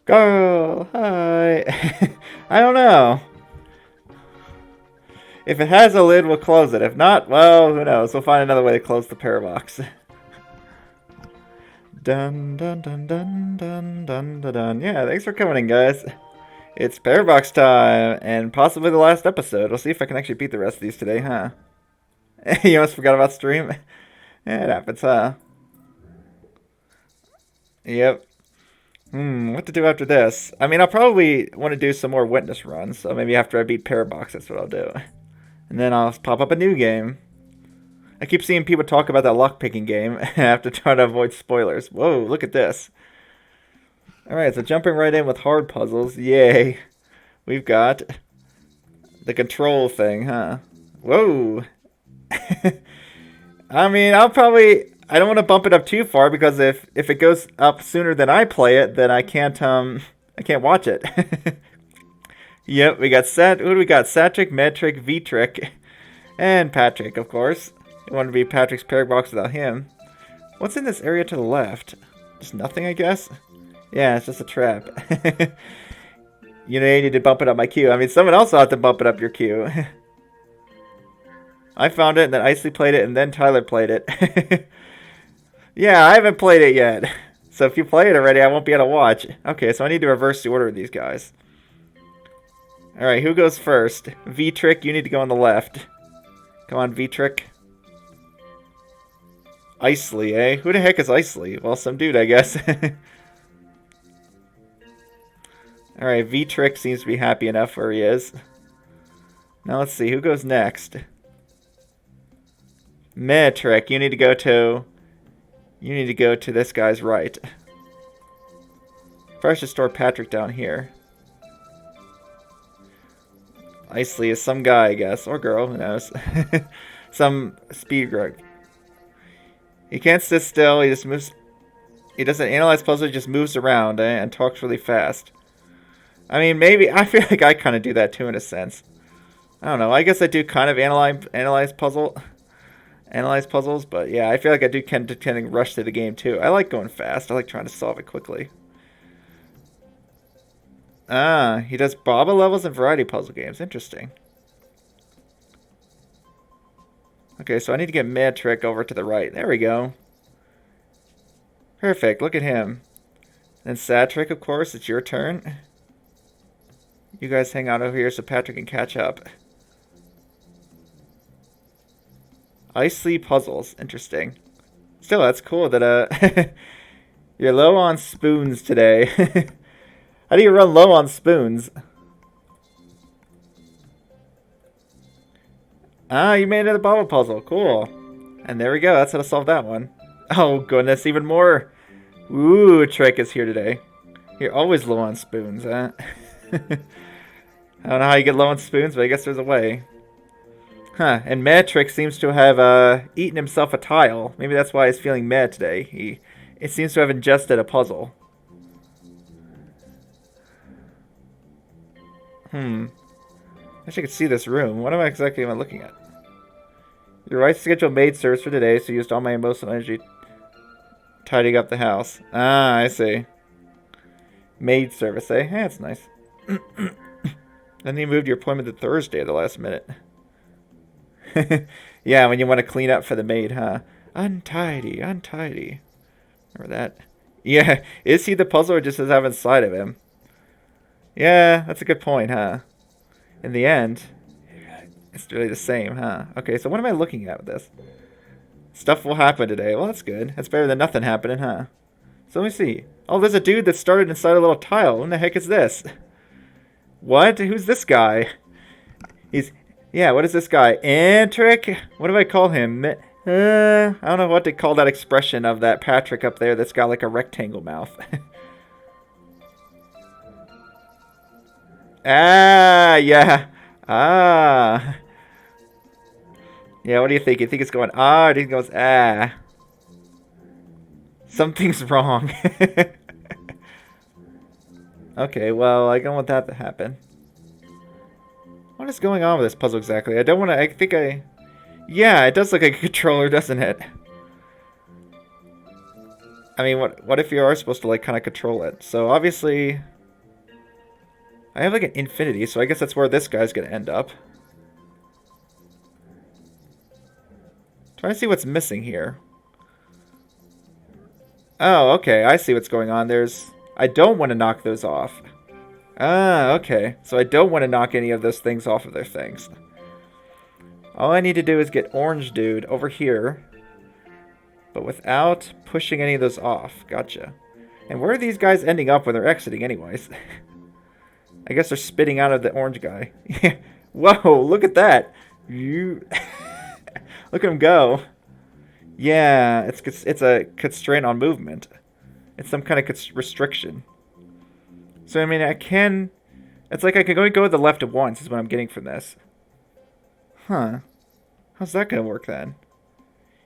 Go! Hi! I don't know. If it has a lid, we'll close it. If not, well, who knows? We'll find another way to close the Parabox. Dun dun dun dun dun dun dun dun. Yeah, thanks for coming in, guys. It's Parabox time, and possibly the last episode. We'll see if I can actually beat the rest of these today, huh? You almost forgot about stream? Yeah, it happens, huh? Yep. What to do after this? I mean, I'll probably want to do some more witness runs, so maybe after I beat Parabox, that's what I'll do. And then I'll pop up a new game. I keep seeing people talk about that lockpicking game. I have to try to avoid spoilers. Whoa, look at this. Alright, so jumping right in with hard puzzles. Yay. We've got the control thing, huh? Whoa. I mean, I don't want to bump it up too far because if it goes up sooner than I play it, then I can't watch it. Yep, we got who do we got? Satric, Metric, V-Trick, and Patrick, of course. It wouldn't be Patrick's Parabox without him. What's in this area to the left? Just nothing, I guess? Yeah, it's just a trap. You need to bump it up my queue. I mean, someone else will have to bump it up your queue. I found it, and then Isley played it, and then Tyler played it. Yeah, I haven't played it yet. So if you play it already, I won't be able to watch. Okay, so I need to reverse the order of these guys. Alright, who goes first? V-Trick, you need to go on the left. Come on, V-Trick. Isley, eh? Who the heck is Isley? Well, some dude, I guess. Alright, V-Trick seems to be happy enough where he is. Now let's see, who goes next? Metric, you need to go to... You need to go to this guy's right. Probably should store Patrick down here. Isley is some guy, I guess. Or girl, who knows. Some speed grog. He can't sit still, he just moves... He doesn't analyze puzzles, he just moves around, and talks really fast. I mean, maybe... I feel like I kind of do that too, in a sense. I don't know, I guess I do kind of analyze puzzles, but yeah, I feel like I do tend to rush through the game too. I like going fast. I like trying to solve it quickly. Ah, he does Baba levels and variety puzzle games. Interesting. Okay, so I need to get Mad Trick over to the right. There we go. Perfect. Look at him. And Sad Trick, of course. It's your turn. You guys hang out over here so Patrick can catch up. Isley puzzles. Interesting. Still, that's cool that you're low on spoons today. How do you run low on spoons? Ah, you made another bubble puzzle. Cool. And there we go. That's how to solve that one. Oh, goodness. Even more. Ooh, Trick is here today. You're always low on spoons, huh? I don't know how you get low on spoons, but I guess there's a way. Huh, and Metric seems to have eaten himself a tile. Maybe that's why he's feeling mad today. It seems to have ingested a puzzle. I wish I could see this room. What am I exactly looking at? Your right schedule maid service for today, so used all my emotional energy tidying up the house. Ah, I see. Maid service, eh? Yeah, that's nice. Then you moved your appointment to Thursday at the last minute. Yeah, when you want to clean up for the maid, huh? Untidy, untidy. Remember that? Yeah, is he the puzzle or just does have inside of him? Yeah, that's a good point, huh? In the end, it's really the same, huh? Okay, so what am I looking at with this? Stuff will happen today. Well, that's good. That's better than nothing happening, huh? So let me see. Oh, there's a dude that started inside a little tile. What the heck is this? What? Who's this guy? Yeah, what is this guy? Antrick? What do I call him? I don't know what to call that expression of that Patrick up there that's got like a rectangle mouth. Ah, yeah. Ah. Yeah, what do you think? You think it's going ah, or do you think it goes ah? Something's wrong. Okay, well, I don't want that to happen. What is going on with this puzzle exactly? I don't want to... Yeah, it does look like a controller, doesn't it? I mean, what if you are supposed to, like, kind of control it? So, obviously... I have like an infinity, so I guess that's where this guy's gonna end up. Trying to see what's missing here. Oh, okay. I see what's going on. I don't want to knock those off. Ah, okay. So I don't want to knock any of those things off of their things. All I need to do is get Orange Dude over here, but without pushing any of those off. Gotcha. And where are these guys ending up when they're exiting anyways? I guess they're spitting out of the orange guy. Whoa, look at that. You look at him go. Yeah, it's a constraint on movement. It's some kind of restriction. So I mean, it's like I can only go to the left once is what I'm getting from this. Huh. How's that gonna work then?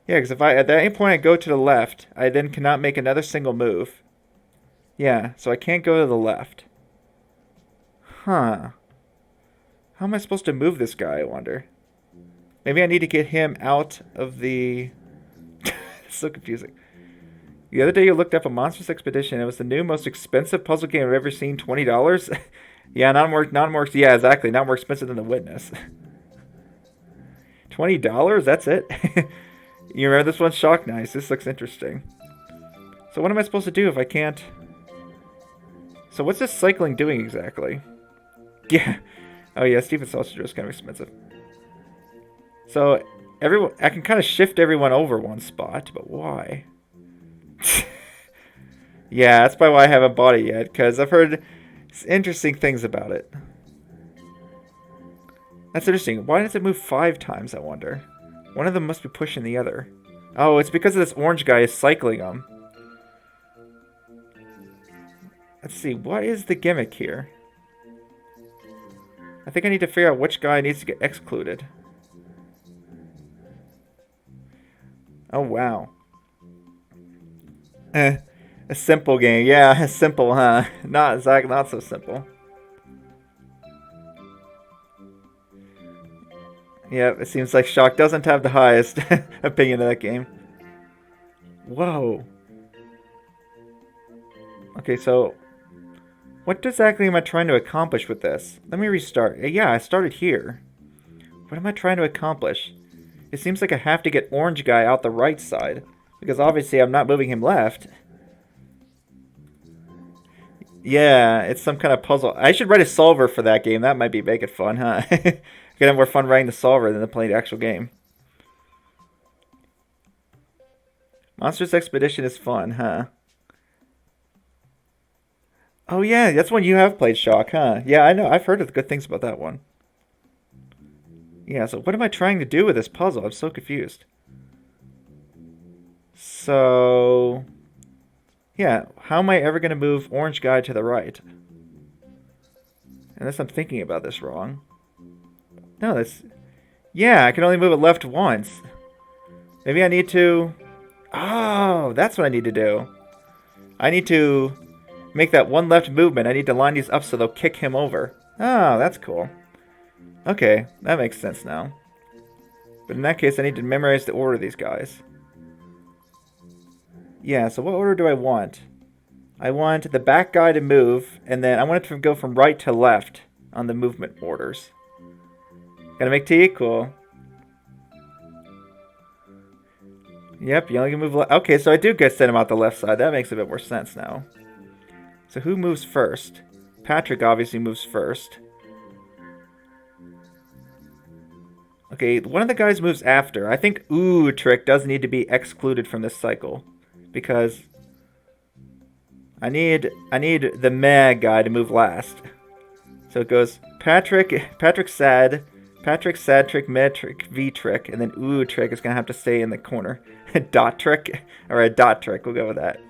Yeah, because if at any point I go to the left, I then cannot make another single move. Yeah, so I can't go to the left. Huh. How am I supposed to move this guy, I wonder? Maybe I need to get him out of the... It's so confusing. The other day you looked up a Monstrous Expedition. It was the new most expensive puzzle game I've ever seen. $20? Yeah, not more. Yeah, exactly. Not more expensive than The Witness. $20? That's it? You remember this one? Shock Nice. This looks interesting. So what am I supposed to do if I can't... So what's this cycling doing exactly? Yeah. Oh yeah, Steven Sausage is kind of expensive. So I can kind of shift everyone over one spot, but why? Yeah, that's probably why I haven't bought it yet, because I've heard interesting things about it. That's interesting. Why does it move 5 times, I wonder? One of them must be pushing the other. Oh, it's because of this orange guy is cycling them. Let's see, what is the gimmick here? I think I need to figure out which guy needs to get excluded. Oh, wow. A simple game. Yeah, simple, huh? Not so simple. Yeah, it seems like Shock doesn't have the highest opinion of that game. Whoa. Okay, so what exactly am I trying to accomplish with this? Let me restart. Yeah, I started here. What am I trying to accomplish? It seems like I have to get orange guy out the right side, because obviously I'm not moving him left. Yeah, it's some kind of puzzle. I should write a solver for that game. That might make it fun, huh? Gonna have more fun writing the solver than playing the actual game. Monsters Expedition is fun, huh? Oh yeah, that's one you have played, Shock, huh? Yeah, I know. I've heard of good things about that one. Yeah, so what am I trying to do with this puzzle? I'm so confused. So... yeah, how am I ever going to move orange guy to the right? Unless I'm thinking about this wrong. No, that's... yeah, I can only move it left once. Maybe I need to... oh, that's what I need to do. I need to make that one left movement. I need to line these up so they'll kick him over. Oh, that's cool. Okay, that makes sense now. But in that case, I need to memorize the order of these guys. Yeah, so what order do I want? I want the back guy to move, and then I want it to go from right to left on the movement orders. Gotta make T equal. Yep, you only can move left. Okay, so I do get send him out the left side. That makes a bit more sense now. So who moves first? Patrick obviously moves first. Okay, one of the guys moves after. I think Ooh Trick does need to be excluded from this cycle. Because I need the meh guy to move last. So it goes Patrick Sad, Trick, Meh Trick, V Trick, and then Ooh Trick is gonna have to stay in the corner. Dot Trick? Alright, Dot Trick, we'll go with that.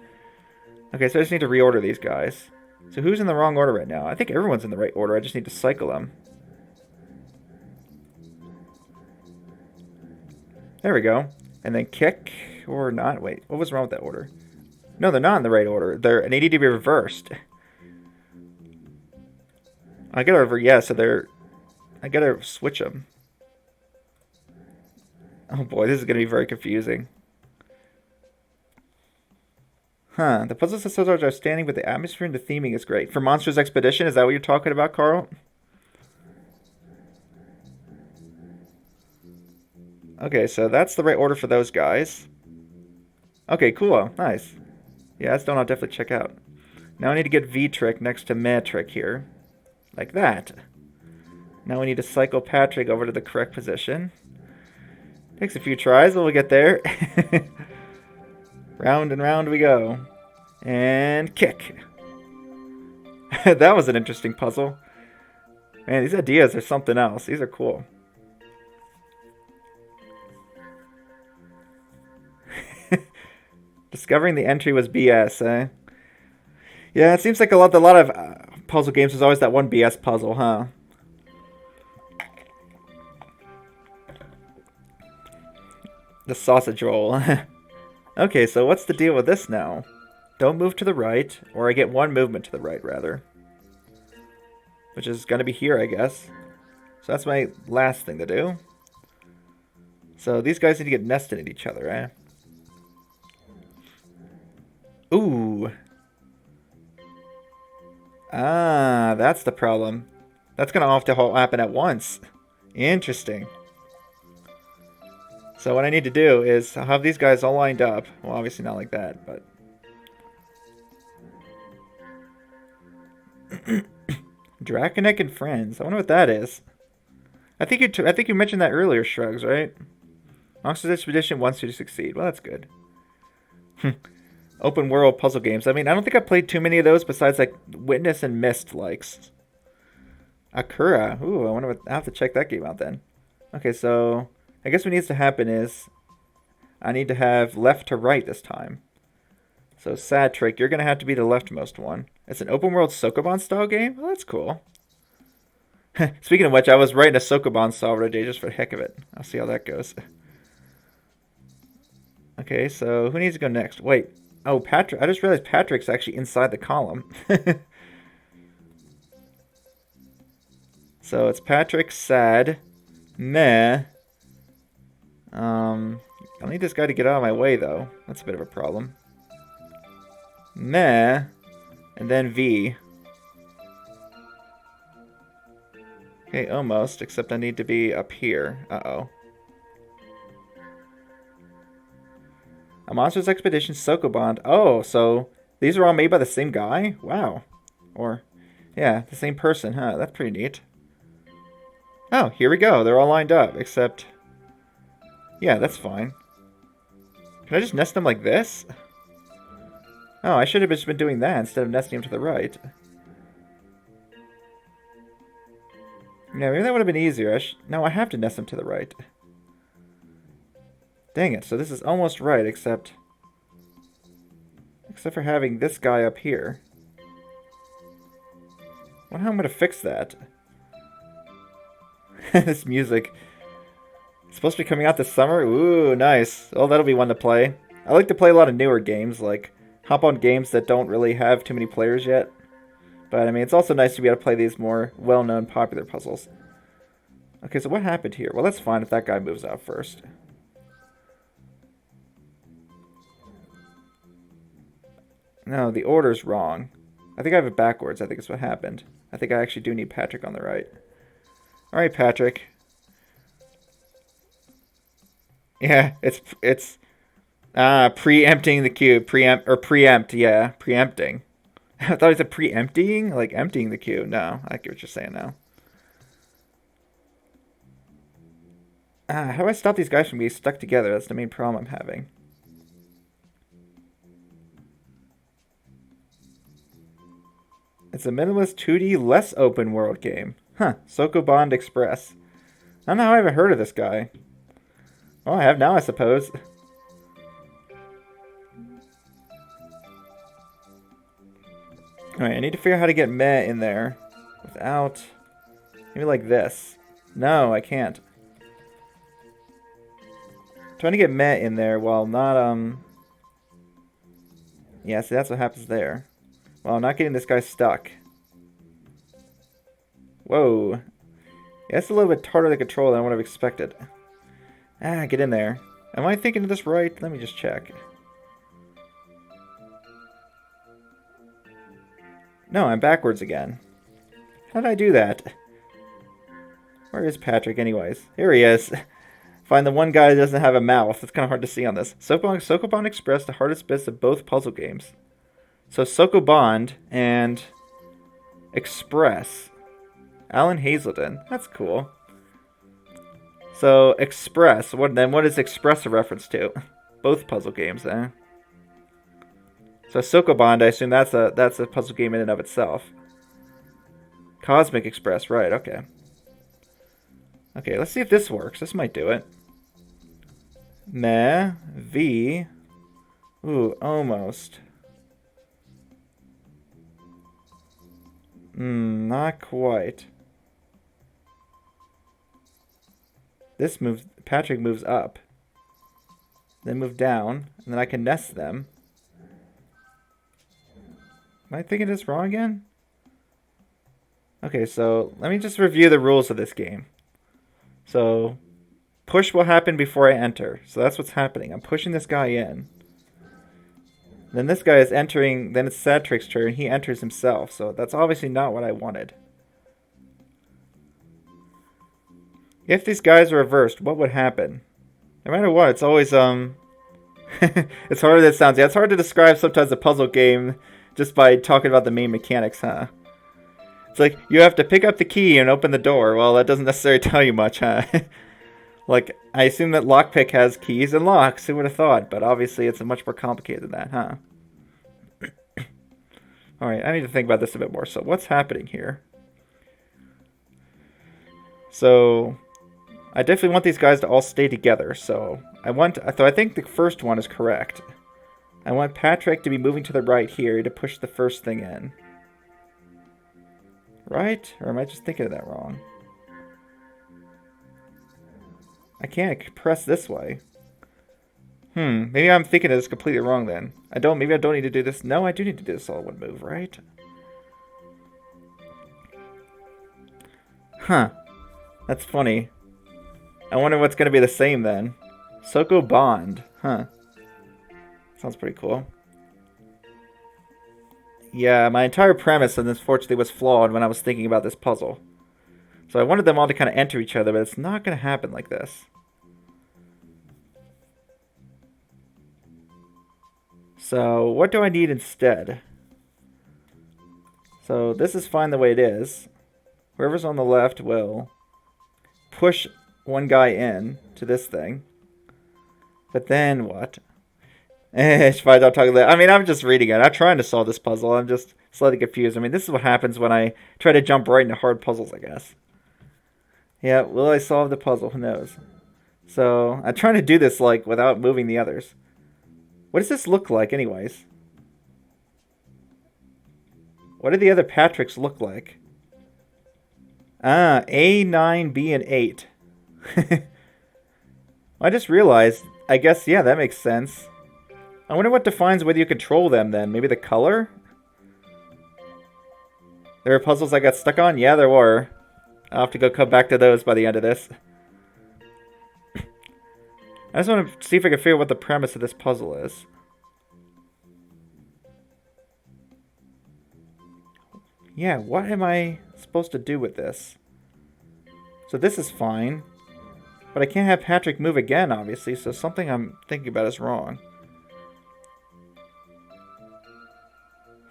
Okay, so I just need to reorder these guys. So who's in the wrong order right now? I think everyone's in the right order, I just need to cycle them. There we go. And then kick, or not. Wait, what was wrong with that order? No, they're not in the right order. They need to be reversed. I gotta yeah, so I gotta switch them. Oh boy, this is gonna be very confusing. Huh. The puzzles and puzzles are outstanding, but the atmosphere and the theming is great. For Monsters Expedition, is that what you're talking about, Carl? Okay, so that's the right order for those guys. Okay, cool. Nice. Yeah, that's one I'll definitely check out. Now I need to get V-Trick next to Meh-Trick here. Like that. Now we need to cycle Patrick over to the correct position. Takes a few tries, but we'll get there. Round and round we go. And kick. That was an interesting puzzle. Man, these ideas are something else. These are cool. Discovering the entry was BS, eh? Yeah, it seems like a lot of puzzle games is always that one BS puzzle, huh? The sausage roll. Okay, so what's the deal with this now? Don't move to the right, or I get one movement to the right, rather. Which is going to be here, I guess. So that's my last thing to do. So these guys need to get nested in each other, eh? Ooh. Ah, that's the problem. That's going to have to all happen at once. Interesting. So what I need to do is have these guys all lined up. Well, obviously not like that, but... Draconek and Friends. I wonder what that is. I think you mentioned that earlier, Shrugs, right? Monsters Expedition wants you to succeed. Well, that's good. Open world puzzle games. I mean, I don't think I've played too many of those besides like Witness and Myst likes. Akura. Ooh, I wonder what. I have to check that game out then. Okay, so I guess what needs to happen is I need to have left to right this time. So Sad Trick, you're gonna have to be the leftmost one. It's an open world Sokoban style game. Well, that's cool. Speaking of which, I was writing a Sokoban solver today just for the heck of it. I'll see how that goes. Okay, so who needs to go next? Wait. Oh, Patrick. I just realized Patrick's actually inside the column. So it's Patrick, Sad, Meh. I'll need this guy to get out of my way, though. That's a bit of a problem. Meh. And then V. Okay, almost, except I need to be up here. Uh-oh. A Monsters Expedition Sokoban. Oh, so these are all made by the same guy? Wow. Or, yeah, the same person, huh? That's pretty neat. Oh, here we go. They're all lined up, except... Yeah, that's fine. Can I just nest them like this? Oh, I should have just been doing that instead of nesting them to the right. Yeah, maybe that would have been easier. No, I have to nest them to the right. Dang it, so this is almost right, except for having this guy up here. I wonder how I'm going to fix that. This music. It's supposed to be coming out this summer? Ooh, nice. Oh, that'll be one to play. I like to play a lot of newer games, like hop on games that don't really have too many players yet. But, I mean, it's also nice to be able to play these more well-known, popular puzzles. Okay, so what happened here? Well, that's fine if that guy moves out first. No, the order's wrong. I think I have it backwards. I think it's what happened. I think I actually do need Patrick on the right. Alright, Patrick. Yeah, it's preempting the queue. Preempt, yeah. Preempting. I thought it was preempting? Like emptying the queue. No, I get what you're saying now. How do I stop these guys from being stuck together? That's the main problem I'm having. It's a minimalist 2D, less open world game. Huh, Sokoban Express. I don't know how I haven't heard of this guy. Well, I have now, I suppose. Alright, I need to figure out how to get Meh in there without... Maybe like this. No, I can't. I'm trying to get Meh in there while not, Yeah, see, that's what happens there. Well, not getting this guy stuck. Whoa. Yeah, that's a little bit harder to control than I would have expected. Get in there. Am I thinking of this right? Let me just check. No, I'm backwards again. How did I do that? Where is Patrick anyways? Here he is. Find the one guy that doesn't have a mouth. It's kind of hard to see on this. Sokoban Express, the hardest bits of both puzzle games. So Sokoban and Express. Alan Hazelden. That's cool. So Express. What is Express a reference to? Both puzzle games, eh? So Sokoban, I assume that's a puzzle game in and of itself. Cosmic Express, right? Okay. Okay, let's see if this works. This might do it. Meh. V. Ooh, almost. Not quite. This moves. Patrick moves up. Then move down, and then I can nest them. Am I thinking this wrong again? Okay, so let me just review the rules of this game. So, push will happen before I enter. So that's what's happening. I'm pushing this guy in. Then this guy is entering, then it's Sadtrick's turn. He enters himself. So that's obviously not what I wanted. If these guys are reversed, what would happen? No matter what, it's always, it's harder than it sounds. Yeah, it's hard to describe sometimes a puzzle game just by talking about the main mechanics, huh? It's like, you have to pick up the key and open the door. Well, that doesn't necessarily tell you much, huh? Like, I assume that lockpick has keys and locks. Who would have thought? But obviously, it's much more complicated than that, huh? Alright, I need to think about this a bit more. So, what's happening here? So, I definitely want these guys to all stay together. So, I think the first one is correct. I want Patrick to be moving to the right here to push the first thing in. Right? Or am I just thinking of that wrong? I can't press this way. Maybe I'm thinking of this completely wrong then. Maybe I don't need to do this. No, I do need to do this all in one move, right? Huh. That's funny. I wonder what's going to be the same then. Sokoban. Huh. Sounds pretty cool. Yeah, my entire premise, unfortunately, was flawed when I was thinking about this puzzle. So I wanted them all to kind of enter each other, but it's not going to happen like this. So what do I need instead? So this is fine the way it is. Whoever's on the left will push one guy in to this thing. But then what? I mean, I'm just reading it. I'm trying to solve this puzzle. I'm just slightly confused. I mean, this is what happens when I try to jump right into hard puzzles, I guess. Yeah, will I solve the puzzle? Who knows? So, I'm trying to do this, like, without moving the others. What does this look like, anyways? What do the other Patricks look like? Ah, A, 9, B, and 8. I just realized, I guess, yeah, that makes sense. I wonder what defines whether you control them, then. Maybe the color? There were puzzles I got stuck on? Yeah, there were. I'll have to come back to those by the end of this. I just want to see if I can figure out what the premise of this puzzle is. Yeah, what am I supposed to do with this? So this is fine. But I can't have Patrick move again, obviously, so something I'm thinking about is wrong.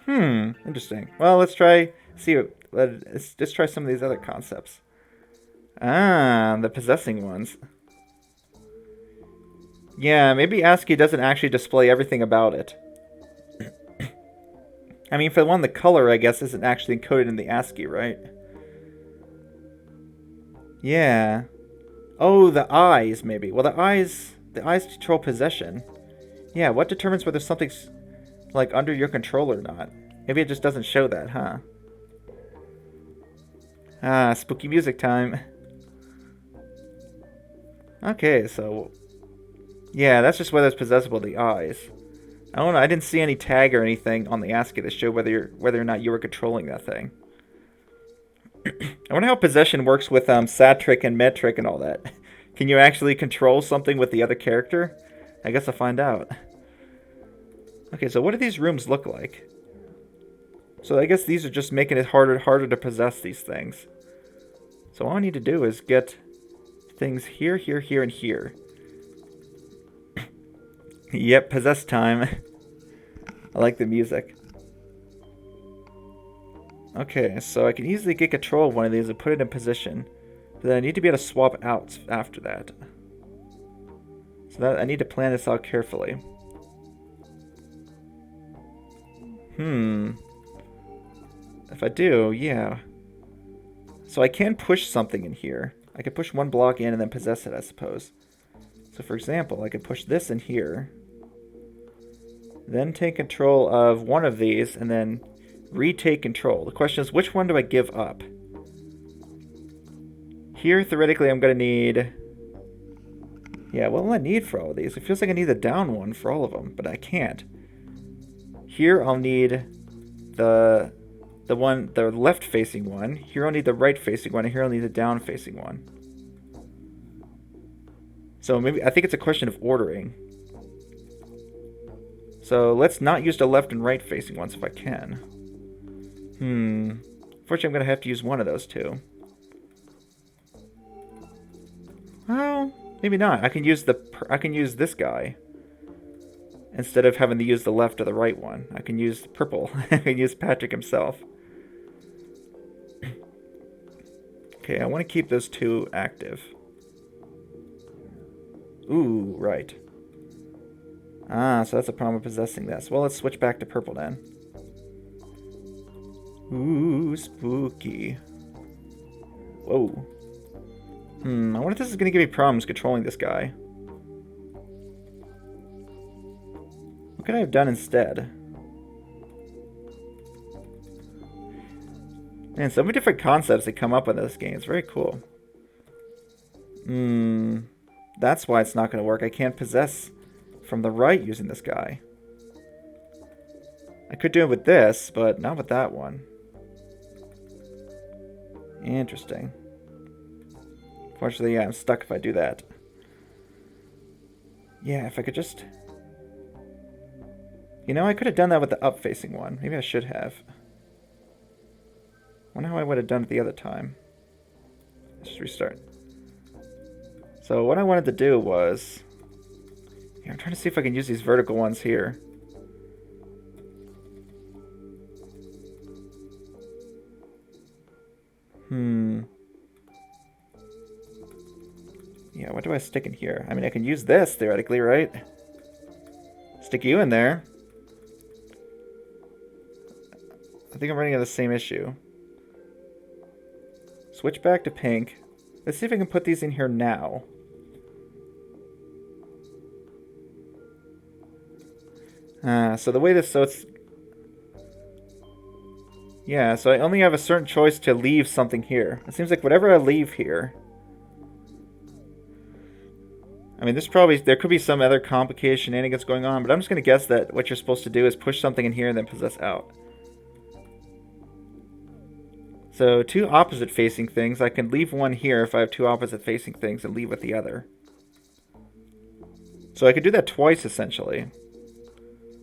Interesting. Well, let's try some of these other concepts. Ah, the possessing ones. Yeah, maybe ASCII doesn't actually display everything about it. I mean, for the one, the color, I guess, isn't actually encoded in the ASCII, right? Yeah. Oh, the eyes, maybe. Well, the eyes control possession. Yeah, what determines whether something's, like, under your control or not? Maybe it just doesn't show that, huh? Ah, spooky music time. Okay, so... yeah, that's just whether it's possessible, the eyes. I don't know, I didn't see any tag or anything on the ASCII that showed whether or not you were controlling that thing. I wonder how possession works with Sadtrick and Metrick and all that. Can you actually control something with the other character? I guess I'll find out. Okay, so what do these rooms look like? So I guess these are just making it harder to possess these things. So all I need to do is get things here, here, here, and here. Yep, possess time. I like the music. Okay, so I can easily get control of one of these and put it in position. But then I need to be able to swap out after that. So that I need to plan this out carefully. If I do, yeah. So I can push something in here. I could push one block in and then possess it, I suppose. So for example, I could push this in here. Then take control of one of these and then retake control. The question is, which one do I give up? Here, theoretically, I'm going to need... Yeah, what will I need for all of these? It feels like I need the down one for all of them, but I can't. Here, I'll need the left-facing one. Here, I'll need the right-facing one. And here, I'll need the down-facing one. So maybe I think it's a question of ordering. So let's not use the left and right-facing ones if I can. Unfortunately, I'm going to have to use one of those two. Well, maybe not. I can use this guy instead of having to use the left or the right one. I can use purple. I can use Patrick himself. Okay, I want to keep those two active. Ooh, right. Ah, so that's a problem with possessing this. Well, let's switch back to purple then. Ooh, spooky. Whoa. I wonder if this is going to give me problems controlling this guy. What could I have done instead? Man, so many different concepts that come up in this game. It's very cool. That's why it's not going to work. I can't possess from the right using this guy. I could do it with this, but not with that one. Interesting. Fortunately, yeah, I'm stuck if I do that. Yeah, if I could just... You know, I could have done that with the up-facing one. Maybe I should have. Wonder how I would have done it the other time. Let's just restart. So what I wanted to do was... Yeah, I'm trying to see if I can use these vertical ones here. Yeah, what do I stick in here? I mean, I can use this, theoretically, right? Stick you in there. I think I'm running into the same issue. Switch back to pink. Let's see if I can put these in here now. So the way this... So it's... Yeah, so I only have a certain choice to leave something here. It seems like whatever I leave here... I mean, there could be some other complicated shenanigans going on, but I'm just going to guess that what you're supposed to do is push something in here and then possess out. So, two opposite-facing things. I can leave one here if I have two opposite-facing things and leave with the other. So I could do that twice, essentially.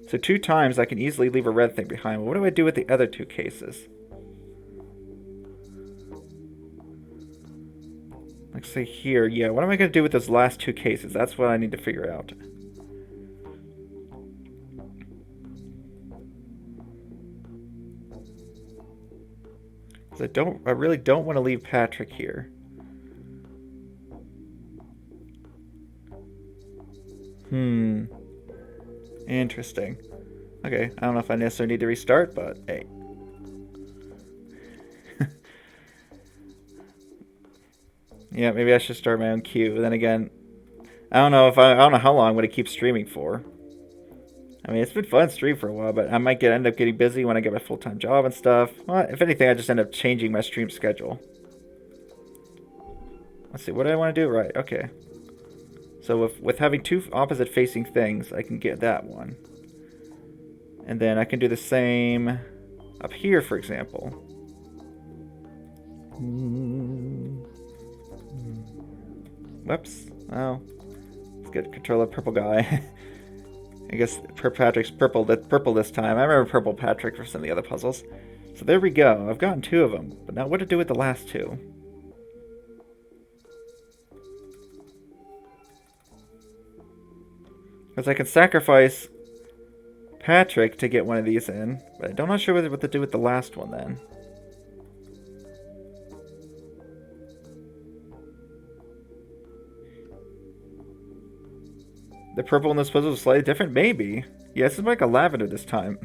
So 2 times I can easily leave a red thing behind. But what do I do with the other 2 cases? Let's say here. Yeah, what am I going to do with those last 2 cases? That's what I need to figure out. Because I really don't want to leave Patrick here. Interesting. Okay, I don't know if I necessarily need to restart, but hey. Yeah, maybe I should start my own queue. Then again, I don't know how long I'm going to keep streaming for. I mean, it's been fun to stream for a while, but I might end up getting busy when I get my full-time job and stuff. Well, if anything, I just end up changing my stream schedule. Let's see, what do I want to do? Right, okay. So with having 2 opposite-facing things, I can get that one. And then I can do the same up here, for example. Whoops. Oh. Let's get control of purple guy. I guess Patrick's purple this time. I remember purple Patrick for some of the other puzzles. So there we go. I've gotten 2 of them. But now what to do with the last 2? Because I can sacrifice Patrick to get one of these in. But I'm not sure what to do with the last one then. The purple in this puzzle is slightly different? Maybe. Yeah, this is like a lavender this time.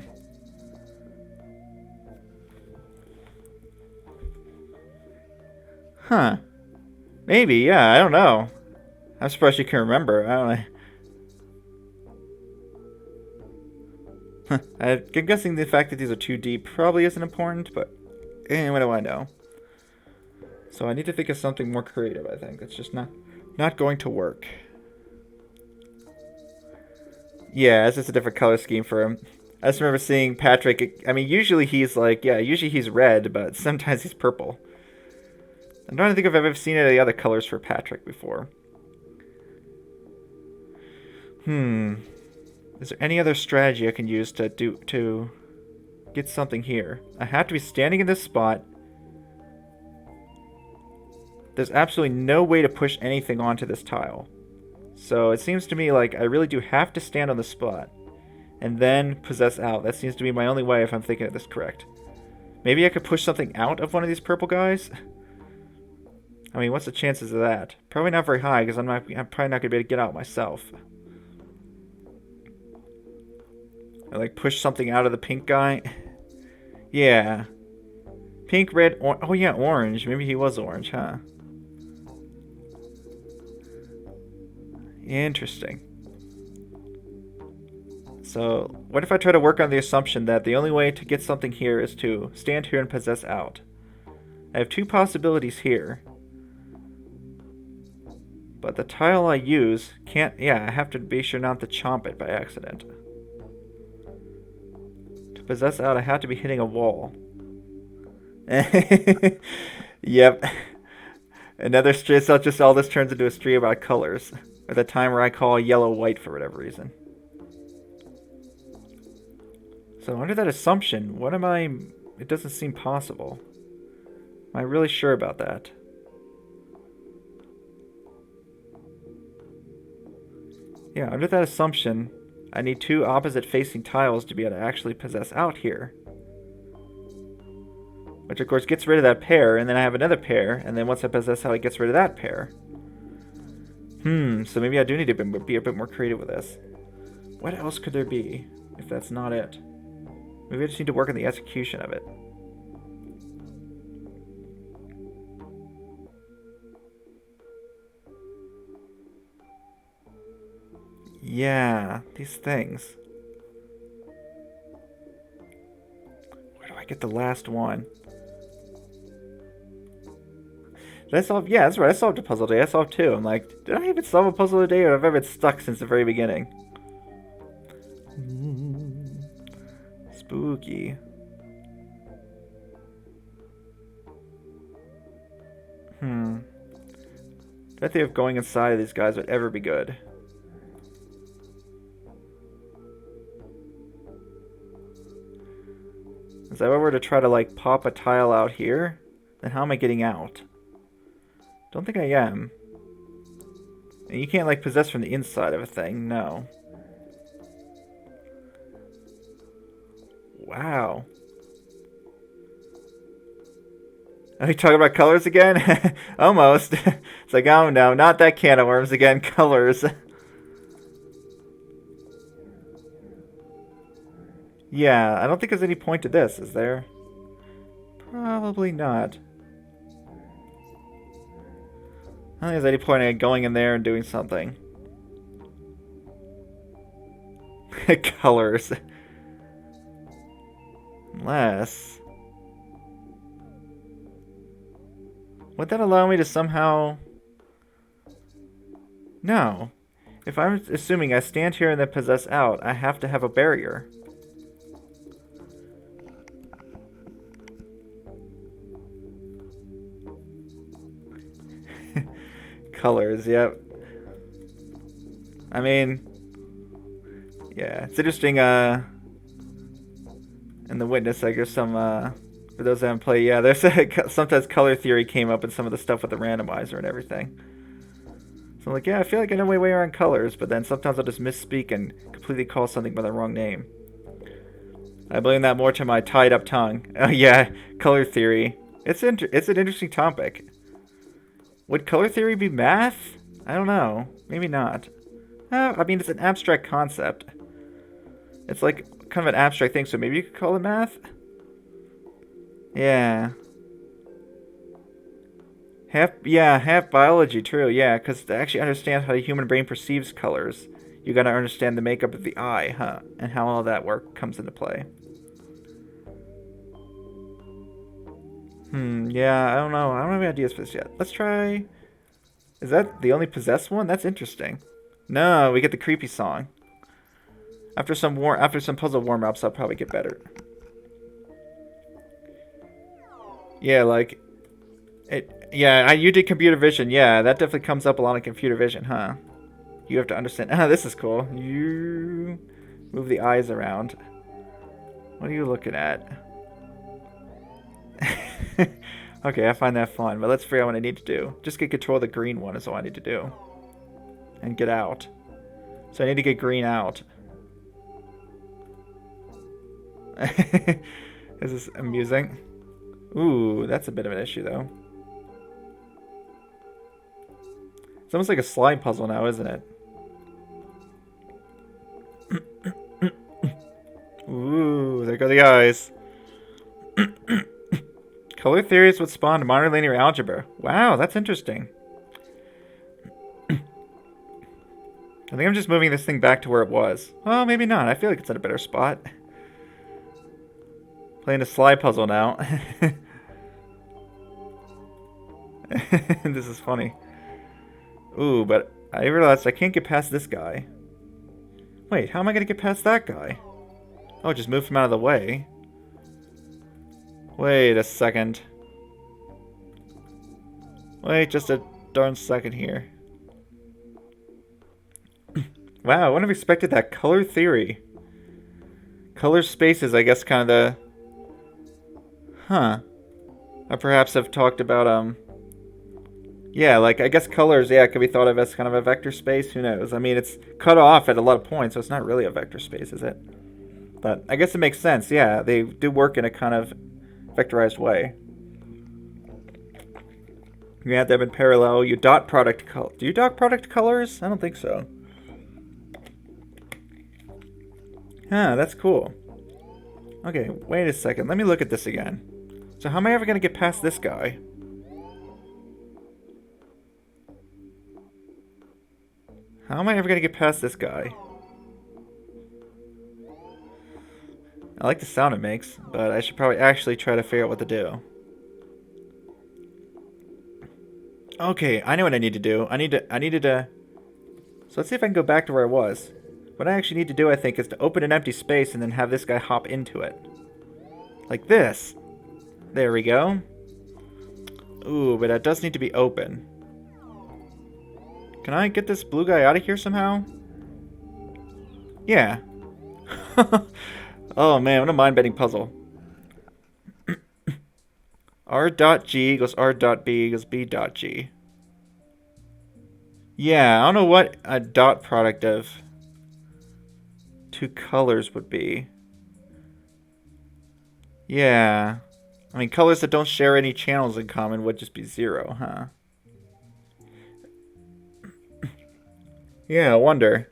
Huh. Maybe, yeah, I don't know. I'm surprised you can remember. I don't know. I'm guessing the fact that these are 2D probably isn't important, but what do I know? So I need to think of something more creative, I think. It's just not going to work. Yeah, it's just a different color scheme for him. I just remember seeing Patrick. I mean, usually he's like, yeah, usually he's red, but sometimes he's purple. I'm trying to think if I've ever seen any other colors for Patrick before. Is there any other strategy I can use to get something here? I have to be standing in this spot. There's absolutely no way to push anything onto this tile. So it seems to me like I really do have to stand on the spot and then possess out. That seems to be my only way if I'm thinking of this correct. Maybe I could push something out of one of these purple guys? I mean, what's the chances of that? Probably not very high because I'm probably not going to be able to get out myself. I like push something out of the pink guy. Yeah. Pink, red, oh yeah, orange. Maybe he was orange, huh? Interesting. So, what if I try to work on the assumption that the only way to get something here is to stand here and possess out? I have 2 possibilities here. But the tile I use can't... Yeah, I have to be sure not to chomp it by accident. To possess out, I have to be hitting a wall. Yep. Another street, so just all this turns into a stream about colors. Or the time where I call yellow white for whatever reason. So under that assumption, what am I... It doesn't seem possible. Am I really sure about that? Yeah, under that assumption, I need 2 opposite facing tiles to be able to actually possess out here. Which of course gets rid of that pair, and then I have another pair, and then once I possess out, it gets rid of that pair. So maybe I do need to be a bit more creative with this. What else could there be, if that's not it? Maybe I just need to work on the execution of it. Yeah, these things. Where do I get the last one? Did I solve? Yeah, that's right. I solved a puzzle today. I solved 2. I'm like, did I even solve a puzzle today, or have I been stuck since the very beginning? Spooky. I don't think if going inside of these guys would ever be good. If I were to try to like pop a tile out here, then how am I getting out? Don't think I am. And you can't like possess from the inside of a thing, no. Wow. Are we talking about colors again? Almost. It's like, oh no, not that can of worms again, colors. Yeah, I don't think there's any point to this, is there? Probably not. I don't think there's any point in going in there and doing something. Colors. Unless... Would that allow me to somehow... No. If I'm assuming I stand here and then possess out, I have to have a barrier. Colors, yep. I mean... Yeah, it's interesting, in the witness, like, there's some, For those that haven't played, yeah, there's sometimes color theory came up in some of the stuff with the randomizer and everything. So I'm like, yeah, I feel like I know my way around colors, but then sometimes I'll just misspeak and completely call something by the wrong name. I blame that more to my tied up tongue. Oh yeah, color theory. It's an interesting topic. Would color theory be math? I don't know. Maybe not. I mean, it's an abstract concept. It's like kind of an abstract thing, so maybe you could call it math? Yeah. Half biology, true, yeah, because to actually understand how the human brain perceives colors, you gotta understand the makeup of the eye, huh? And how all that work comes into play. Yeah, I don't know. I don't have any ideas for this yet. Let's try... Is that the only possessed one? That's interesting. No, we get the creepy song. After some puzzle warm-ups, I'll probably get better. Yeah, like... you did computer vision. Yeah, that definitely comes up a lot in computer vision, huh? You have to understand... this is cool. You... Move the eyes around. What are you looking at? Okay, I find that fun, but let's figure out what I need to do. Just get control of the green one is all I need to do. And get out. So I need to get green out. Is this amusing? Ooh, that's a bit of an issue, though. It's almost like a slide puzzle now, isn't it? Ooh, there go the eyes. Color theory is what spawned modern linear algebra. Wow, that's interesting. I think I'm just moving this thing back to where it was. Well, maybe not. I feel like it's at a better spot. Playing a slide puzzle now. This is funny. Ooh, but I realized I can't get past this guy. Wait, how am I going to get past that guy? Oh, just move him out of the way. Wait a second. Wait just a darn second here. Wow, I wouldn't have expected that. Color theory. Color spaces, I guess, kind of the... Huh. I perhaps have talked about, yeah, like, I guess colors, yeah, could be thought of as kind of a vector space. Who knows? I mean, it's cut off at a lot of points, so it's not really a vector space, is it? But I guess it makes sense, yeah. They do work in a kind of vectorized way. You have them in parallel. You dot product color. Do you dot product colors? I don't think so. Huh, that's cool. Okay, wait a second. Let me look at this again. So how am I ever going to get past this guy? How am I ever going to get past this guy? I like the sound it makes, but I should probably actually try to figure out what to do. Okay, I know what I need to do. I needed to... So let's see if I can go back to where I was. What I actually need to do, I think, is to open an empty space and then have this guy hop into it. Like this. There we go. Ooh, but that does need to be open. Can I get this blue guy out of here somehow? Yeah. Oh man, what a mind-bending puzzle. R.G equals R.B equals B.G. Yeah, I don't know what a dot product of two colors would be. Yeah. I mean, colors that don't share any channels in common would just be 0, huh? Yeah, I wonder.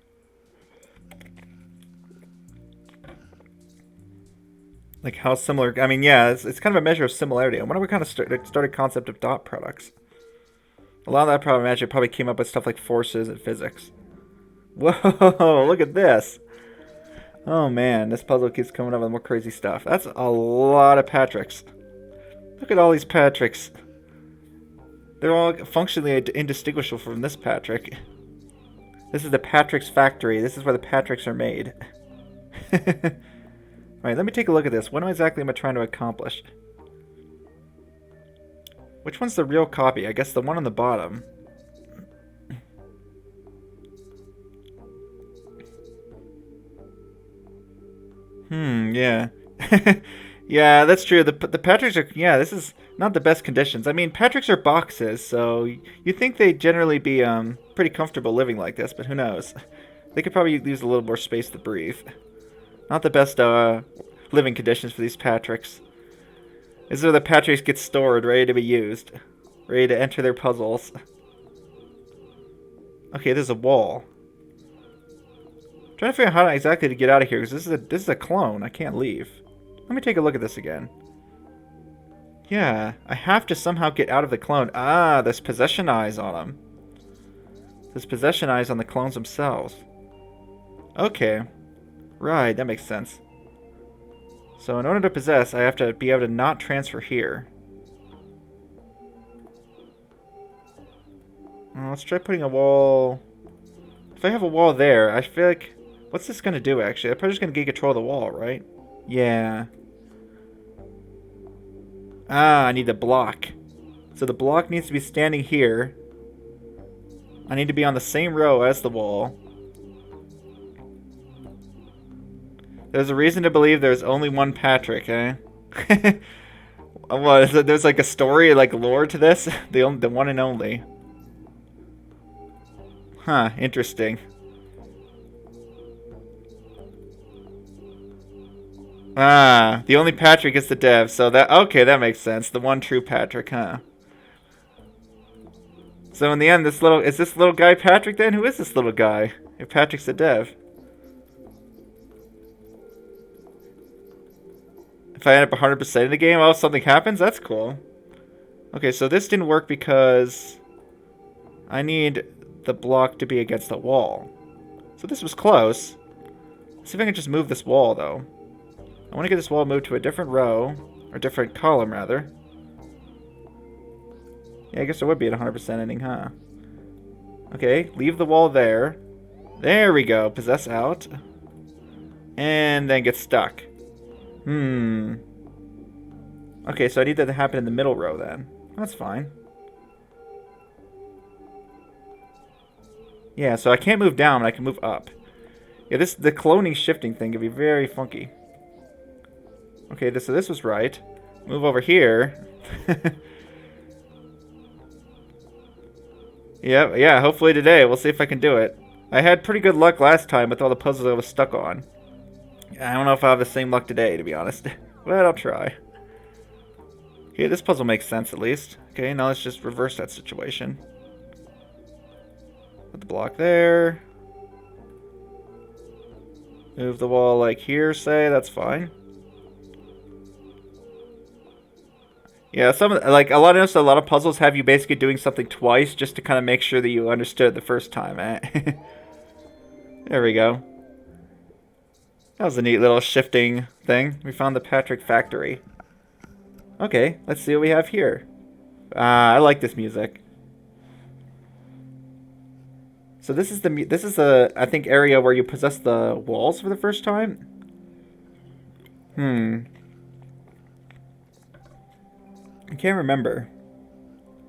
Like how similar... I mean, yeah, it's kind of a measure of similarity. I wonder what kind of started concept of dot products. A lot of that problem actually probably came up with stuff like forces and physics. Whoa, look at this. Oh man, this puzzle keeps coming up with more crazy stuff. That's a lot of Patricks. Look at all these Patricks. They're all functionally indistinguishable from this Patrick. This is the Patrick's factory. This is where the Patricks are made. Alright, let me take a look at this. What exactly am I trying to accomplish? Which one's the real copy? I guess the one on the bottom. Yeah. Yeah, that's true. The Patricks are, yeah, this is not the best conditions. I mean, Patricks are boxes, so you think they'd generally be pretty comfortable living like this, but who knows? They could probably use a little more space to breathe. Not the best living conditions for these Patricks. This is where the Patricks get stored, ready to be used, ready to enter their puzzles. Okay, there's a wall. I'm trying to figure out how exactly to get out of here, because this is a clone. I can't leave. Let me take a look at this again. Yeah, I have to somehow get out of the clone. Ah, there's possession eyes on them. There's possession eyes on the clones themselves. Okay. Right, that makes sense. So in order to possess, I have to be able to not transfer here. Let's try putting a wall... If I have a wall there, I feel like... What's this going to do, actually? I'm probably just going to get control of the wall, right? Yeah. Ah, I need the block. So the block needs to be standing here. I need to be on the same row as the wall. There's a reason to believe there's only one Patrick, eh? What, is it, there's like a story, like lore to this? The one and only. Huh, interesting. Ah, the only Patrick is the dev, so that, okay, that makes sense. The one true Patrick, huh? So in the end, is this little guy Patrick then? Who is this little guy? If Patrick's the dev. If I end up 100% in the game, oh, something happens? That's cool. Okay, so this didn't work because I need the block to be against the wall. So this was close. Let's see if I can just move this wall, though. I want to get this wall moved to a different row, or different column, rather. Yeah, I guess there would be at 100% ending, huh? Okay, leave the wall there. There we go. Possess out. And then get stuck. Okay, so I need that to happen in the middle row, then. That's fine. Yeah, so I can't move down, but I can move up. Yeah, the cloning shifting thing could be very funky. Okay, so this was right. Move over here. Yep, yeah, hopefully today. We'll see if I can do it. I had pretty good luck last time with all the puzzles I was stuck on. I don't know if I'll have the same luck today, to be honest. But I'll try. Okay, this puzzle makes sense at least. Okay, now let's just reverse that situation. Put the block there. Move the wall like here, say. That's fine. Yeah, a lot of puzzles have you basically doing something twice just to kind of make sure that you understood the first time. Eh? There we go. That was a neat little shifting thing. We found the Patrick factory. Okay, let's see what we have here. I like this music. So this is the I think area where you possess the walls for the first time. I can't remember.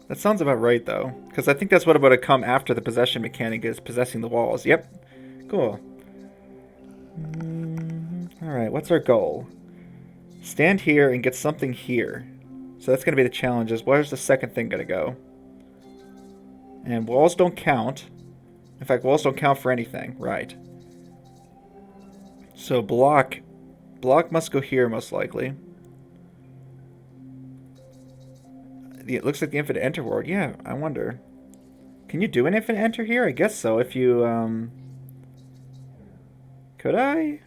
That sounds about right though, because I think that's what would come after the possession mechanic is possessing the walls. Yep. Cool. Alright, what's our goal? Stand here and get something here. So that's going to be the challenge, is where's the second thing going to go? And walls don't count. In fact, walls don't count for anything. Right. So block must go here most likely. It looks like the infinite enter ward. Yeah, I wonder. Can you do an infinite enter here? I guess so. If you, could I?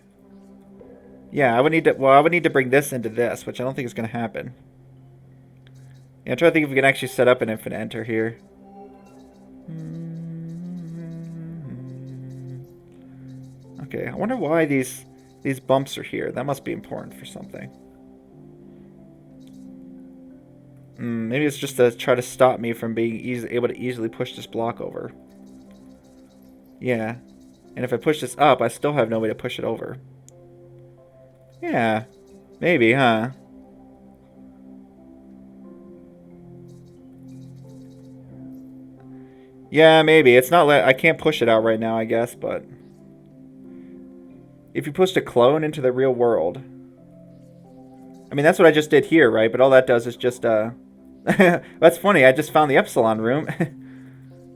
Yeah, I would need to bring this into this, which I don't think is going to happen. Yeah, I'm trying to think if we can actually set up an infinite enter here. Okay, I wonder why these bumps are here. That must be important for something. Maybe it's just to try to stop me from being able to easily push this block over. Yeah. And if I push this up, I still have no way to push it over. Yeah. Maybe, huh? Yeah, maybe. It's not I can't push it out right now, I guess, but... If you pushed a clone into the real world... I mean, that's what I just did here, right? But all that does is just, That's funny, I just found the epsilon room.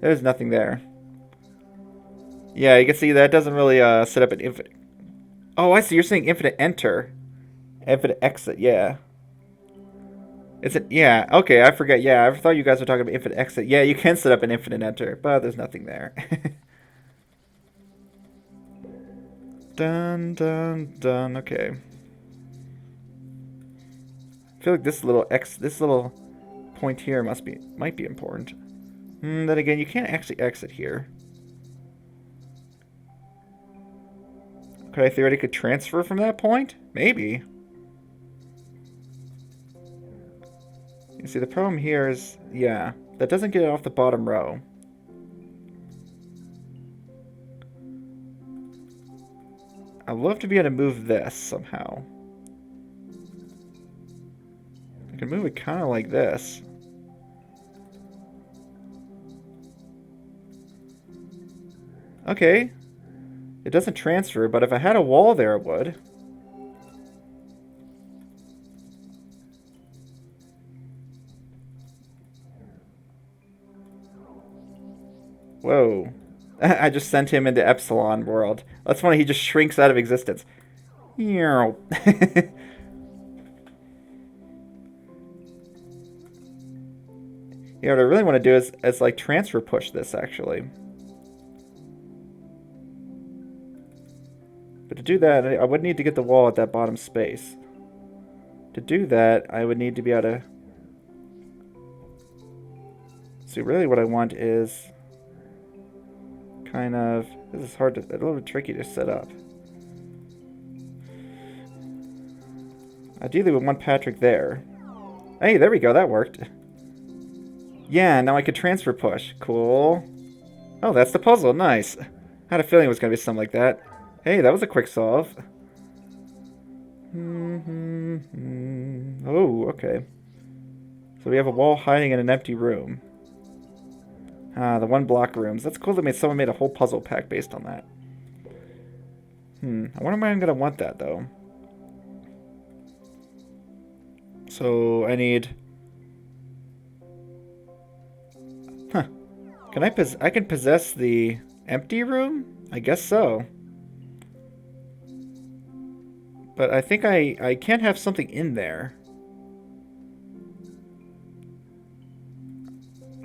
There's nothing there. Yeah, you can see that doesn't really, set up an infinite... Oh, I see, you're saying infinite enter. Infinite exit, yeah. Is it? Yeah, okay, I forget. Yeah, I thought you guys were talking about infinite exit. Yeah, you can set up an infinite enter, but there's nothing there. Dun, dun, dun, okay. I feel like this little point here might be important. Then again, you can't actually exit here. Could I theoretically transfer from that point? Maybe. You see, the problem here is, yeah, that doesn't get it off the bottom row. I'd love to be able to move this somehow. I can move it kind of like this. Okay. It doesn't transfer, but if I had a wall there, it would. Whoa. I just sent him into Epsilon world. That's funny, he just shrinks out of existence. Yeah, what I really want to do is like transfer push this actually. But to do that, I would need to get the wall at that bottom space. To do that, I would need to be able to... See, really what I want is... kind of... This is hard to... a little bit tricky to set up. Ideally, we want Patrick there. Hey, there we go, that worked. Yeah, now I could transfer push. Cool. Oh, that's the puzzle, nice. I had a feeling it was going to be something like that. Hey, that was a quick solve. Oh, okay. So we have a wall hiding in an empty room. Ah, the one block rooms. That's cool that someone made a whole puzzle pack based on that. I wonder why I'm going to want that, though. So, I need... Huh. I can possess the empty room? I guess so. But I think I can't have something in there.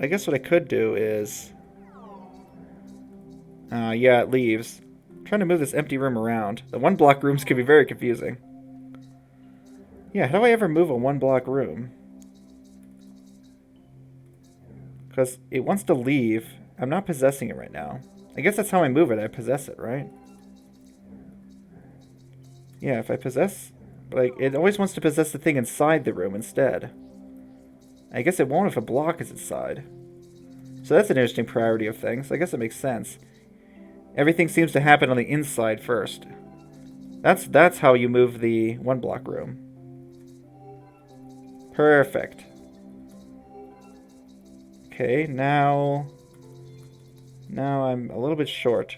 I guess what I could do is... yeah, it leaves. I'm trying to move this empty room around. The one block rooms can be very confusing. Yeah, how do I ever move a one block room? Because it wants to leave. I'm not possessing it right now. I guess that's how I move it. I possess it, right? Yeah, if I possess... like, it always wants to possess the thing inside the room instead. I guess it won't if a block is inside. So that's an interesting priority of things. I guess it makes sense. Everything seems to happen on the inside first. That's how you move the one block room. Perfect. Okay, now I'm a little bit short.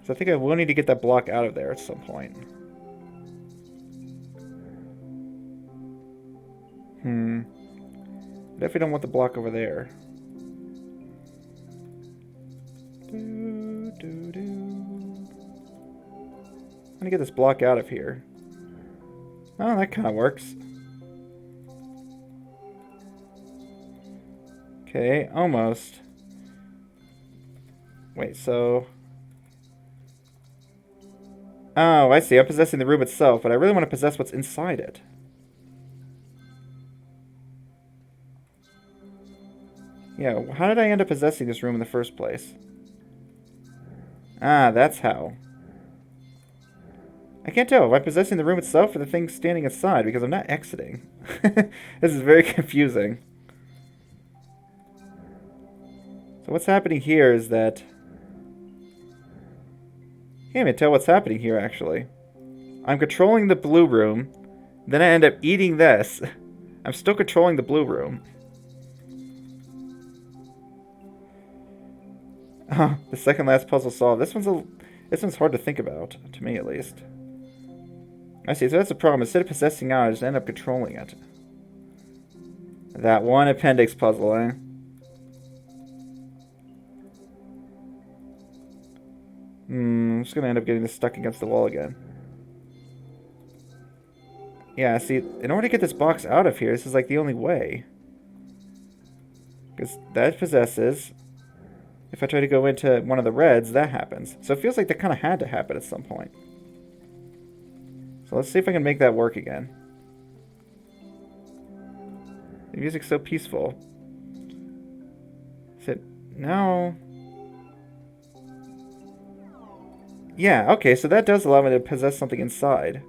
So I think I will need to get that block out of there at some point. Definitely don't want the block over there. I'm gonna get this block out of here. Oh, that kind of works. Okay, almost. Wait, so... oh, I see. I'm possessing the room itself, but I really want to possess what's inside it. Yeah, how did I end up possessing this room in the first place? Ah, that's how. I can't tell. Am I possessing the room itself or the thing standing inside? Because I'm not exiting. This is very confusing. So what's happening here is that... I can't even tell what's happening here, actually. I'm controlling the blue room. Then I end up eating this. I'm still controlling the blue room. Oh, the second last puzzle solved. This one's hard to think about, to me at least. I see, so that's the problem. Instead of possessing out, I just end up controlling it. That one appendix puzzle, eh? I'm just gonna end up getting this stuck against the wall again. Yeah, see, in order to get this box out of here, this is like the only way. Because that possesses. If I try to go into one of the reds, that happens. So it feels like that kind of had to happen at some point. So let's see if I can make that work again. The music's so peaceful. Is it? No. Yeah, okay, so that does allow me to possess something inside.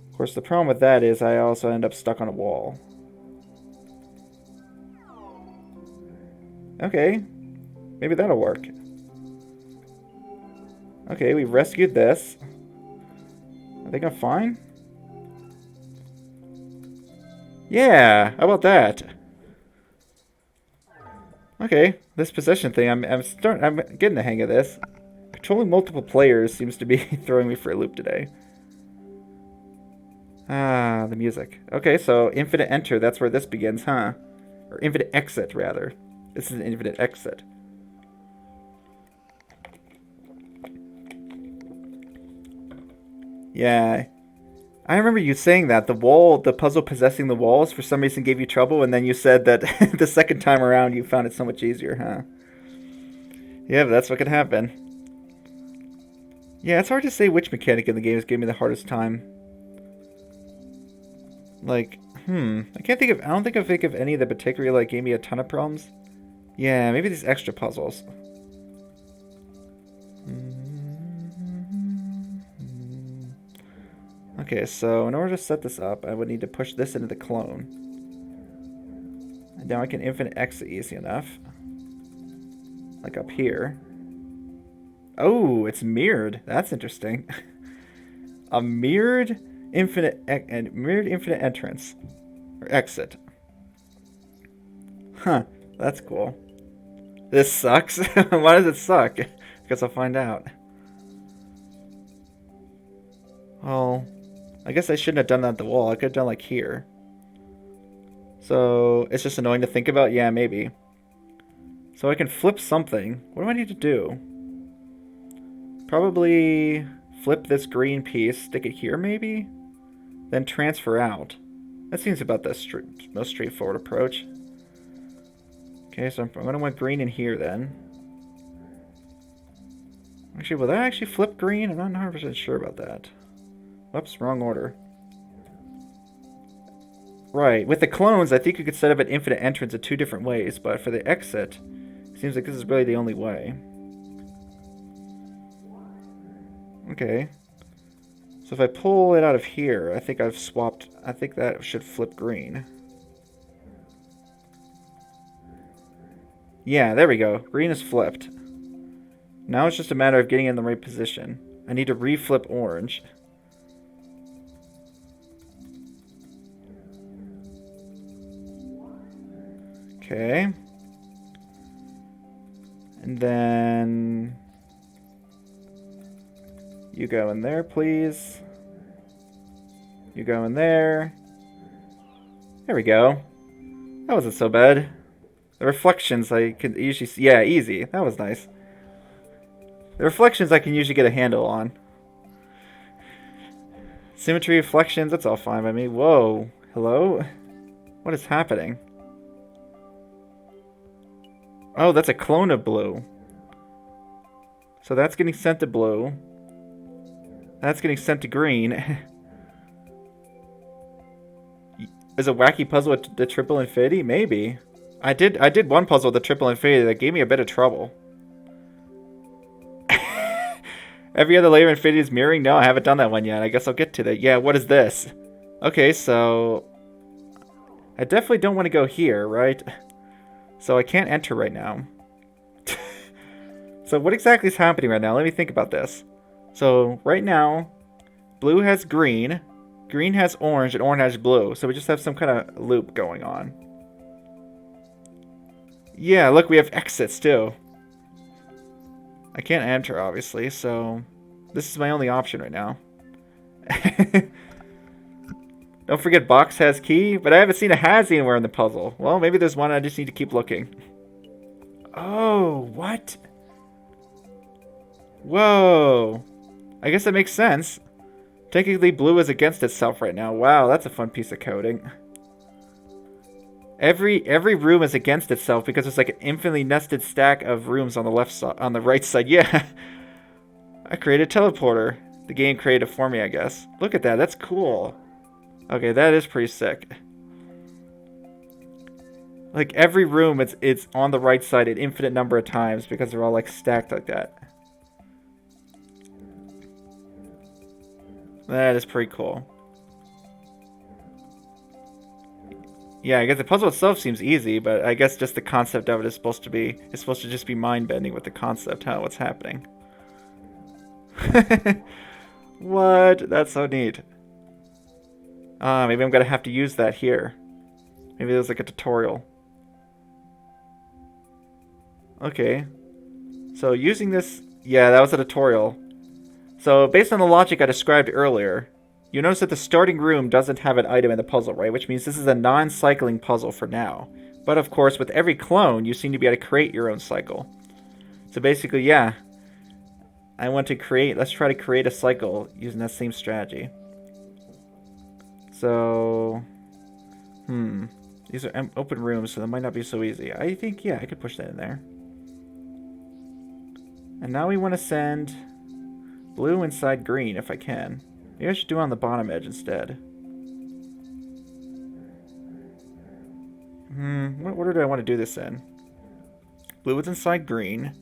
Of course, the problem with that is I also end up stuck on a wall. Okay. Maybe that'll work. Okay, we've rescued this. I think I'm fine. Yeah, how about that? Okay, this possession thing, I'm getting the hang of this. Controlling multiple players seems to be throwing me for a loop today. Ah, the music. Okay, so infinite enter, that's where this begins, huh? Or infinite exit, rather. This is an infinite exit. Yeah. I remember you saying that. The puzzle possessing the walls for some reason gave you trouble, and then you said that the second time around you found it so much easier, huh? Yeah, but that's what could happen. Yeah, it's hard to say which mechanic in the game has given me the hardest time. Like, I can't think of, I don't think I think of any that particularly, like, gave me a ton of problems. Yeah, maybe these extra puzzles. Okay, so in order to set this up, I would need to push this into the clone. And now I can infinite exit easy enough. Like up here. Oh, it's mirrored. That's interesting. A mirrored infinite entrance. Or exit. Huh, that's cool. This sucks? Why does it suck? Guess I'll find out. Well, I guess I shouldn't have done that at the wall. I could have done like here. So, it's just annoying to think about? Yeah, maybe. So I can flip something. What do I need to do? Probably flip this green piece, stick it here maybe? Then transfer out. That seems about the most straightforward approach. Okay, so I'm going to want green in here then. Actually, will that actually flip green? I'm not 100% sure about that. Whoops, wrong order. Right, with the clones, I think you could set up an infinite entrance in 2 different ways, but for the exit, it seems like this is really the only way. Okay. So if I pull it out of here, I think I've swapped, I think that should flip green. Yeah, there we go. Green is flipped. Now it's just a matter of getting in the right position. I need to reflip orange. Okay. And then you go in there, please. You go in there. There we go. That wasn't so bad. The reflections I can usually see. Yeah, easy. That was nice. The reflections I can usually get a handle on. Symmetry reflections, that's all fine by me. Whoa. Hello? What is happening? Oh, that's a clone of blue. So that's getting sent to blue. That's getting sent to green. Is a wacky puzzle with the triple infinity? Maybe. I did one puzzle with the triple infinity that gave me a bit of trouble. Every other layer of infinity is mirroring? No, I haven't done that one yet. I guess I'll get to that. Yeah, what is this? Okay, so I definitely don't want to go here, right? So I can't enter right now. So what exactly is happening right now? Let me think about this. So right now, blue has green, green has orange, and orange has blue. So we just have some kind of loop going on. Yeah, look, we have exits too. I can't enter, obviously, so this is my only option right now. Don't forget box has key, but I haven't seen a has anywhere in the puzzle. Well, maybe there's one, I just need to keep looking. Oh, what? Whoa. I guess that makes sense. Technically, blue is against itself right now. Wow, that's a fun piece of coding. Every room is against itself because there's like an infinitely nested stack of rooms on the left side, on the right side. Yeah. I created a teleporter. The game created it for me, I guess. Look at that. That's cool. Okay, that is pretty sick. Like every room, it's on the right side an infinite number of times because they're all like stacked like that. That is pretty cool. Yeah, I guess the puzzle itself seems easy, but I guess just the concept of it is supposed to just be mind-bending with the concept, huh? What's happening? What? That's so neat. Maybe I'm gonna have to use that here. Maybe there's like a tutorial. Okay. So using this... Yeah, that was a tutorial. So based on the logic I described earlier, you notice that the starting room doesn't have an item in the puzzle, right? Which means this is a non-cycling puzzle for now. But of course, with every clone, you seem to be able to create your own cycle. So basically, yeah. I want to create... Let's try to create a cycle using that same strategy. So... These are open rooms, so that might not be so easy. I think, yeah, I could push that in there. And now we want to send blue inside green, if I can. Maybe I should do it on the bottom edge instead. What order do I want to do this in? Blue is inside green.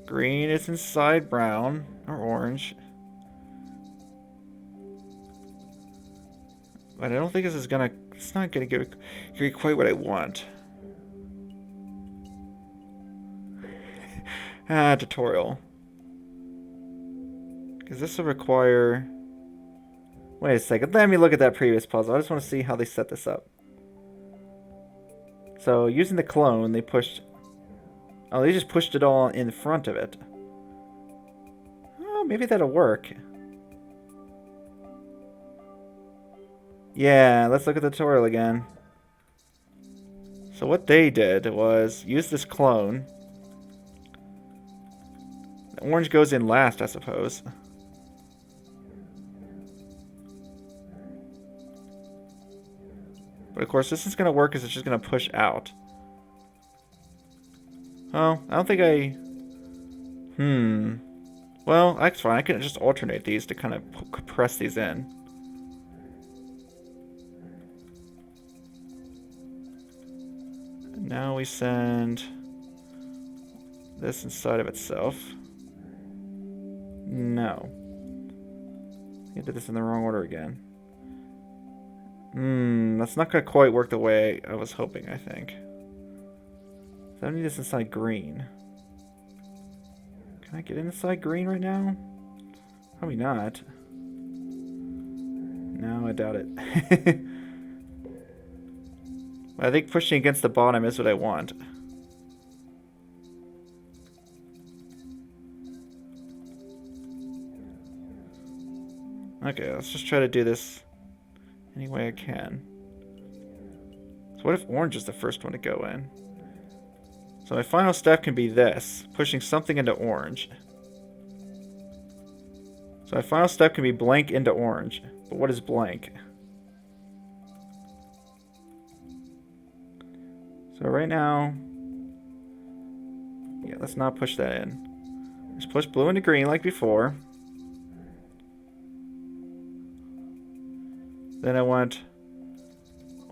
Green is inside brown or orange. But I don't think this is gonna... It's not gonna give me quite what I want. Tutorial. Because this will require... Wait a second, let me look at that previous puzzle. I just want to see how they set this up. So, using the clone, they pushed... Oh, they just pushed it all in front of it. Oh, maybe that'll work. Yeah, let's look at the tutorial again. So what they did was use this clone. The orange goes in last, I suppose. But of course, this is going to work because it's just going to push out. Oh, I don't think I... Well, that's fine. I can just alternate these to kind of press these in. And now we send this inside of itself. No. I did this in the wrong order again. That's not going to quite work the way I was hoping, I think. So I need this inside green. Can I get inside green right now? Probably not. No, I doubt it. I think pushing against the bottom is what I want. Okay, let's just try to do this any way I can. So what if orange is the first one to go in? So my final step can be this, pushing something into orange. So my final step can be blank into orange. But what is blank? So right now... Yeah, let's not push that in. Just push blue into green like before. Then I want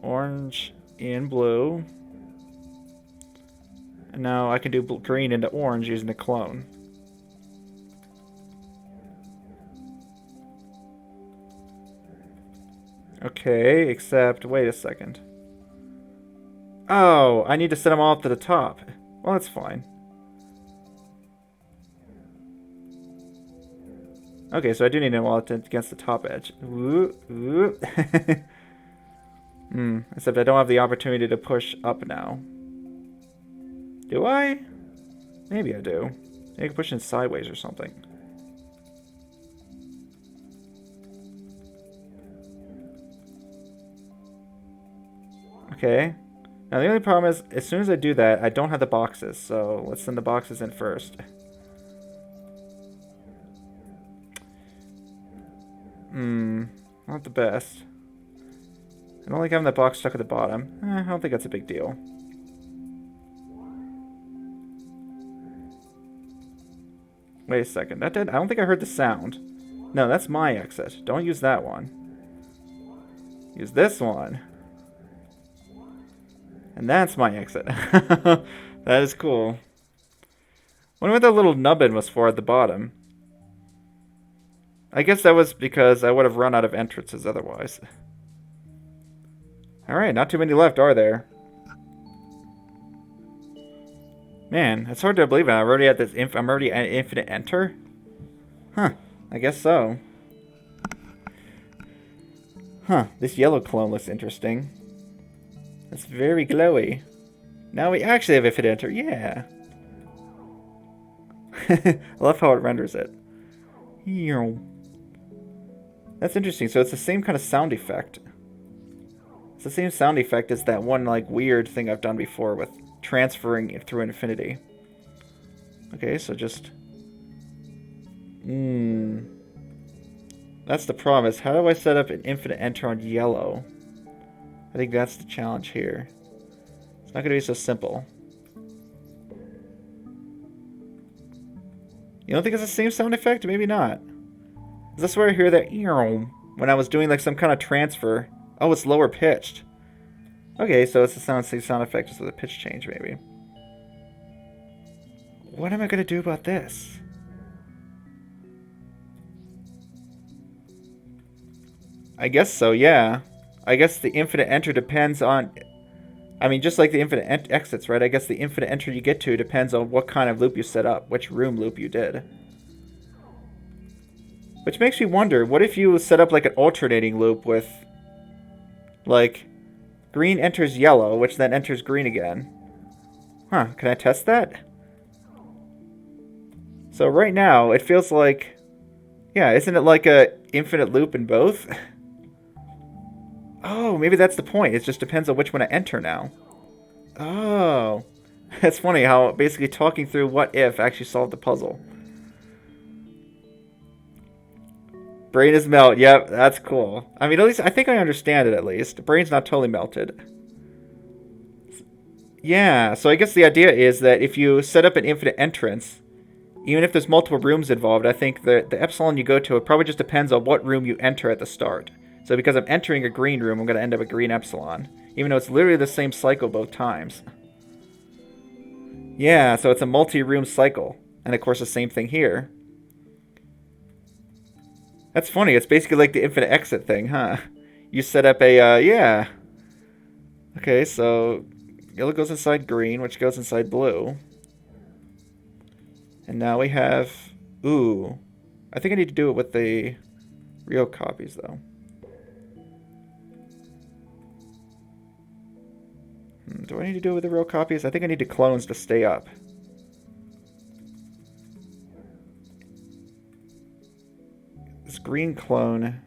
orange in blue. And now I can do green into orange using the clone. Okay, except, wait a second. Oh, I need to set them all up to the top. Well, that's fine. Okay, so I do need them all against the top edge. Ooh, ooh. Except I don't have the opportunity to push up now. Do I? Maybe I do. Maybe I can push in sideways or something. Okay. Now the only problem is, as soon as I do that, I don't have the boxes. So let's send the boxes in first. Not the best. I don't like having the box stuck at the bottom. I don't think that's a big deal. Wait a second. That did. I don't think I heard the sound. No, that's my exit. Don't use that one. Use this one. And that's my exit. That is cool. Wonder what that little nubbin was for at the bottom. I guess that was because I would have run out of entrances otherwise. Alright, not too many left, are there? Man, it's hard to believe it. I'm already at this. I'm already at infinite enter. Huh? I guess so. Huh? This yellow clone looks interesting. It's very glowy. Now we actually have infinite enter. Yeah. I love how it renders it. That's interesting. So it's the same kind of sound effect. It's the same sound effect as that one like weird thing I've done before with transferring it through infinity. Okay, so just... That's the problem, is how do I set up an infinite enter on yellow? I think that's the challenge here. It's not going to be so simple. You don't think it's the same sound effect? Maybe not. Is this where I hear that when I was doing like some kind of transfer? Oh, it's lower pitched. Okay, so it's the same sound effect just with a pitch change, maybe. What am I going to do about this? I guess so, yeah. I guess the infinite enter depends on... I mean, just like the infinite exits, right? I guess the infinite enter you get to depends on what kind of loop you set up, which room loop you did. Which makes me wonder, what if you set up like an alternating loop with... like... green enters yellow, which then enters green again. Huh, can I test that? So right now, it feels like... yeah, isn't it like a infinite loop in both? Oh, maybe that's the point. It just depends on which one I enter now. Oh. It's funny how basically talking through what if actually solved the puzzle. Brain is melt. Yep, that's cool. I mean, at least I think I understand it at least. Brain's not totally melted. Yeah, so I guess the idea is that if you set up an infinite entrance, even if there's multiple rooms involved, I think the epsilon you go to, it probably just depends on what room you enter at the start. So because I'm entering a green room, I'm going to end up at green epsilon. Even though it's literally the same cycle both times. Yeah, so it's a multi-room cycle. And of course the same thing here. That's funny, it's basically like the infinite exit thing, huh? You set up a, yeah. Okay, so yellow goes inside green, which goes inside blue. And now we have, ooh. I think I need to do it with the real copies, though. Do I need to do it with the real copies? I think I need the clones to stay up. This green clone...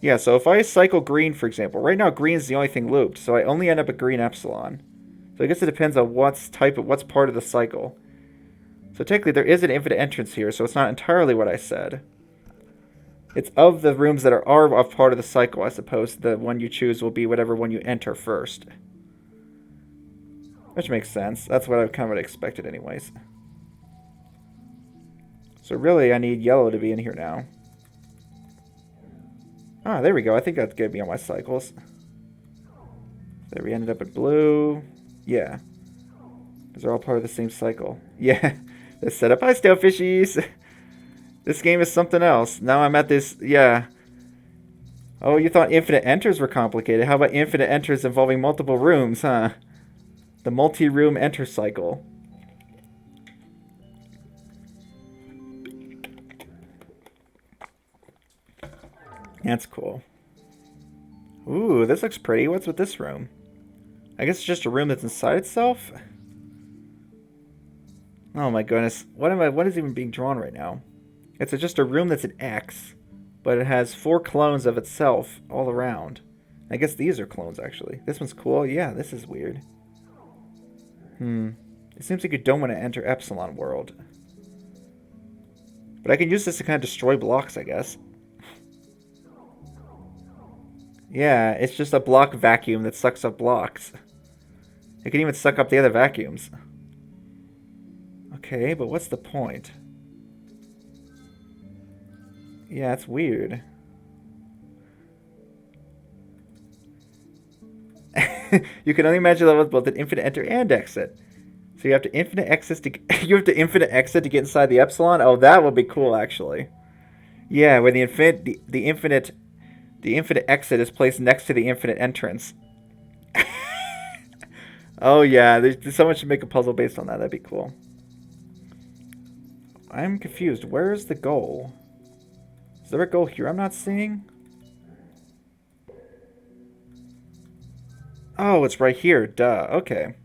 yeah, so if I cycle green, for example, right now green is the only thing looped, so I only end up at green epsilon. So I guess it depends on what's part of the cycle. So technically there is an infinite entrance here, so it's not entirely what I said. It's of the rooms that are of part of the cycle, I suppose. The one you choose will be whatever one you enter first. Which makes sense. That's what I kind of expected anyways. So really, I need yellow to be in here now. Ah, there we go. I think that's going to be on my cycles. There we ended up at blue. Yeah. Because they're all part of the same cycle. Yeah. This setup. Hi, stale fishies. This game is something else. Now I'm at this, yeah. Oh, you thought infinite enters were complicated. How about infinite enters involving multiple rooms, huh? The multi-room enter cycle. That's cool. Ooh, this looks pretty. What's with this room? I guess it's just a room that's inside itself? Oh my goodness. What is even being drawn right now? It's just a room that's an X, but it has 4 clones of itself all around. I guess these are clones, actually. This one's cool. Yeah, this is weird. It seems like you don't want to enter Epsilon World. But I can use this to kind of destroy blocks, I guess. Yeah, it's just a block vacuum that sucks up blocks. It can even suck up the other vacuums. Okay, but what's the point? Yeah, it's weird. You can only imagine levels with both an infinite enter and exit. So you have to infinite exit to you have to infinite exit to get inside the epsilon. Oh, that would be cool, actually. Yeah, where the infinite exit is placed next to the infinite entrance. Oh yeah, someone should make a puzzle based on that. That'd be cool. I'm confused. Where is the goal? Is there a goal here I'm not seeing? Oh, it's right here. Duh. Okay.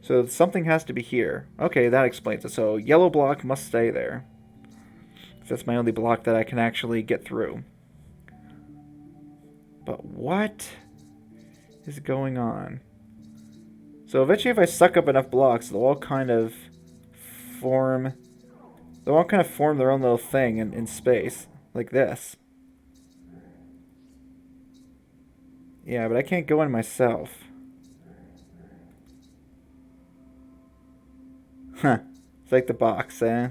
So something has to be here. Okay, that explains it. So yellow block must stay there. That's my only block that I can actually get through. But what is going on? So eventually if I suck up enough blocks, they'll all kind of form... They'll all kind of form their own little thing in space. Like this. Yeah, but I can't go in myself. Huh. It's like the box, eh?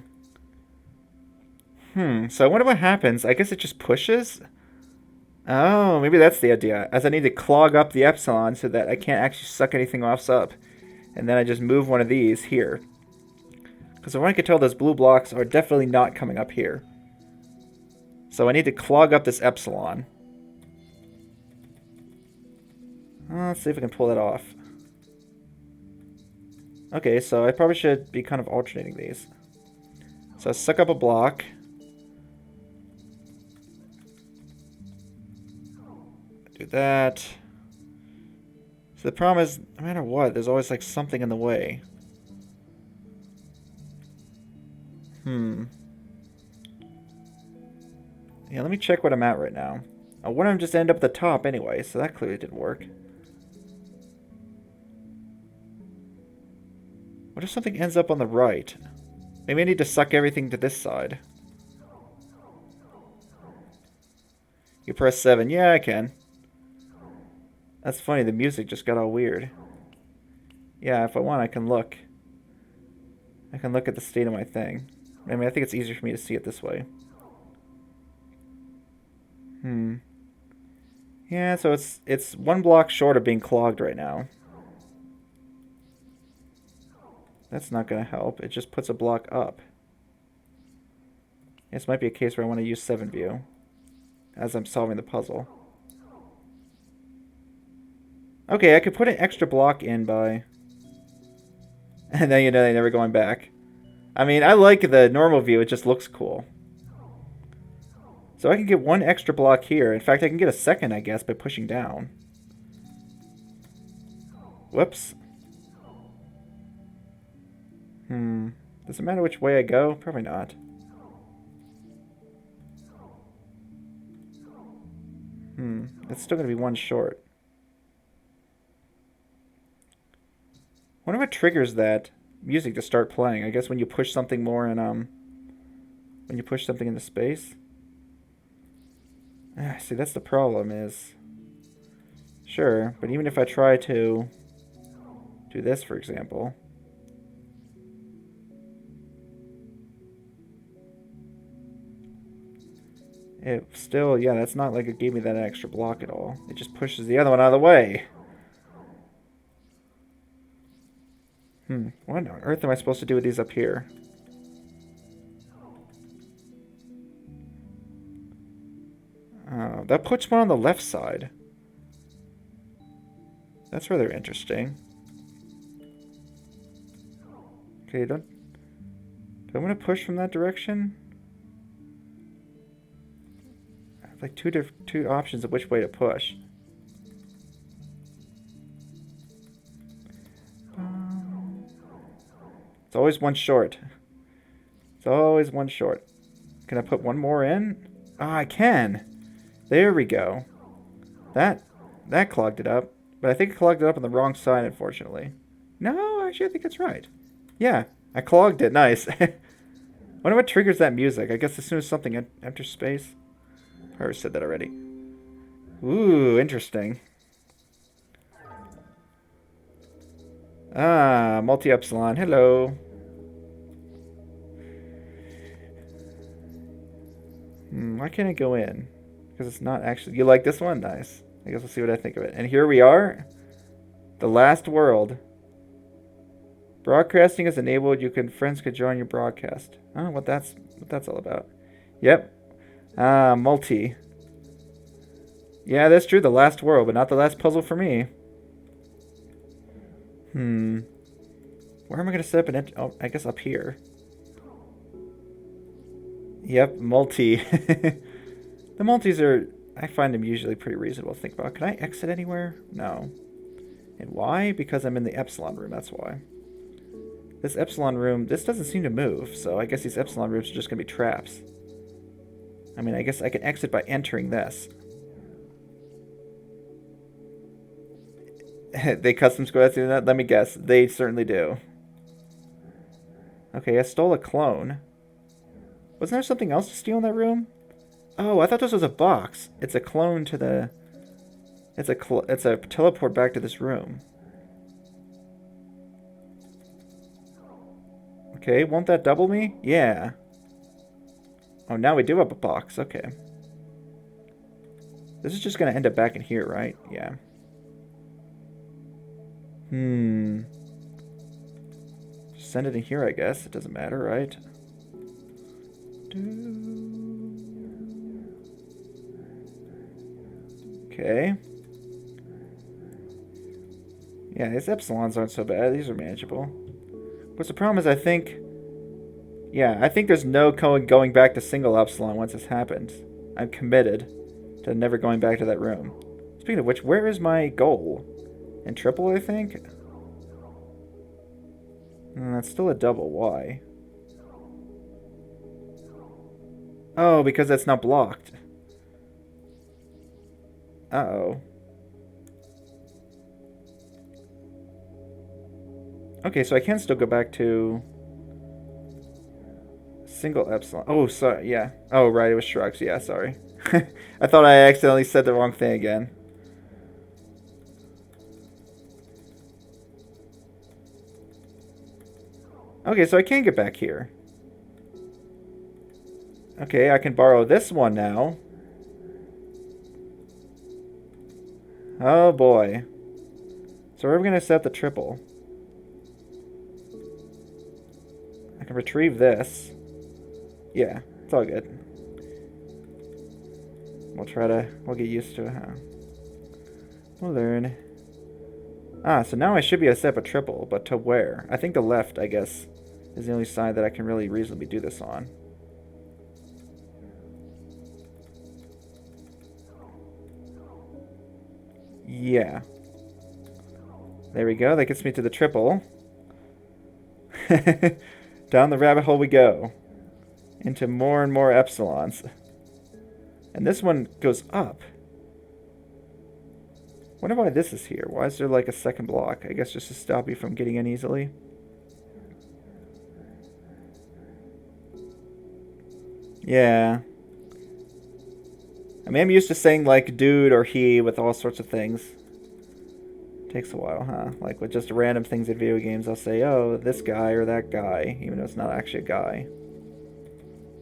So I wonder what happens. I guess it just pushes? Oh, maybe that's the idea. As I need to clog up the epsilon so that I can't actually suck anything else up. And then I just move one of these here. Because from what I can tell, those blue blocks are definitely not coming up here. So I need to clog up this epsilon. Let's see if I can pull that off. Okay, so I probably should be kind of alternating these. So I suck up a block. Do that. So the problem is, no matter what, there's always like something in the way. Yeah, let me check what I'm at right now. I want to just end up at the top anyway, so that clearly didn't work. What if something ends up on the right? Maybe I need to suck everything to this side. You press 7. Yeah, I can. That's funny, the music just got all weird. Yeah, if I want, I can look. I can look at the state of my thing. I mean, I think it's easier for me to see it this way. Yeah, so it's one block short of being clogged right now. That's not going to help. It just puts a block up. This might be a case where I want to use 7 view as I'm solving the puzzle. Okay, I could put an extra block in by... And then, you know, they're never going back. I mean, I like the normal view. It just looks cool. So I can get one extra block here. In fact, I can get a second, I guess, by pushing down. Whoops. Does it matter which way I go? Probably not. That's still going to be one short. I wonder what triggers that music to start playing. I guess when you push something more in, when you push something into space. See, that's the problem is... Sure, but even if I try to do this, for example... It still, yeah, that's not like it gave me that extra block at all. It just pushes the other one out of the way. What on earth am I supposed to do with these up here? That puts one on the left side. That's rather interesting. Okay, do I want to push from that direction? I have like two options of which way to push. It's always one short. It's always one short. Can I put one more in? Ah, I can. There we go. That That clogged it up. But I think it clogged it up on the wrong side, unfortunately. No, actually, I think it's right. Yeah, I clogged it. Nice. Wonder what triggers that music. I guess as soon as something enters space. I already said that already. Ooh, interesting. Ah, multi-epsilon. Hello. Why can't I go in? Because it's not actually... You like this one? Nice. I guess we'll see what I think of it. And here we are. The last world. Broadcasting is enabled. Friends could join your broadcast. I don't know what that's all about. Yep. Ah, multi. Yeah, that's true. The last world, but not the last puzzle for me. Where am I going to set up an... Oh, I guess up here. Yep, multi. The multis are... I find them usually pretty reasonable to think about. Can I exit anywhere? No. And why? Because I'm in the epsilon room, that's why. This epsilon room... This doesn't seem to move, so I guess these epsilon rooms are just going to be traps. I mean, I guess I can exit by entering this. They custom squads doing that? Let me guess. They certainly do. Okay, I stole a clone. Wasn't there something else to steal in that room? Oh, I thought this was a box. It's a clone to the... It's a teleport back to this room. Okay, won't that double me? Yeah. Oh, now we do have a box. Okay. This is just going to end up back in here, right? Yeah. Just send it in here, I guess. It doesn't matter, right? Okay. Yeah, these epsilons aren't so bad. These are manageable. But the problem is, I think... Yeah, I think there's no going back to single epsilon once this happens. I'm committed to never going back to that room. Speaking of which, where is my goal? In triple, I think? That's still a double. Why? Oh, because that's not blocked. Uh-oh. Okay, so I can still go back to... Single epsilon. Oh, sorry, yeah. Oh, right, it was shrugs. Yeah, sorry. I thought I accidentally said the wrong thing again. Okay, so I can get back here. Okay, I can borrow this one now. Oh boy. So we're going to set the triple. I can retrieve this. Yeah, it's all good. We'll get used to it, huh? We'll learn. Ah, so now I should be able to set up a triple, but to where? I think the left, I guess, is the only side that I can really reasonably do this on. Yeah. There we go. That gets me to the triple. Down the rabbit hole we go. Into more and more epsilons. And this one goes up. Wonder why this is here. Why is there like a second block? I guess just to stop you from getting in easily. Yeah. I mean, I'm used to saying like dude or he with all sorts of things. Takes a while, huh? Like with just random things in video games, I'll say, oh, this guy or that guy, even though it's not actually a guy.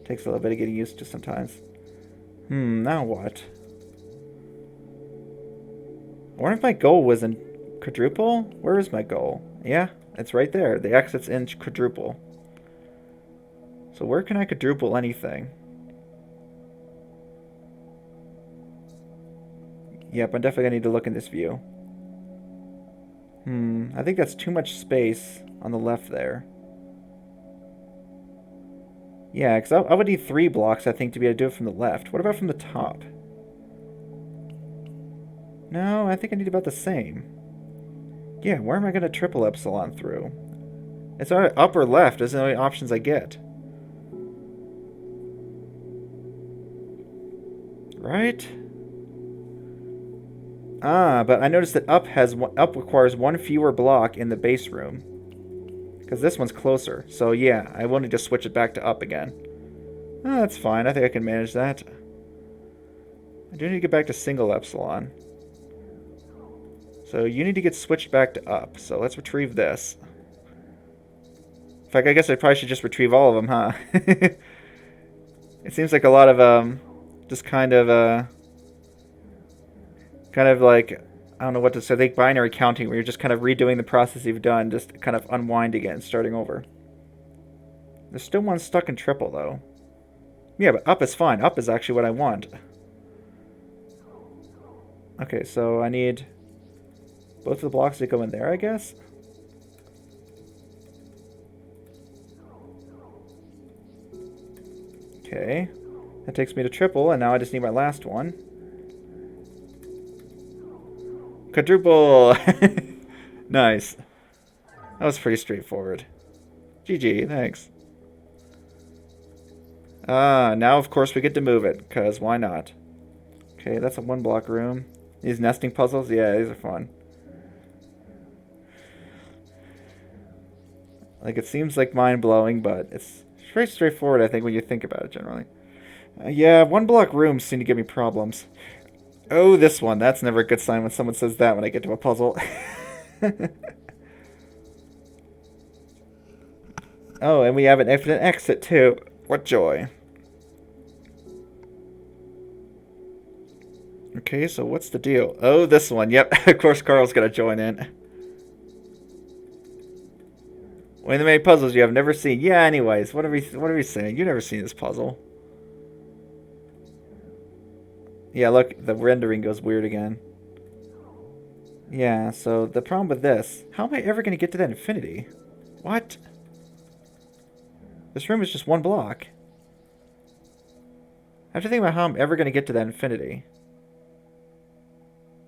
Takes a little bit of getting used to sometimes. Now what? I wonder if my goal was in quadruple? Where is my goal? Yeah, it's right there. The exit's in quadruple. So where can I quadruple anything? Yep, I'm definitely gonna need to look in this view. I think that's too much space on the left there. Yeah, because I would need 3 blocks, I think, to be able to do it from the left. What about from the top? No, I think I need about the same. Yeah, where am I going to triple epsilon through? It's up or left is the only options I get. Right? Ah, but I noticed that up requires one fewer block in the base room. Because this one's closer. So yeah, I will need to switch it back to up again. Oh, that's fine. I think I can manage that. I do need to get back to single epsilon. So you need to get switched back to up. So let's retrieve this. In fact, I guess I probably should just retrieve all of them, huh? It seems like a lot of, just kind of like, I don't know what to say, like binary counting, where you're just kind of redoing the process you've done, just kind of unwinding it and starting over. There's still one stuck in triple, though. Yeah, but up is fine. Up is actually what I want. Okay, so I need both of the blocks to go in there, I guess? Okay. That takes me to triple, and now I just need my last one. Quadruple! Nice. That was pretty straightforward. GG, thanks. Now of course we get to move it, because why not? Okay, that's a one block room. These nesting puzzles, yeah, these are fun. Like, it seems like mind-blowing, but it's very straightforward, I think, when you think about it, generally. Yeah, one block rooms seem to give me problems. Oh, this one. That's never a good sign when someone says that when I get to a puzzle. Oh, and we have an infinite exit, too. What joy. Okay, so what's the deal? Oh, this one. Yep, of course Carl's gonna join in. One of the many puzzles you have never seen. Yeah, anyways, what are we saying? You've never seen this puzzle. Yeah, look, the rendering goes weird again. Yeah, so the problem with this, how am I ever going to get to that infinity? What? This room is just one block. I have to think about how I'm ever going to get to that infinity.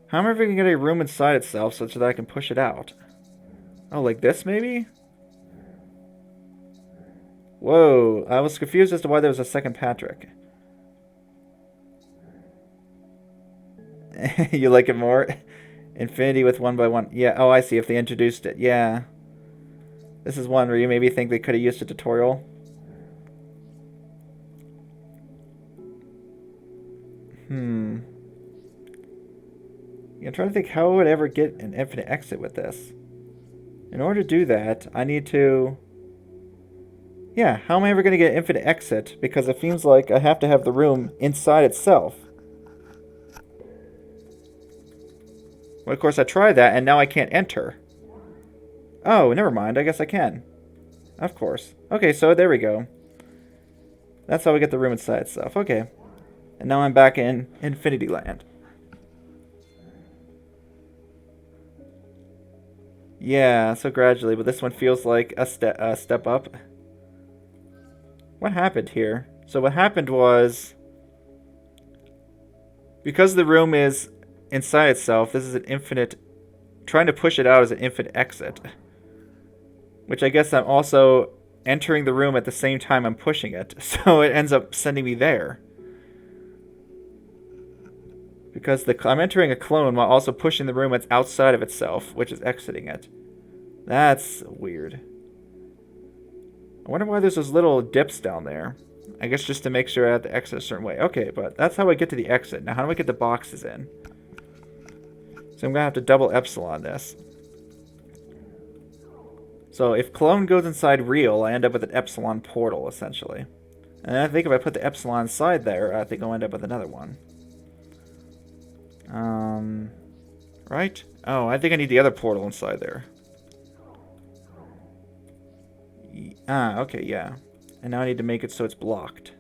How am I ever going to get a room inside itself such that I can push it out? Oh, like this, maybe? Whoa, I was confused as to why there was a second Patrick. You like it more? Infinity with one by one. Yeah, oh, I see, if they introduced it. Yeah. This is one where you maybe think they could have used a tutorial. Yeah, I'm trying to think how I would ever get an infinite exit with this. In order to do that, I need to... Yeah, how am I ever going to get infinite exit? Because it seems like I have to have the room inside itself. Well, of course, I tried that, and now I can't enter. Oh, never mind. I guess I can. Of course. Okay, so there we go. That's how we get the room inside itself. Okay. And now I'm back in Infinity Land. Yeah, so gradually, but this one feels like a step up. What happened here? So what happened was, because the room is inside itself, this is an infinite... Trying to push it out is an infinite exit. Which I guess I'm also entering the room at the same time I'm pushing it. So it ends up sending me there. Because I'm entering a clone while also pushing the room that's outside of itself, which is exiting it. That's weird. I wonder why there's those little dips down there. I guess just to make sure I have to exit a certain way. Okay, but that's how I get to the exit. Now, how do I get the boxes in? So I'm going to have to double epsilon this. So if clone goes inside real, I end up with an epsilon portal, essentially. And I think if I put the epsilon inside there, I think I'll end up with another one. Right? Oh, I think I need the other portal inside there. Okay, yeah. And now I need to make it so it's blocked.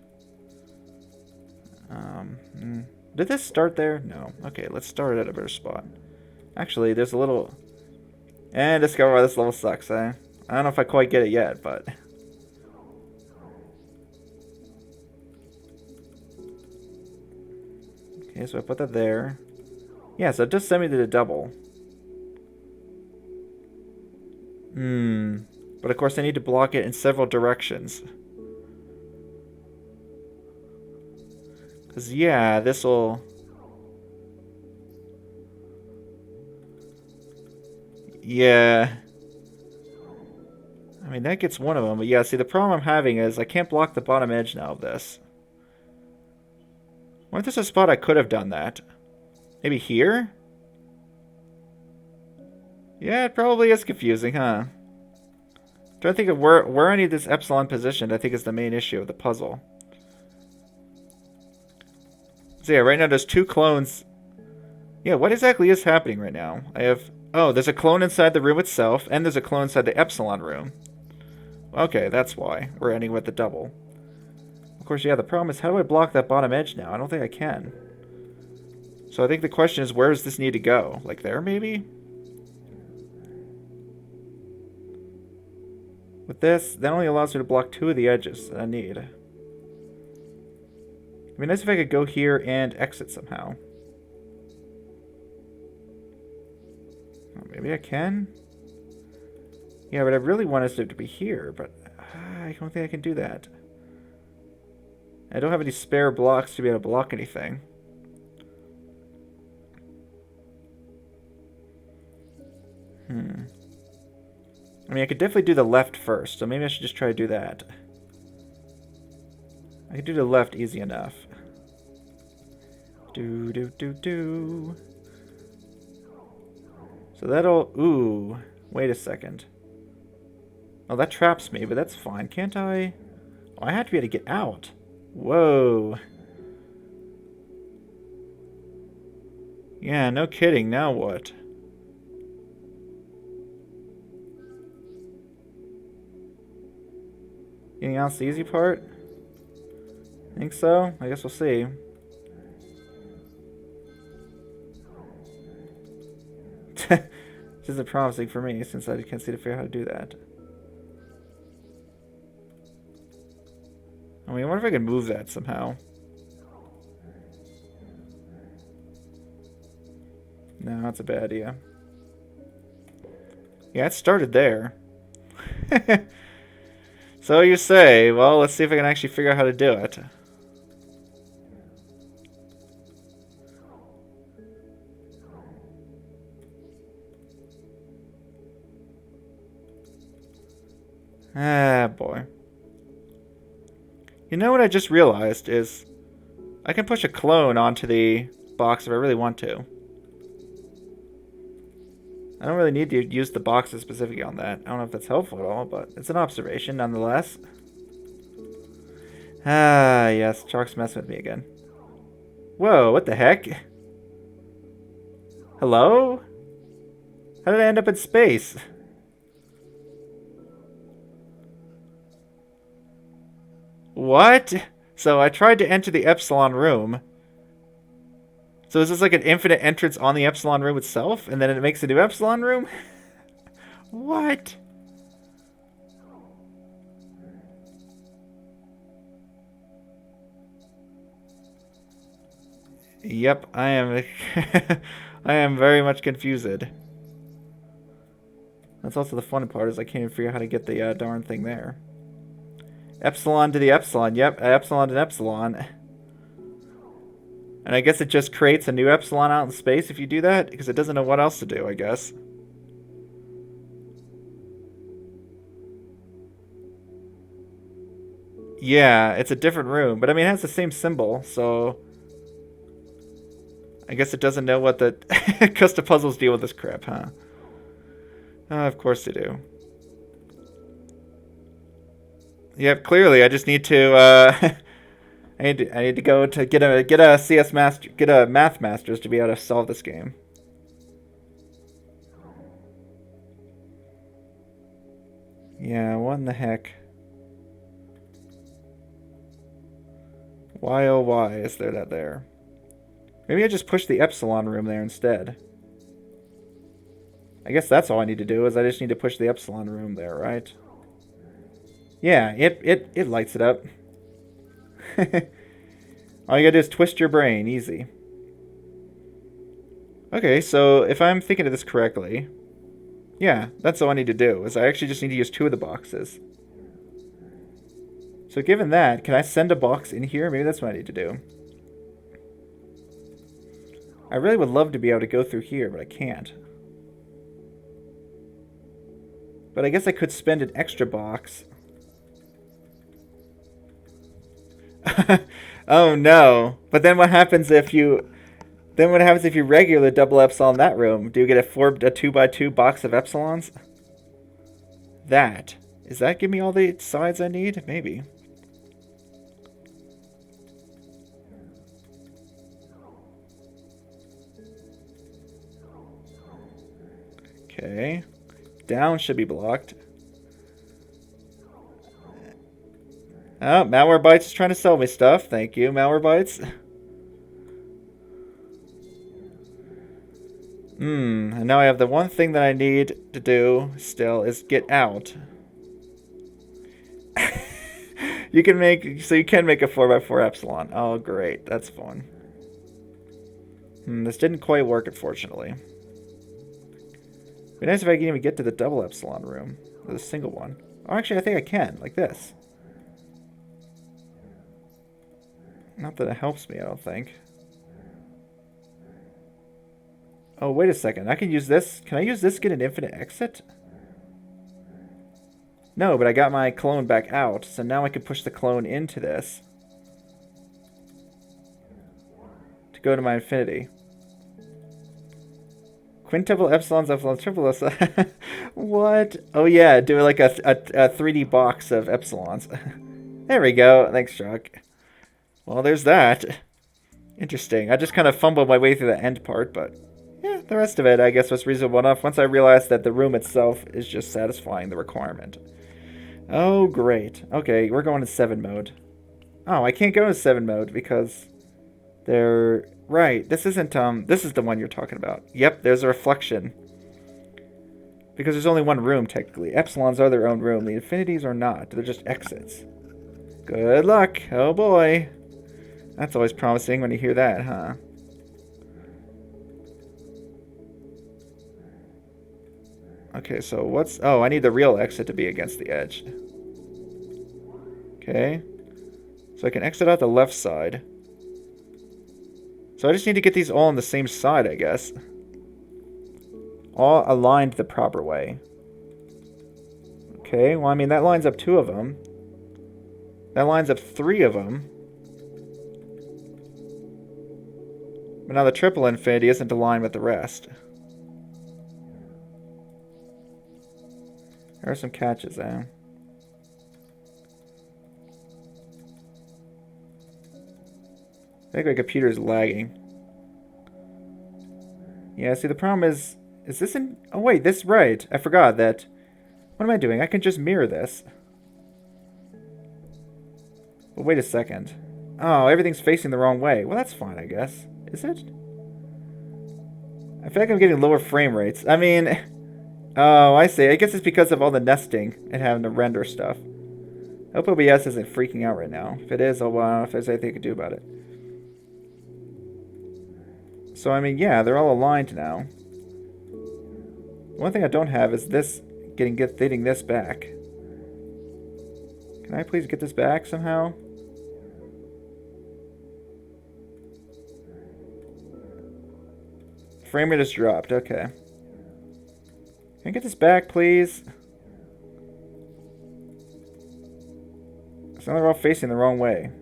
Did this start there? No. Okay, let's start it at a better spot. Actually, there's a little... And discover why this level sucks, eh? I don't know if I quite get it yet, but... Okay, so I put that there. Yeah, so it just sent me to the double. But of course I need to block it in several directions. Because, yeah, this'll... Yeah. I mean, that gets one of them. But yeah, see, the problem I'm having is I can't block the bottom edge now of this. What if there's a spot I could have done that? Maybe here? Yeah, it probably is confusing, huh? Trying to think of where I need this epsilon positioned, I think is the main issue of the puzzle. So yeah, right now there's two clones. Yeah, what exactly is happening right now? I have... Oh, there's a clone inside the room itself, and there's a clone inside the epsilon room. Okay, that's why. We're ending with the double. Of course, yeah, the problem is how do I block that bottom edge now? I don't think I can. So I think the question is, where does this need to go? Like there, maybe? With this, that only allows me to block two of the edges that I need. It'd be nice if I could go here and exit somehow. Oh, maybe I can? Yeah, but I really want us to be here, but I don't think I can do that. I don't have any spare blocks to be able to block anything. I mean, I could definitely do the left first, so maybe I should just try to do that. I could do the left easy enough. Do. So that'll... Ooh. Wait a second. Oh, that traps me, but that's fine. Can't I... Oh, I have to be able to get out. Whoa. Yeah, no kidding. Now what? Getting out's the easy part? Think so? I guess we'll see. This isn't promising for me, since I can't seem to figure out how to do that. I mean, I wonder if I can move that somehow. No, that's a bad idea. Yeah, it started there. So you say. Well, let's see if I can actually figure out how to do it. Ah, boy. You know what I just realized is I can push a clone onto the box if I really want to. I don't really need to use the boxes specifically on that. I don't know if that's helpful at all, but it's an observation nonetheless. Ah, yes, Chalk's messing with me again. Whoa, what the heck? Hello? How did I end up in space? What? So I tried to enter the Epsilon room. So is this like an infinite entrance on the Epsilon room itself? And then it makes a new Epsilon room? What? Yep, I am... I am very much confused. That's also the fun part, is I can't even figure out how to get the darn thing there. Epsilon to the Epsilon. Yep, Epsilon to Epsilon. And I guess it just creates a new Epsilon out in space if you do that, because it doesn't know what else to do, I guess. Yeah, it's a different room, but I mean, it has the same symbol, so... I guess it doesn't know what the... custom puzzles deal with this crap, huh? Of course they do. Yep, clearly, I just need to, I need to go to get a CS master, get a math masters to be able to solve this game. Yeah, what in the heck? Why oh why is there that there? Maybe I just push the Epsilon room there instead. I guess that's all I need to do, is I just need to push the Epsilon room there, right? Yeah, it lights it up. All you gotta do is twist your brain, easy. Okay, so if I'm thinking of this correctly, yeah, that's all I need to do, is I actually just need to use two of the boxes. So given that, can I send a box in here? Maybe that's what I need to do. I really would love to be able to go through here, but I can't. But I guess I could spend an extra box. Oh no. But then what happens if you... Then what happens if you regular double epsilon in that room? Do you get a 2x2 box of epsilons? That. Does that give me all the sides I need? Maybe. Okay. Down should be blocked. Oh, Malwarebytes is trying to sell me stuff. Thank you, Malwarebytes. And now I have the one thing that I need to do still is get out. You can make a 4x4 epsilon. Oh, great. That's fun. This didn't quite work, unfortunately. It'd be nice if I can even get to the double epsilon room. Or the single one. Oh, actually, I think I can. Like this. Not that it helps me, I don't think. Oh, wait a second. I can use this. Can I use this to get an infinite exit? No, but I got my clone back out, so now I can push the clone into this. To go to my infinity. Quintuple epsilons, epsilon, triple epsilon. What? Oh yeah, do like a 3D box of epsilons. There we go. Thanks, Chuck. Well, there's that. Interesting. I just kind of fumbled my way through the end part, but yeah, the rest of it, I guess, was reasonable enough once I realized that the room itself is just satisfying the requirement. Oh, great. Okay, we're going to 7 mode. Oh, I can't go to 7 mode because they're... Right, this isn't, this is the one you're talking about. Yep, there's a reflection. Because there's only one room, technically. Epsilons are their own room. The infinities are not. They're just exits. Good luck. Oh, boy. That's always promising when you hear that, huh? Okay, so what's... Oh, I need the real exit to be against the edge. Okay. So I can exit out the left side. So I just need to get these all on the same side, I guess. All aligned the proper way. Okay, well, I mean, that lines up 2 of them. That lines up 3 of them. But now the triple infinity isn't aligned with the rest. There are some catches there. I think my computer is lagging. Yeah, see, the problem is this in... Oh, wait, this... Right. I forgot that... What am I doing? I can just mirror this. But wait a second. Oh, everything's facing the wrong way. Well, that's fine, I guess. Is it? I feel like I'm getting lower frame rates. I mean... Oh, I see. I guess it's because of all the nesting and having to render stuff. I hope OBS isn't freaking out right now. If it is, I don't know if there's anything I can do about it. So, I mean, yeah, they're all aligned now. One thing I don't have is this, getting this back. Can I please get this back somehow? Frame rate has dropped, okay. Can I get this back, please? So now they're all facing the wrong way.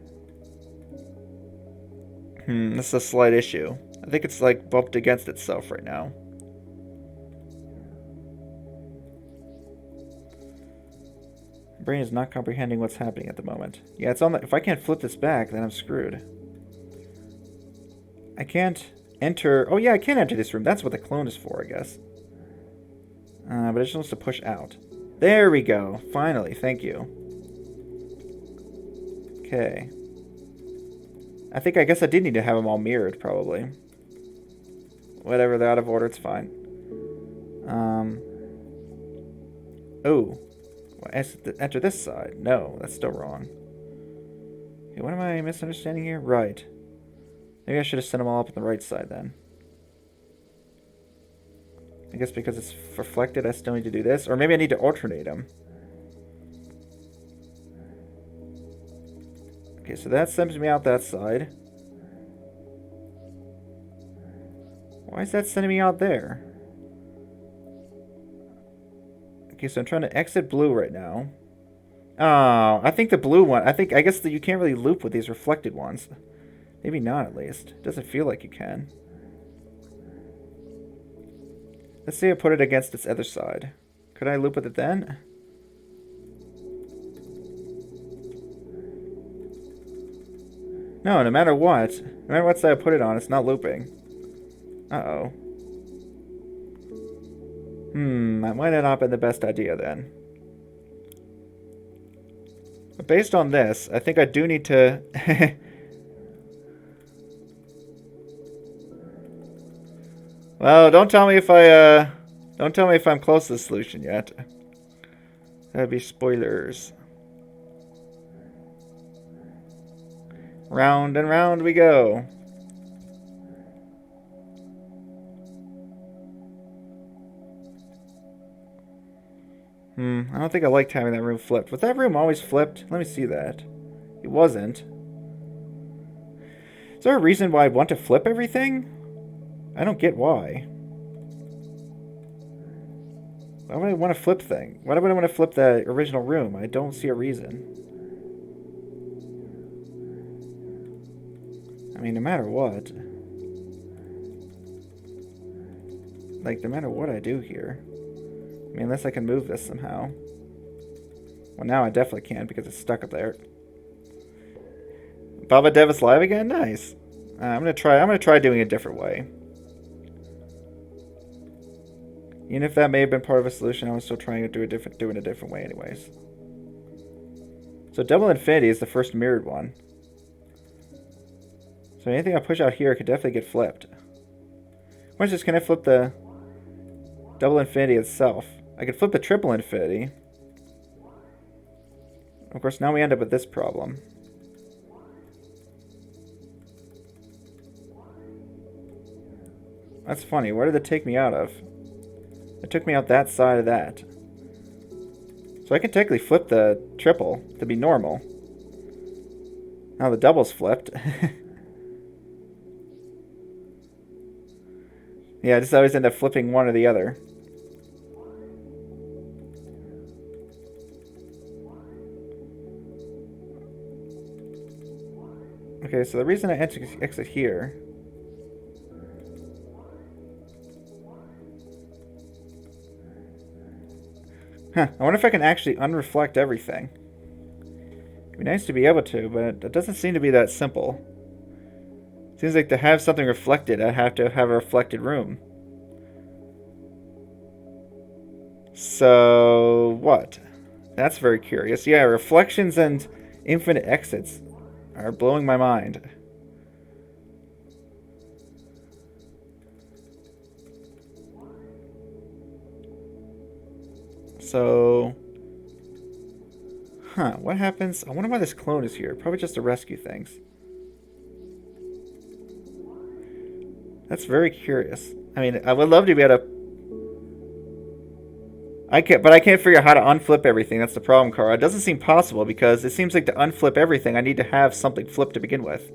This is a slight issue. I think it's like bumped against itself right now. My brain is not comprehending what's happening at the moment. Yeah, it's on the... If I can't flip this back, then I'm screwed. I can't enter... Oh yeah, I can enter this room. That's what the clone is for, I guess. But it just wants to push out. There we go. Finally, thank you. Okay. I guess I did need to have them all mirrored, probably. Whatever, they're out of order, it's fine. Oh. Enter this side. No, that's still wrong. Okay, what am I misunderstanding here? Right. Maybe I should have sent them all up on the right side, then. I guess because it's reflected, I still need to do this. Or maybe I need to alternate them. Okay, so that sends me out that side. Why is that sending me out there? Okay, so I'm trying to exit blue right now. Oh, I think the blue one, I guess that you can't really loop with these reflected ones. Maybe not, at least. It doesn't feel like you can. Let's see I put it against its other side. Could I loop with it then? No, no matter what side I put it on, it's not looping. Uh-oh. That might have not been the best idea then. But based on this, I think I do need to... Well, don't tell me if I'm close to the solution yet. That'd be spoilers. Round and round we go. I don't think I liked having that room flipped. Was that room always flipped? Let me see that. It wasn't. Is there a reason why I'd want to flip everything? I don't get why. Why would I want to flip thing? Why would I want to flip the original room? I don't see a reason. I mean, no matter what. Like, no matter what I do here. I mean, unless I can move this somehow. Well, now I definitely can because it's stuck up there. Baba Dev is live again? Nice. I'm gonna try doing it a different way. Even if that may have been part of a solution, I was still trying to do it a different way anyways. So double infinity is the first mirrored one. So anything I push out here could definitely get flipped. Watch this, can I flip the double infinity itself? I could flip the triple infinity. Of course, now we end up with this problem. That's funny. Where did it take me out of? It took me out that side of that. So I can technically flip the triple to be normal. Now the double's flipped. Yeah, I just always end up flipping one or the other. Okay, so the reason I exit here... Huh, I wonder if I can actually unreflect everything. It'd be nice to be able to, but it doesn't seem to be that simple. Seems like to have something reflected, I have to have a reflected room. So, what? That's very curious. Yeah, reflections and infinite exits are blowing my mind. So, what happens? I wonder why this clone is here. Probably just to rescue things. That's very curious. I mean, I would love to be able to... But I can't figure out how to unflip everything. That's the problem, Carl. It doesn't seem possible because it seems like to unflip everything, I need to have something flipped to begin with.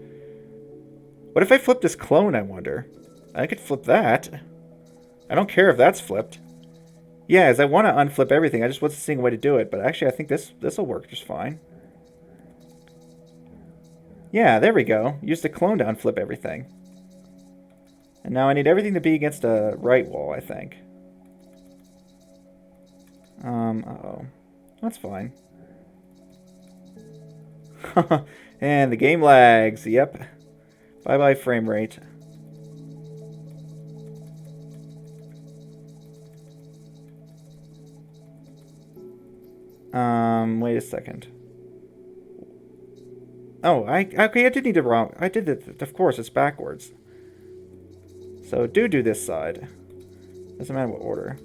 What if I flip this clone, I wonder? I could flip that. I don't care if that's flipped. Yeah, as I want to unflip everything. I just wasn't seeing a way to do it. But actually, I think this will work just fine. Yeah, there we go. Use the clone to unflip everything. And now I need everything to be against a right wall, I think. Uh-oh. That's fine. And the game lags. Yep. Bye-bye frame rate. Wait a second. Oh, okay, I did need to wrong. I did it. Of course, it's backwards. So do this side. Doesn't matter what order.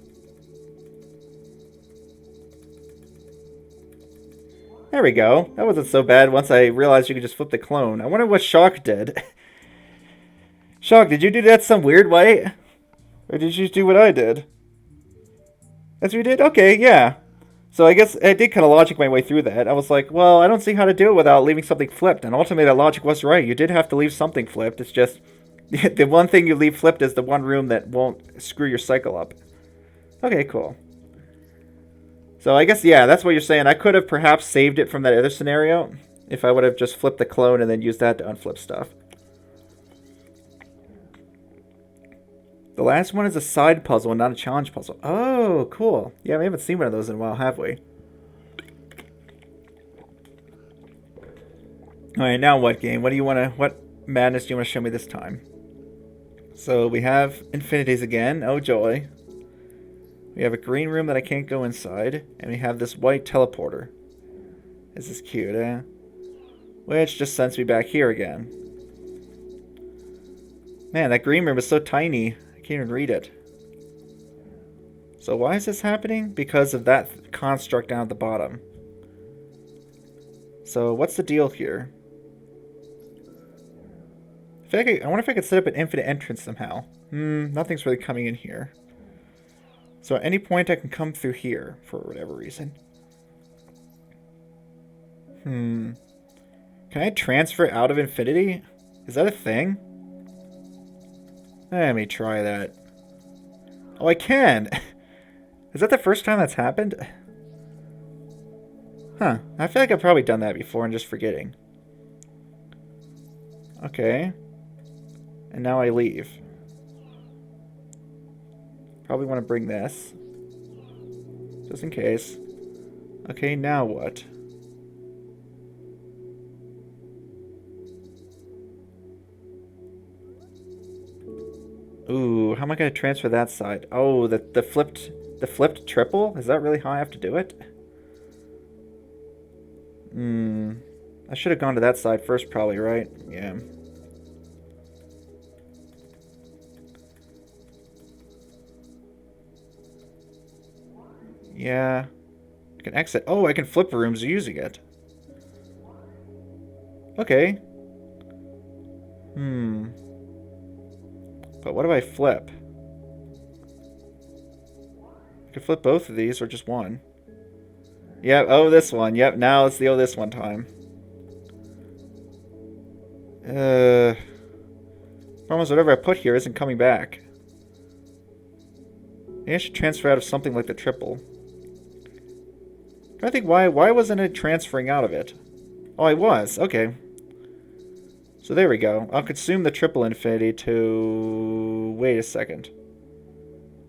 There we go. That wasn't so bad once I realized you could just flip the clone. I wonder what Shock did. Shock, did you do that some weird way? Or did you do what I did? That's what you did? Okay, yeah. So I guess I did kind of logic my way through that. I was like, well, I don't see how to do it without leaving something flipped. And ultimately that logic was right. You did have to leave something flipped. It's just the one thing you leave flipped is the one room that won't screw your cycle up. Okay, cool. So I guess, yeah, that's what you're saying. I could have perhaps saved it from that other scenario if I would have just flipped the clone and then used that to unflip stuff. The last one is a side puzzle and not a challenge puzzle. Oh, cool. Yeah, we haven't seen one of those in a while, have we? Alright, now what game? What madness do you want to show me this time? So we have infinities again. Oh joy. We have a green room that I can't go inside. And we have this white teleporter. This is cute, eh? Which just sends me back here again. Man, that green room is so tiny. I can't even read it. So why is this happening? Because of that construct down at the bottom. So what's the deal here? I wonder if I could set up an infinite entrance somehow. Nothing's really coming in here. So at any point I can come through here for whatever reason. Can I transfer out of infinity? Is that a thing? Let me try that. Oh, I can! Is that the first time that's happened? Huh. I feel like I've probably done that before and just forgetting. Okay. And now I leave. Probably want to bring this. Just in case. Okay, now what? Ooh, how am I going to transfer that side? Oh, the flipped triple? Is that really how I have to do it? I should have gone to that side first probably, right? Yeah. Yeah. I can exit. Oh, I can flip rooms using it. Okay. But what do I flip? I can flip both of these or just one. Yep, oh, this one. Yep, now it's the oh, this one time. Problem is whatever I put here isn't coming back. Maybe I should transfer out of something like the triple. I think why wasn't it transferring out of it? Oh, I was. Okay. So there we go. I'll consume the triple infinity to... Wait a second.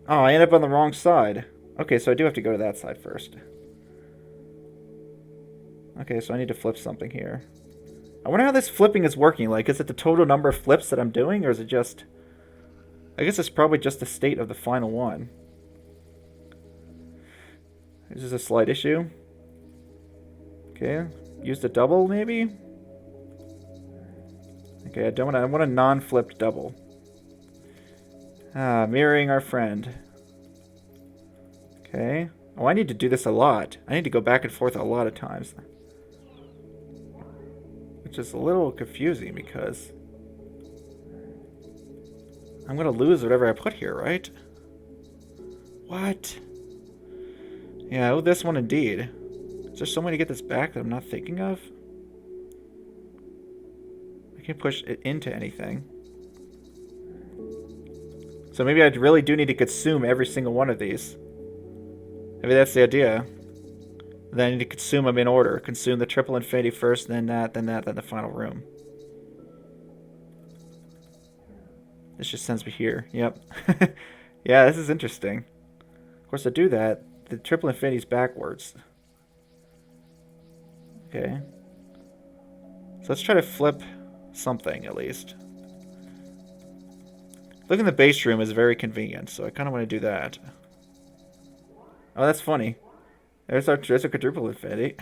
Oh, I ended up on the wrong side. Okay, so I do have to go to that side first. Okay, so I need to flip something here. I wonder how this flipping is working. Like, is it the total number of flips that I'm doing, or is it just... I guess it's probably just the state of the final one. Is this a slight issue? Okay, use the double, maybe? Okay, I want a non-flipped double. Ah, mirroring our friend. Okay. Oh, I need to do this a lot. I need to go back and forth a lot of times. Which is a little confusing because... I'm gonna lose whatever I put here, right? What? Yeah, oh, this one indeed. Is there some way to get this back that I'm not thinking of? I can't push it into anything. So maybe I really do need to consume every single one of these. Maybe that's the idea. Then I need to consume them in order. Consume the triple infinity first, then that, then that, then the final room. This just sends me here. Yep. Yeah, this is interesting. Of course, to do that, the triple infinity's backwards. Okay. So let's try to flip something, at least. Flipping the base room is very convenient, so I kind of want to do that. Oh, that's funny. There's a quadruple infinity.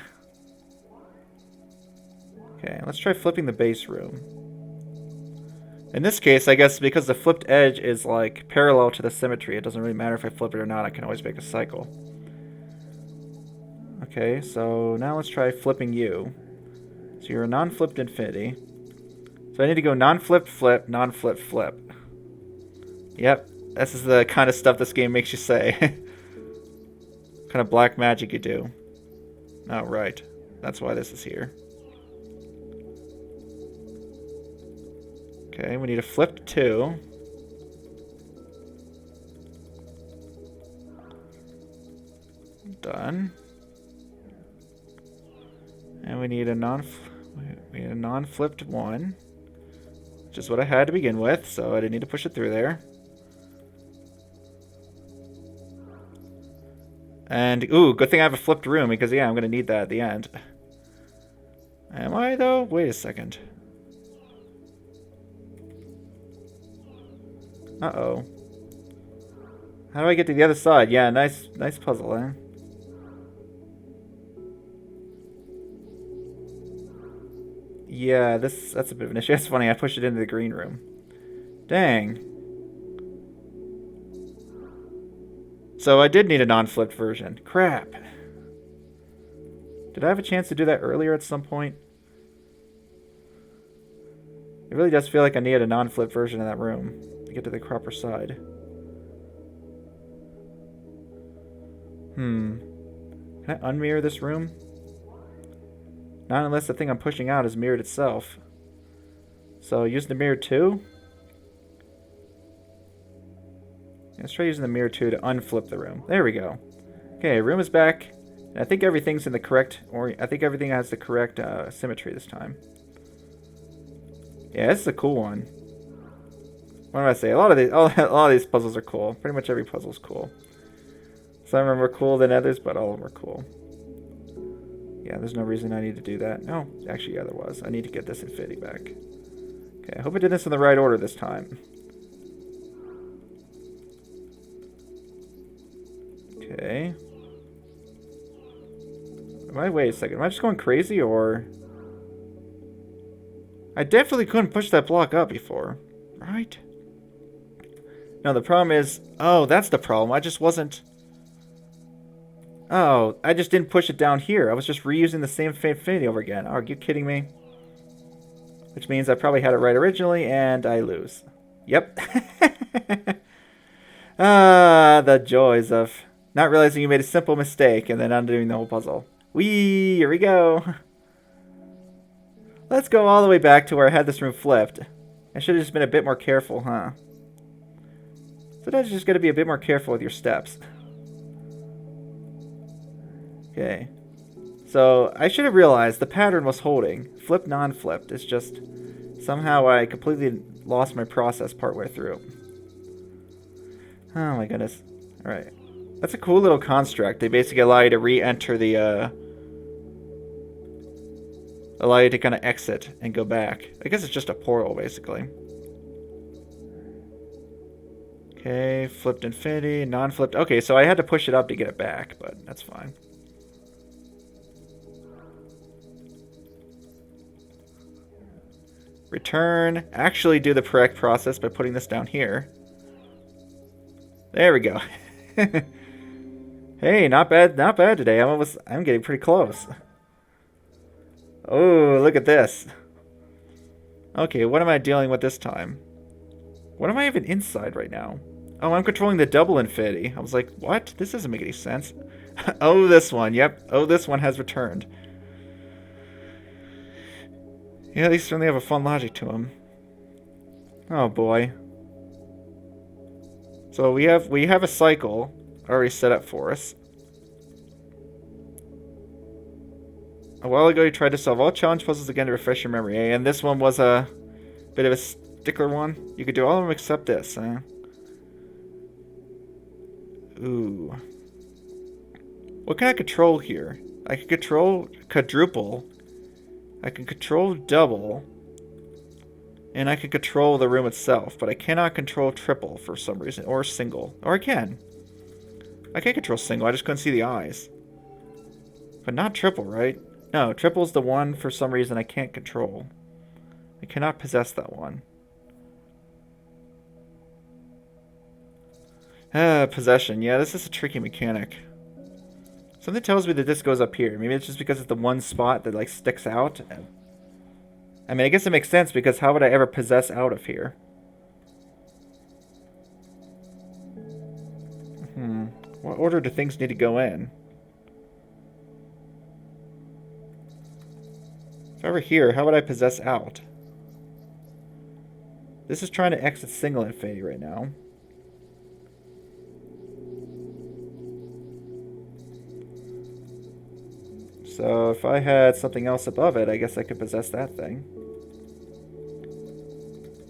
Okay, let's try flipping the base room. In this case, I guess because the flipped edge is like parallel to the symmetry, it doesn't really matter if I flip it or not, I can always make a cycle. Okay, so now let's try flipping you. So you're a non-flipped infinity. So I need to go non-flipped flip, non-flipped flip. Yep, this is the kind of stuff this game makes you say. Kind of black magic you do. Oh, right. That's why this is here. Okay, we need a flip 2. Done. we need a non-flipped one. Which is what I had to begin with, so I didn't need to push it through there. And, ooh, good thing I have a flipped room, because, yeah, I'm going to need that at the end. Am I, though? Wait a second. Uh-oh. How do I get to the other side? Yeah, nice puzzle, eh? Yeah, that's a bit of an issue. It's funny, I pushed it into the green room. Dang. So I did need a non-flipped version. Crap. Did I have a chance to do that earlier at some point? It really does feel like I need a non-flipped version of that room to get to the proper side. Can I unmirror this room? Not unless the thing I'm pushing out is mirrored itself. So use the mirror 2. Let's try using the mirror 2 to unflip the room. There we go. Okay, room is back. And I think everything's in the correct, or I think everything has the correct symmetry this time. Yeah, this is a cool one. What do I say? A lot of these puzzles are cool. Pretty much every puzzle is cool. Some of them are cooler than others, but all of them are cool. Yeah, there's no reason I need to do that. No, actually, yeah, there was. I need to get this infinity back. Okay, I hope I did this in the right order this time. Okay. Wait a second. Am I just going crazy, or... I definitely couldn't push that block up before. Right? No, the problem is... Oh, that's the problem. I just wasn't... Oh, I just didn't push it down here. I was just reusing the same infinity over again. Are you kidding me? Which means I probably had it right originally, and I lose. Yep. Ah, the joys of not realizing you made a simple mistake and then undoing the whole puzzle. Whee! Here we go. Let's go all the way back to where I had this room flipped. I should have just been a bit more careful, huh? Sometimes you just got to be a bit more careful with your steps. Okay. So, I should have realized the pattern was holding. Flip, non-flipped. It's just... Somehow I completely lost my process partway through. Oh my goodness. Alright. That's a cool little construct. They basically allow you to re-enter the, allow you to kind of exit and go back. I guess it's just a portal, basically. Okay, flipped infinity, non-flipped. Okay, so I had to push it up to get it back, but that's fine. Return. Actually do the correct process by putting this down here. There we go. Hey, not bad today. I'm getting pretty close. Oh, look at this. Okay, what am I dealing with this time? What am I even inside right now? Oh, I'm controlling the double infinity. I was like, what? This doesn't make any sense. Oh, this one. Yep. Oh, this one has returned. Yeah, these certainly have a fun logic to them. Oh boy. So we have a cycle already set up for us. A while ago you tried to solve all challenge puzzles again to refresh your memory, eh? And this one was a bit of a stickler one. You could do all of them except this, huh? Ooh. What can I control here? I can control quadruple. I can control double. And I can control the room itself, but I cannot control triple for some reason, or single. Or I can. I can control single, I just couldn't see the eyes. But not triple, right? No, triple's the one for some reason I can't control. I cannot possess that one. Possession. Yeah, this is a tricky mechanic. Something tells me that this goes up here. Maybe it's just because it's the one spot that, like, sticks out. I mean, I guess it makes sense, because how would I ever possess out of here? What order do things need to go in? If I were here, how would I possess out? This is trying to exit single infinity right now. So if I had something else above it, I guess I could possess that thing.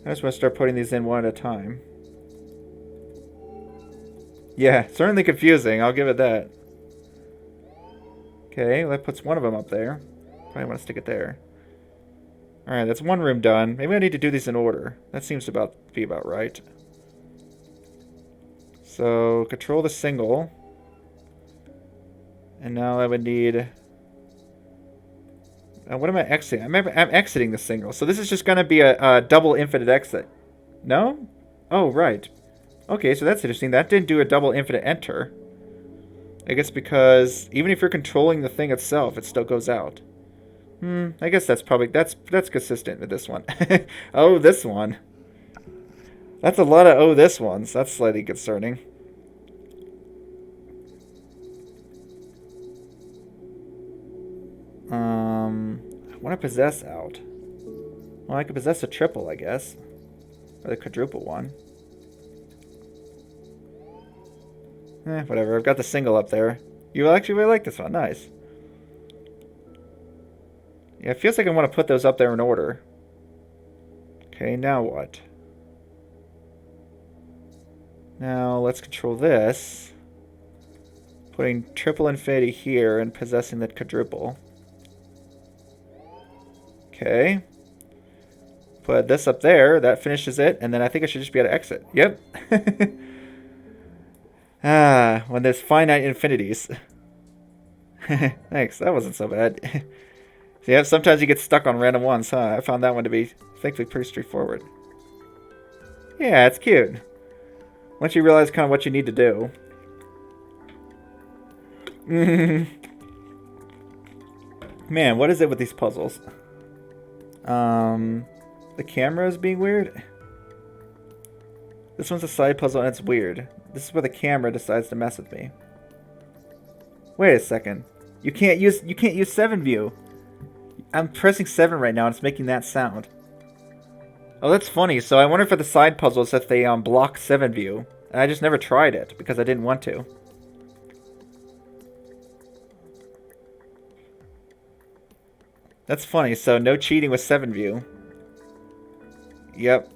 I just want to start putting these in one at a time. Yeah, certainly confusing. I'll give it that. Okay, well, that puts one of them up there. Probably want to stick it there. Alright, that's one room done. Maybe I need to do these in order. That seems to be about right. So, control the single. And now I would need... what am I exiting? I'm exiting the single. So this is just going to be a double infinite exit. No? Oh, right. Okay, so that's interesting. That didn't do a double infinite enter. I guess because even if you're controlling the thing itself, it still goes out. I guess that's probably... That's consistent with this one. Oh, this one. That's a lot of oh, this ones. That's slightly concerning. I want to possess out. Well, I could possess a triple, I guess. Or the quadruple one. Whatever. I've got the single up there. You actually really like this one. Nice. Yeah, it feels like I want to put those up there in order. Okay, now what? Now, let's control this. Putting triple infinity here and possessing the quadruple. Okay. Put this up there. That finishes it. And then I think I should just be able to exit. Yep. When there's finite infinities. Thanks. That wasn't so bad. Yeah, sometimes you get stuck on random ones, huh? I found that one to be, thankfully, pretty straightforward. Yeah, it's cute. Once you realize kind of what you need to do. Man, what is it with these puzzles? The camera is being weird. This one's a side puzzle and it's weird. This is where the camera decides to mess with me. Wait a second. You can't use 7 view. I'm pressing 7 right now and it's making that sound. Oh, that's funny. So I wonder for the side puzzles if they block 7 view. And I just never tried it because I didn't want to. That's funny. So no cheating with 7 view. Yep.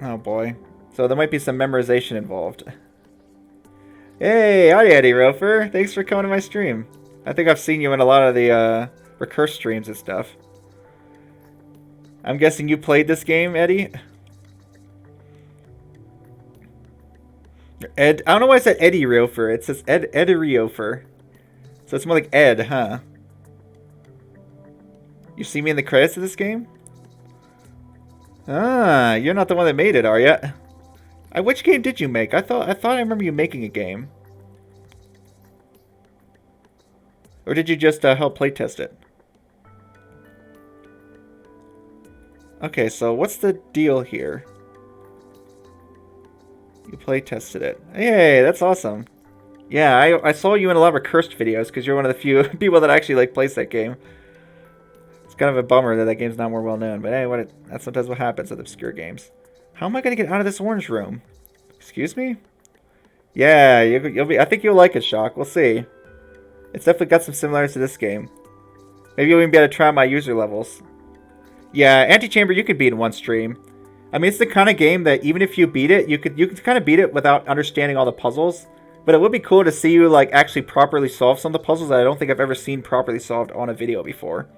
Oh boy. So there might be some memorization involved. Hey, howdy Eddie Rofer. Thanks for coming to my stream. I think I've seen you in a lot of the recurse streams and stuff. I'm guessing you played this game, Eddie? Ed, I don't know why it said Eddie Rofer. It says Eddie Rofer. So it's more like Ed, huh? You see me in the credits of this game? Ah, you're not the one that made it, are you? Which game did you make? I thought I remember you making a game. Or did you just help playtest it? Okay, so what's the deal here? You playtested it. Hey, that's awesome. Yeah, I saw you in a lot of cursed videos because you're one of the few people that actually like plays that game. It's kind of a bummer that that game's not more well known, but hey, that's sometimes what happens with obscure games. How am I gonna get out of this orange room? Excuse me? Yeah, you'll be. I think you'll like it, Shock. We'll see. It's definitely got some similarities to this game. Maybe you'll even be able to try my user levels. Yeah, Antichamber you could beat in one stream. I mean, it's the kind of game that even if you beat it, you could kind of beat it without understanding all the puzzles. But it would be cool to see you like actually properly solve some of the puzzles that I don't think I've ever seen properly solved on a video before.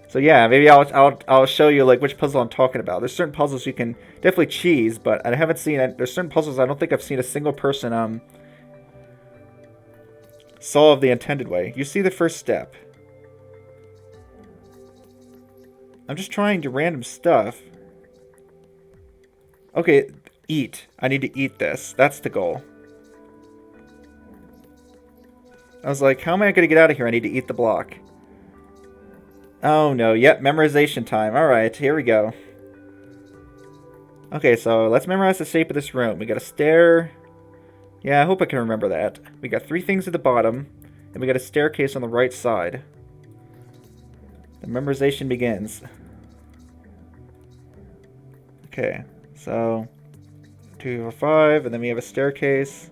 So yeah, maybe I'll show you like which puzzle I'm talking about. There's certain puzzles you can definitely cheese, but I haven't seen it. There's certain puzzles I don't think I've seen a single person solve the intended way. You see the first step. I'm just trying to random stuff. Okay, eat. I need to eat this. That's the goal. I was like, how am I going to get out of here? I need to eat the block. Oh no, yep, memorization time. Alright, here we go. Okay, so let's memorize the shape of this room. We got a stair. Yeah, I hope I can remember that. We got 3 things at the bottom, and we got a staircase on the right side. The memorization begins. Okay, so 2 or 5, and then we have a staircase.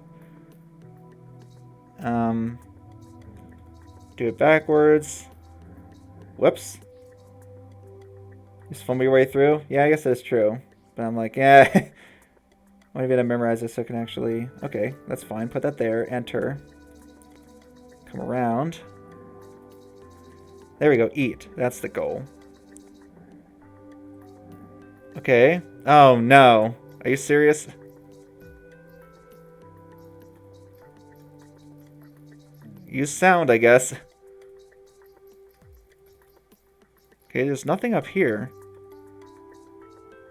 Do it backwards. Whoops. Just fumble your way through? Yeah, I guess that's true. But I'm like, yeah. I want to be able to memorize this so I can actually... Okay, that's fine. Put that there. Enter. Come around. There we go. Eat. That's the goal. Okay. Oh, no. Are you serious? Use sound, I guess. Okay, there's nothing up here.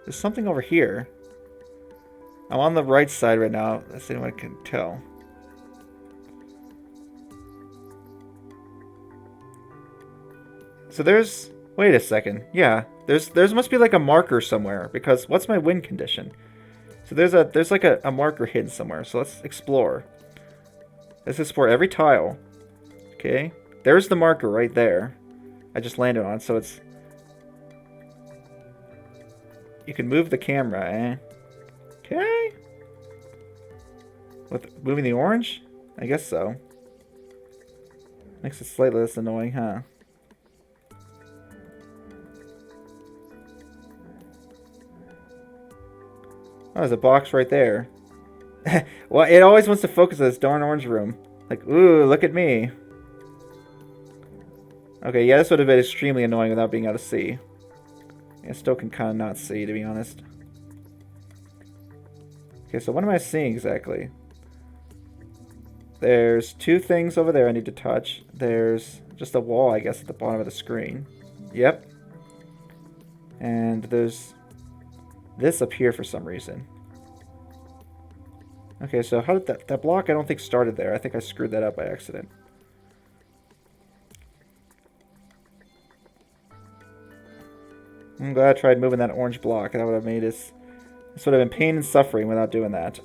There's something over here. I'm on the right side right now. That's the only one I can tell. So there's... Wait a second. Yeah, there's must be like a marker somewhere, because what's my win condition? So there's like a marker hidden somewhere. So let's explore. Let's explore every tile. Okay, there's the marker right there. I just landed on, so it's... You can move the camera, eh? Okay. With moving the orange? I guess so. Makes it slightly less annoying, huh? Oh, there's a box right there. Well, it always wants to focus on this darn orange room. Like, ooh, look at me. Okay, yeah, this would have been extremely annoying without being able to see. I still can kind of not see, to be honest. Okay, so what am I seeing exactly? There's two things over there I need to touch. There's just a wall, I guess, at the bottom of the screen. Yep. And there's this up here for some reason. Okay, so how did that block I don't think started there. I think I screwed that up by accident. I'm glad I tried moving that orange block. That would have made this would have been pain and suffering without doing that.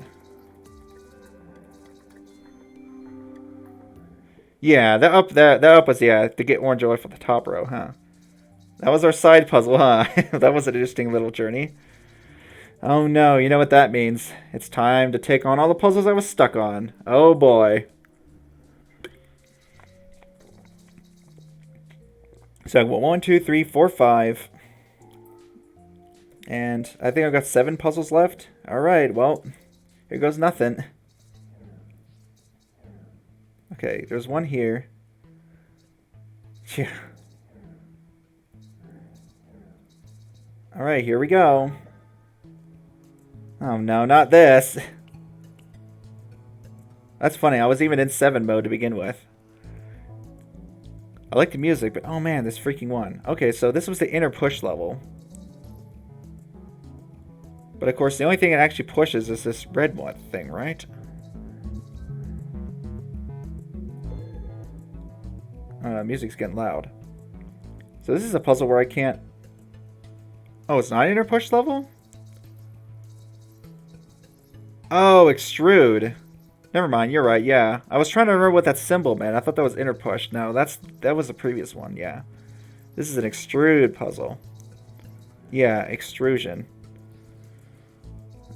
Yeah, that up was, yeah, to get orange oil for the top row, huh? That was our side puzzle, huh? That was an interesting little journey. Oh no, you know what that means. It's time to take on all the puzzles I was stuck on. Oh boy. So I got 1, 2, 3, 4, 5. And I think I've got 7 puzzles left. Alright, well, here goes nothing. Okay, there's one here. Yeah. Alright, here we go. Oh no, not this. That's funny, I was even in 7 mode to begin with. I like the music, but oh man, this freaking one. Okay, so this was the inner push level. But of course, the only thing it actually pushes is this red one thing, right? Music's getting loud. So this is a puzzle where I can't... Oh, it's not inner push level? Oh, extrude. Never mind, you're right, yeah. I was trying to remember what that symbol meant. I thought that was inner push. No, that was the previous one, yeah. This is an extrude puzzle. Yeah, extrusion.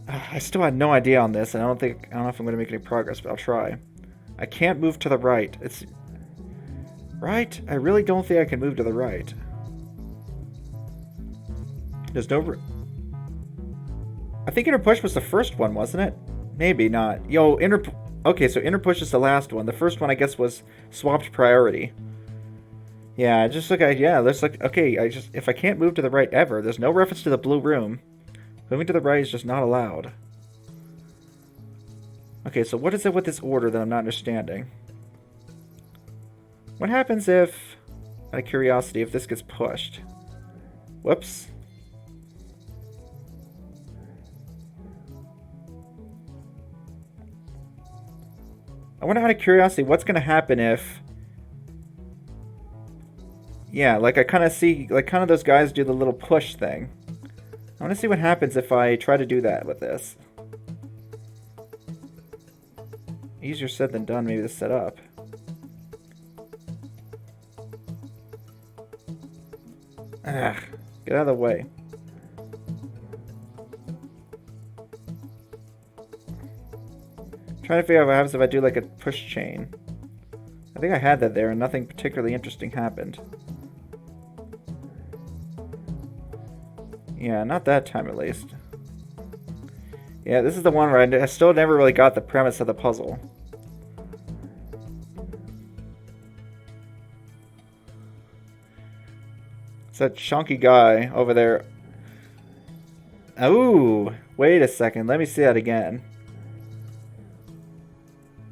I still had no idea on this, and I don't know if I'm going to make any progress, but I'll try. I can't move to the right. It's... Right? I really don't think I can move to the right. There's no... I think inner push was the first one, wasn't it? Maybe not. Yo, inner... Okay, so inner push is the last one. The first one, I guess, was swapped priority. Yeah, just look at... Yeah, looks like... Okay, if I can't move to the right ever, there's no reference to the blue room. Moving to the right is just not allowed. Okay, so what is it with this order that I'm not understanding? What happens if, out of curiosity, if this gets pushed? Whoops. I wonder, out of curiosity, what's going to happen if... Yeah, like I kind of see, like kind of those guys do the little push thing. I want to see what happens if I try to do that with this. Easier said than done, maybe to set up. Ah, get out of the way. I'm trying to figure out what happens if I do like a push chain. think I had that there and nothing particularly interesting happened. Yeah, not that time at least. Yeah, this is the one where I still never really got the premise of the puzzle. It's that chunky guy over there. Ooh, wait a second. Let me see that again.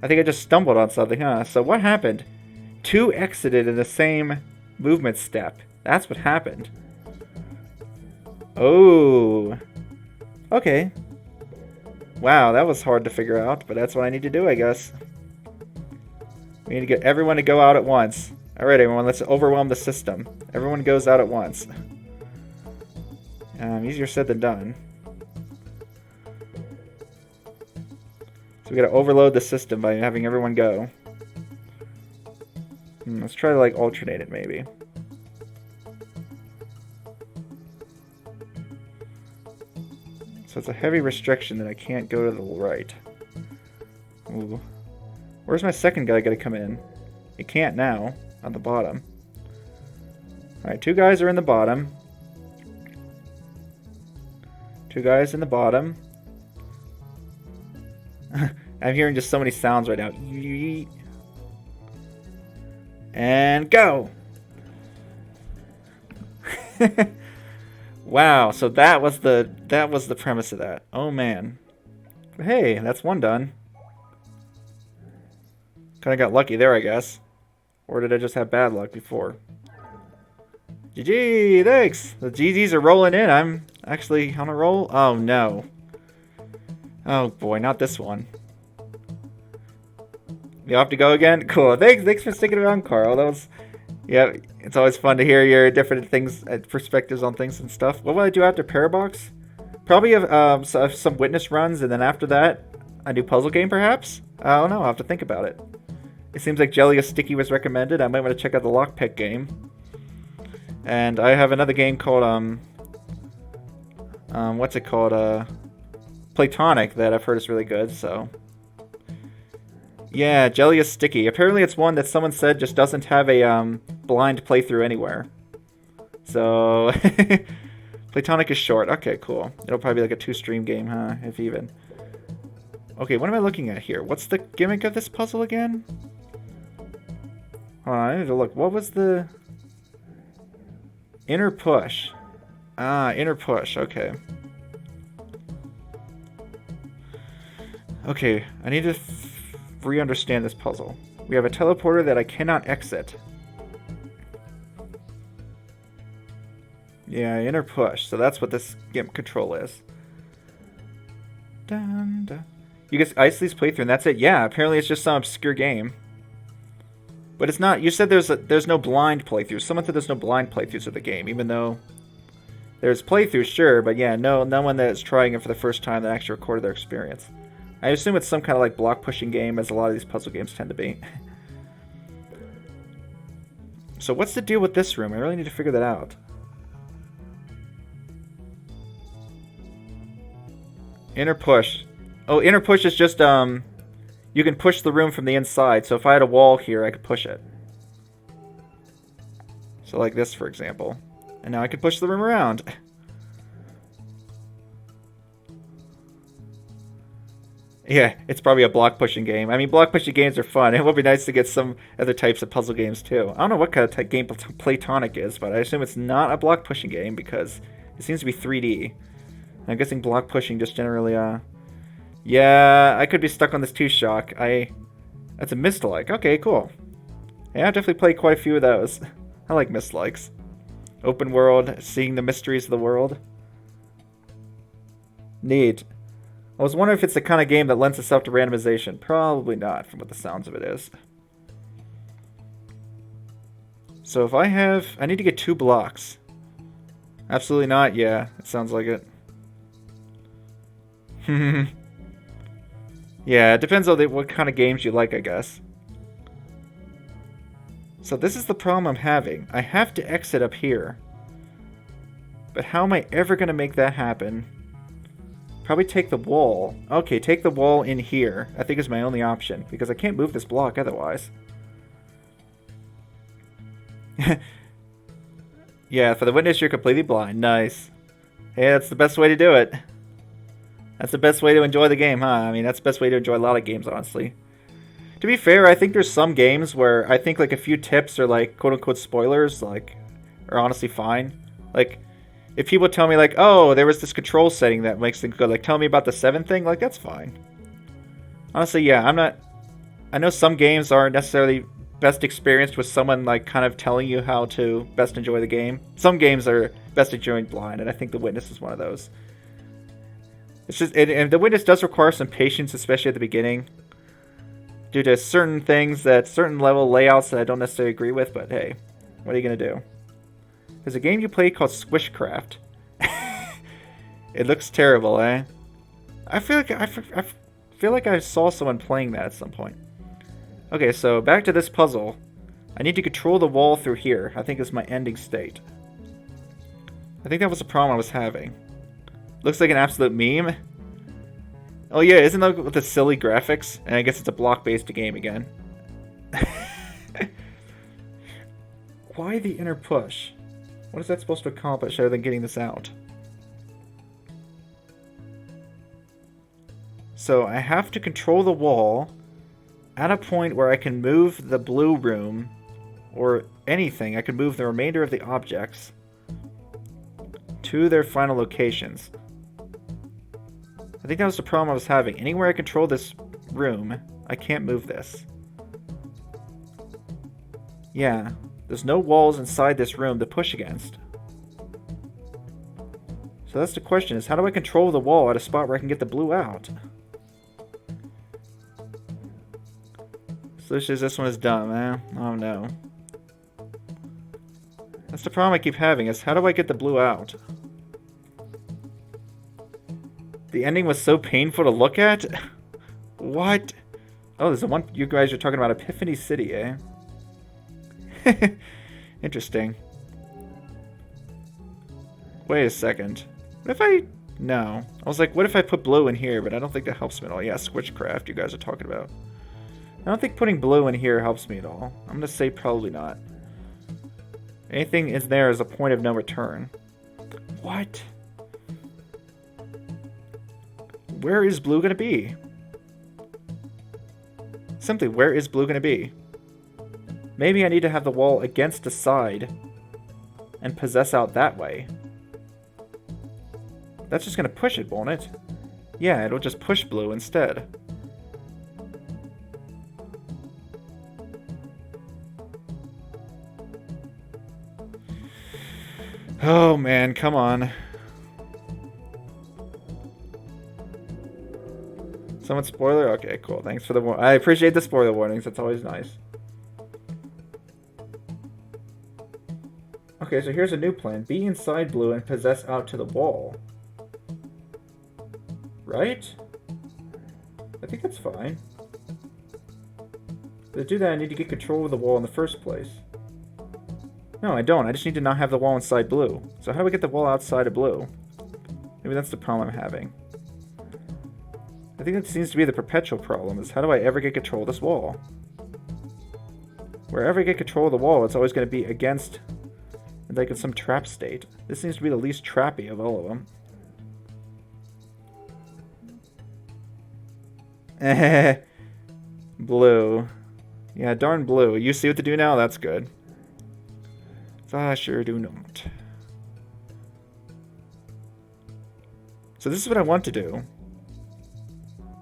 I think I just stumbled on something, huh? So what happened? Two exited in the same movement step. That's what happened. Oh. Okay. Wow, that was hard to figure out, but that's what I need to do, I guess. We need to get everyone to go out at once. Alright, everyone, let's overwhelm the system. Everyone goes out at once. Easier said than done. So we gotta overload the system by having everyone go. Let's try to, like, alternate it, maybe. So it's a heavy restriction that I can't go to the right. Ooh. Where's my second guy gonna come in? He can't now, on the bottom. Alright, two guys are in the bottom. Two guys in the bottom. I'm hearing just so many sounds right now. And go! Wow, so that was the premise of that. Oh man. Hey, that's one done. Kinda got lucky there, I guess. Or did I just have bad luck before? GG, thanks! The GGs are rolling in. I'm actually on a roll. Oh no. Oh boy, not this one. You have to go again? Cool. Thanks for sticking around, Carl. That was... Yeah, it's always fun to hear your different things, perspectives on things and stuff. What will I do after Parabox? Probably some witness runs, and then after that, a new puzzle game, perhaps? I don't know. I'll have to think about it. It seems like Jelly is Sticky was recommended. I might want to check out the Lockpick game. And I have another game called, what's it called? Platonic that I've heard is really good, so... Yeah, Jelly is Sticky. Apparently it's one that someone said just doesn't have a blind playthrough anywhere. So, Platonic is short. Okay, cool. It'll probably be like a 2-stream game, huh? If even. Okay, what am I looking at here? What's the gimmick of this puzzle again? Hold on, I need to look. What was the... Inner push. Ah, inner push. Okay. Okay, I need to... re-understand this puzzle. We have a teleporter that I cannot exit. Yeah, inner push. So that's what this GIMP control is. Dun, dun. You guys Isley's playthrough and that's it? Yeah, apparently it's just some obscure game. But it's not... You said there's no blind playthroughs. Someone said there's no blind playthroughs of the game, even though... There's playthroughs, sure, but yeah, no one that is trying it for the first time that actually recorded their experience. I assume it's some kind of like block pushing game, as a lot of these puzzle games tend to be. So what's the deal with this room? I really need to figure that out. Inner push. Oh, inner push is just, you can push the room from the inside. So if I had a wall here, I could push it. So like this, for example. And now I can push the room around. Yeah, it's probably a block pushing game. I mean, block pushing games are fun. It would be nice to get some other types of puzzle games too. I don't know what kind of game Platonic is, but I assume it's not a block pushing game because it seems to be 3D. I'm guessing block pushing just generally, Yeah, I could be stuck on this 2-shock. That's a Mist-like. Okay, cool. Yeah, I've definitely played quite a few of those. I like Mist-likes. Open world, seeing the mysteries of the world. Neat. I was wondering if it's the kind of game that lends itself to randomization. Probably not, from what the sounds of it is. So if I need to get 2 blocks. Absolutely not? Yeah, it sounds like it. Yeah, it depends on what kind of games you like, I guess. So this is the problem I'm having. I have to exit up here. But how am I ever going to make that happen? Probably take the wall. Okay, take the wall in here. I think is my only option. Because I can't move this block otherwise. Yeah, for the witness, you're completely blind. Nice. Hey, that's the best way to do it. That's the best way to enjoy the game, huh? I mean, that's the best way to enjoy a lot of games, honestly. To be fair, I think there's some games where I think like a few tips or like quote unquote spoilers like are honestly fine. Like if people tell me like, oh, there was this control setting that makes things good, like tell me about the 7 thing, like that's fine. Honestly, yeah, I'm not. I know some games aren't necessarily best experienced with someone like kind of telling you how to best enjoy the game. Some games are best enjoyed blind, and I think The Witness is one of those. It's just, and The Witness does require some patience, especially at the beginning, due to certain things that certain level layouts that I don't necessarily agree with. But hey, what are you gonna do? There's a game you play called Squishcraft. It looks terrible, eh? I feel like I saw someone playing that at some point. Okay, so back to this puzzle. I need to control the wall through here. I think it's my ending state. I think that was the problem I was having. Looks like an absolute meme. Oh yeah, isn't that with the silly graphics? And I guess it's a block-based game again. Why the inner push? What is that supposed to accomplish other than getting this out? So I have to control the wall at a point where I can move the blue room, or anything. I can move the remainder of the objects to their final locations. I think that was the problem I was having. Anywhere I control this room, I can't move this. Yeah, there's no walls inside this room to push against. So that's the question, is how do I control the wall at a spot where I can get the blue out? So this one is dumb, eh? Oh no. That's the problem I keep having, is how do I get the blue out? The ending was so painful to look at? What? Oh, there's the one you guys are talking about, Epiphany City, eh? Interesting. Wait a second. What if I... No. I was like, what if I put blue in here? But I don't think that helps me at all. Yeah, Switchcraft you guys are talking about. I don't think putting blue in here helps me at all. I'm going to say probably not. Anything in there is a point of no return. What? Where is blue going to be? Simply, where is blue going to be? Maybe I need to have the wall against the side and possess out that way. That's just going to push it, won't it? Yeah, it'll just push blue instead. Oh man, come on. Someone spoiler? Okay, cool. Thanks for the warning. I appreciate the spoiler warnings. That's always nice. Okay, so here's a new plan. Be inside blue and possess out to the wall. Right? I think that's fine. To do that, I need to get control of the wall in the first place. No, I don't. I just need to not have the wall inside blue. So how do I get the wall outside of blue? Maybe that's the problem I'm having. I think that seems to be the perpetual problem, is how do I ever get control of this wall? Wherever I get control of the wall, it's always going to be against, like in some trap state. This seems to be the least trappy of all of them. Blue. Yeah, darn blue. You see what to do now? That's good. I sure do not. So this is what I want to do.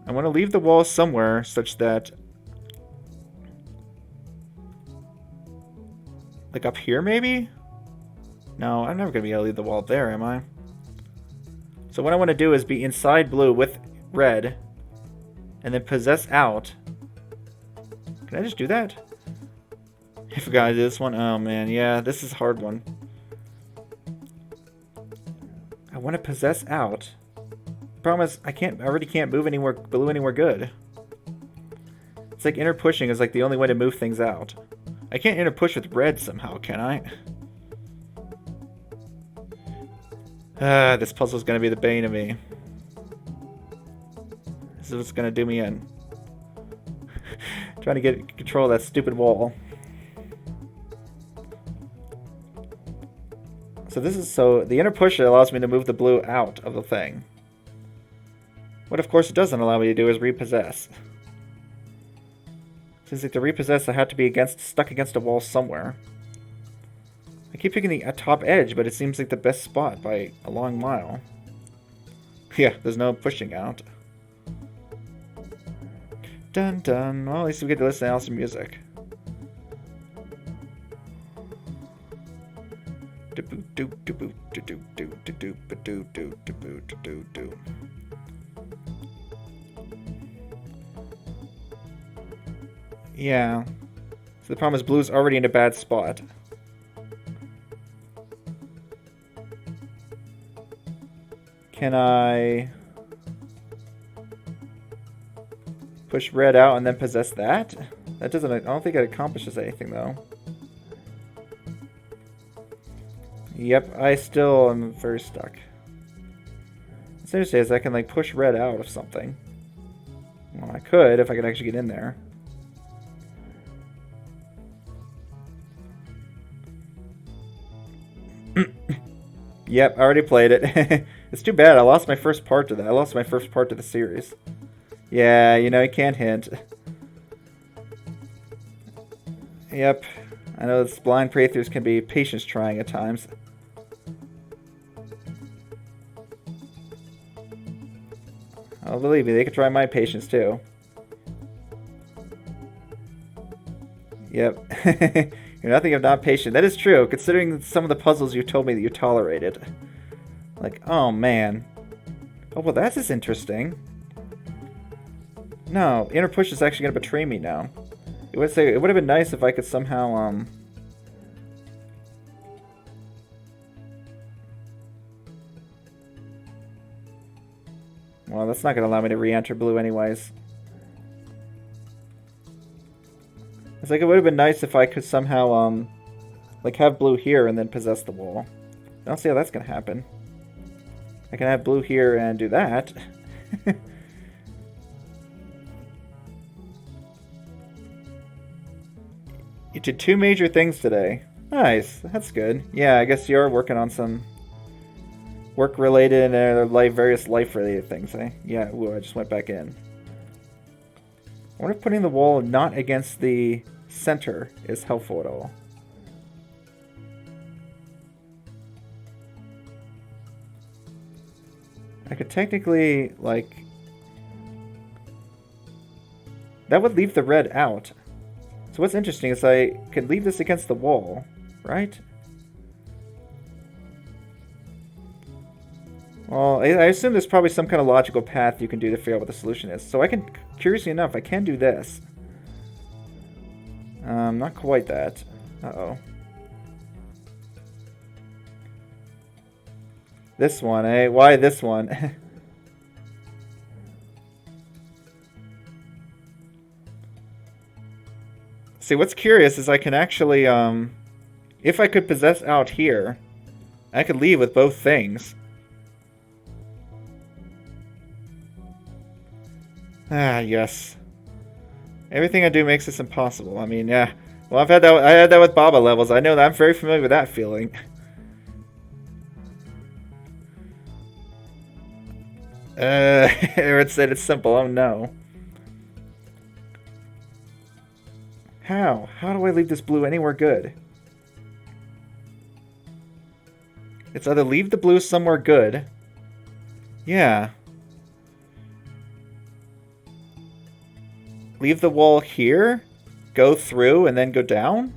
I want to leave the wall somewhere such that... Like up here, maybe? No, I'm never going to be able to leave the wall there, am I? So what I want to do is be inside blue with red, and then possess out. Can I just do that? I forgot to do this one. Oh man, yeah, this is a hard one. I want to possess out. The problem is, I already can't move anywhere blue anywhere good. It's like inner pushing is like the only way to move things out. I can't inner push with red somehow, can I? This puzzle's gonna be the bane of me. This is what's gonna do me in. Trying to get control of that stupid wall. So this is the inner push allows me to move the blue out of the thing. What of course it doesn't allow me to do is repossess. Seems like to repossess I have to be stuck against a wall somewhere. I keep picking the top edge, but it seems like the best spot by a long mile. Yeah, there's no pushing out. Dun dun. Well, at least we get to listen to Alice music. Yeah. So the problem is blue's already in a bad spot. Can I push red out and then possess that? That doesn't, I don't think it accomplishes anything though. Yep, I still am very stuck. What's interesting is I can like push red out of something. Well, I could if I could actually get in there. Yep, I already played it. It's too bad. I lost my first part to that. I lost my first part to the series. Yeah, you know, you can't hint. Yep. I know this blind playthroughs can be patience trying at times. Oh, believe me, they could try my patience too. Yep. You're nothing if not patient. That is true, considering some of the puzzles you told me that you tolerated. Like, oh man. Oh, well, that's just interesting. No, inner push is actually going to betray me now. It would have been nice if I could somehow, Well, that's not going to allow me to re-enter blue anyways. It's like it would have been nice if I could somehow, like have blue here and then possess the wall. I don't see how that's going to happen. I can have blue here and do that. You did 2 major things today. Nice, that's good. Yeah, I guess you're working on some work-related and various life-related things, eh? Yeah, ooh, I just went back in. I wonder if putting the wall not against the center is helpful at all. I could technically, like... That would leave the red out. So what's interesting is I could leave this against the wall, right? Well, I assume there's probably some kind of logical path you can do to figure out what the solution is. So I can, curiously enough, I can do this. Not quite that. Uh-oh. This one, eh? Why this one? See, what's curious is I can actually, if I could possess out here, I could leave with both things. Ah, yes. Everything I do makes this impossible. I mean, yeah. Well, I had that with Baba levels. I know that I'm very familiar with that feeling. Eric said it's simple. Oh no. How? How do I leave this blue anywhere good? It's either leave the blue somewhere good. Yeah. Leave the wall here, go through, and then go down?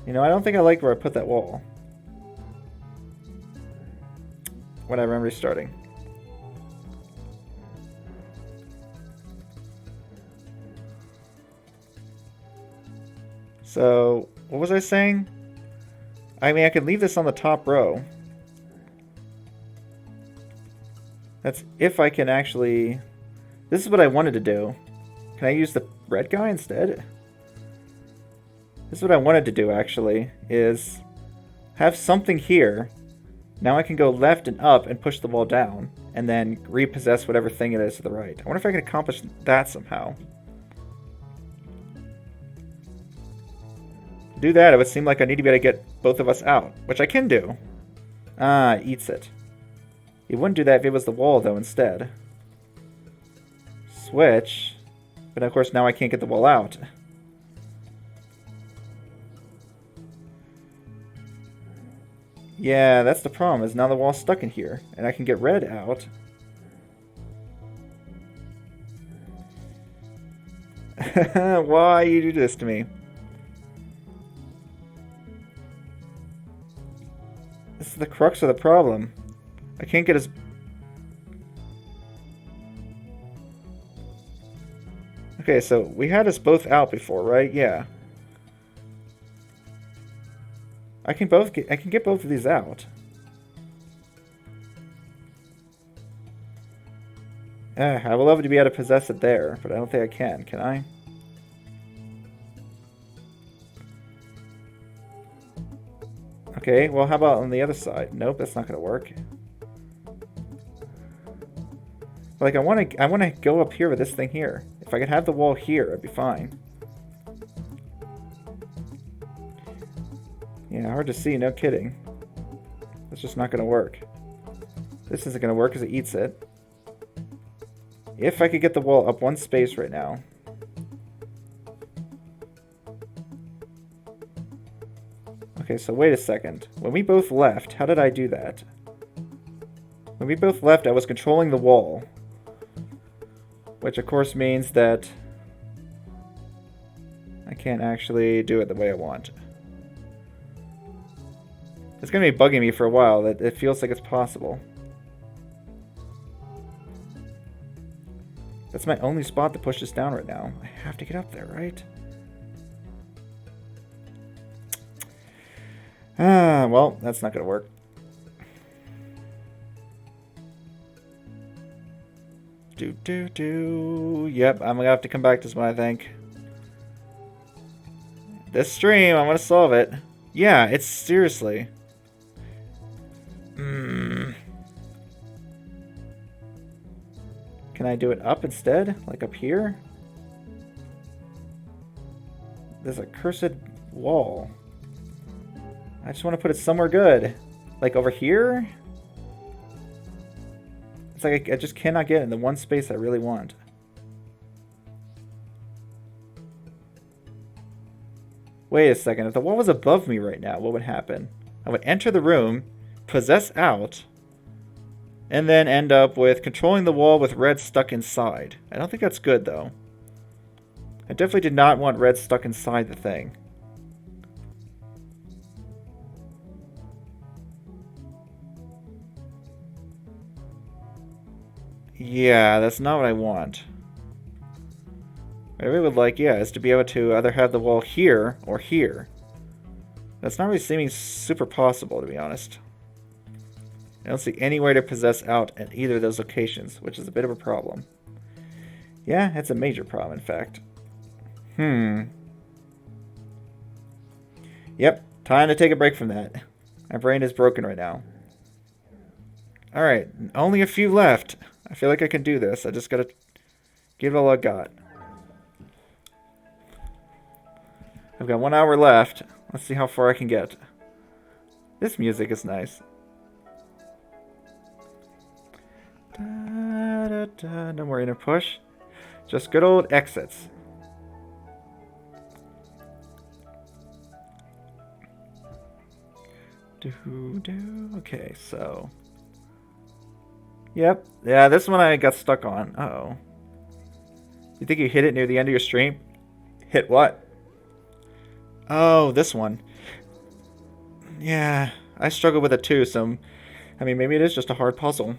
You know, I don't think I like where I put that wall. Whatever, I'm restarting. So, what was I saying? I mean, I could leave this on the top row. That's if I can actually... This is what I wanted to do. Can I use the red guy instead? This is what I wanted to do, actually, is have something here Now I can go left and up and push the wall down, and then repossess whatever thing it is to the right. I wonder if I can accomplish that somehow. To do that, it would seem like I need to be able to get both of us out, which I can do. Ah, eats it. He wouldn't do that if it was the wall, though, instead. Switch. But of course, now I can't get the wall out. Yeah, that's the problem, is now the wall's stuck in here, and I can get red out. Why you do this to me? This is the crux of the problem. I can't get his... Okay, so we had us both out before, right? Yeah. I can get both of these out. I would love to be able to possess it there, but I don't think I can I? Okay, well how about on the other side? Nope, that's not gonna work. Like I wanna go up here with this thing here. If I could have the wall here, I'd be fine. Yeah, hard to see, no kidding. That's just not gonna work. This isn't gonna work because it eats it. If I could get the wall up one space right now. Okay, so wait a second. When we both left, how did I do that? When we both left, I was controlling the wall. Which of course means that I can't actually do it the way I want. It's going to be bugging me for a while that it feels like it's possible. That's my only spot to push this down right now. I have to get up there, right? Ah, well, that's not going to work. Yep, I'm going to have to come back to this one, I think. This stream, I'm going to solve it. Yeah, it's seriously... Can I do it up instead? Like up here? There's a cursed wall. I just want to put it somewhere good. Like over here? It's like I just cannot get in the one space I really want. Wait a second. If the wall was above me right now, what would happen? I would enter the room, possess out, and then end up with controlling the wall with red stuck inside. I don't think that's good, though. I definitely did not want red stuck inside the thing. Yeah, that's not what I want. What I really would like, yeah, is to be able to either have the wall here or here. That's not really seeming super possible, to be honest. I don't see any way to possess out at either of those locations, which is a bit of a problem. Yeah, it's a major problem, in fact. Yep, time to take a break from that. My brain is broken right now. Alright, only a few left. I feel like I can do this. I just gotta give it all I got. I've got 1 hour left. Let's see how far I can get. This music is nice. Da, da, da. No more inner push. Just good old exits. Okay, so... Yep. Yeah, this one I got stuck on. Uh-oh. You think you hit it near the end of your stream? Hit what? Oh, this one. Yeah, I struggle with it too, so... I mean, maybe it is just a hard puzzle.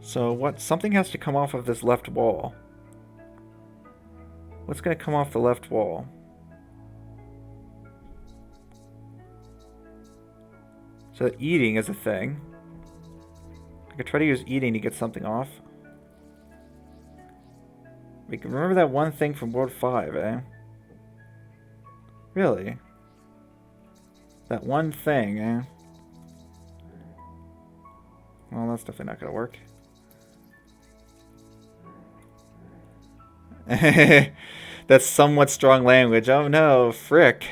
So what? Something has to come off of this left wall. What's going to come off the left wall? So eating is a thing. I could try to use eating to get something off. We can remember that one thing from World 5, eh? Really? That one thing, eh? Well, that's definitely not gonna work. That's somewhat strong language. Oh no, frick.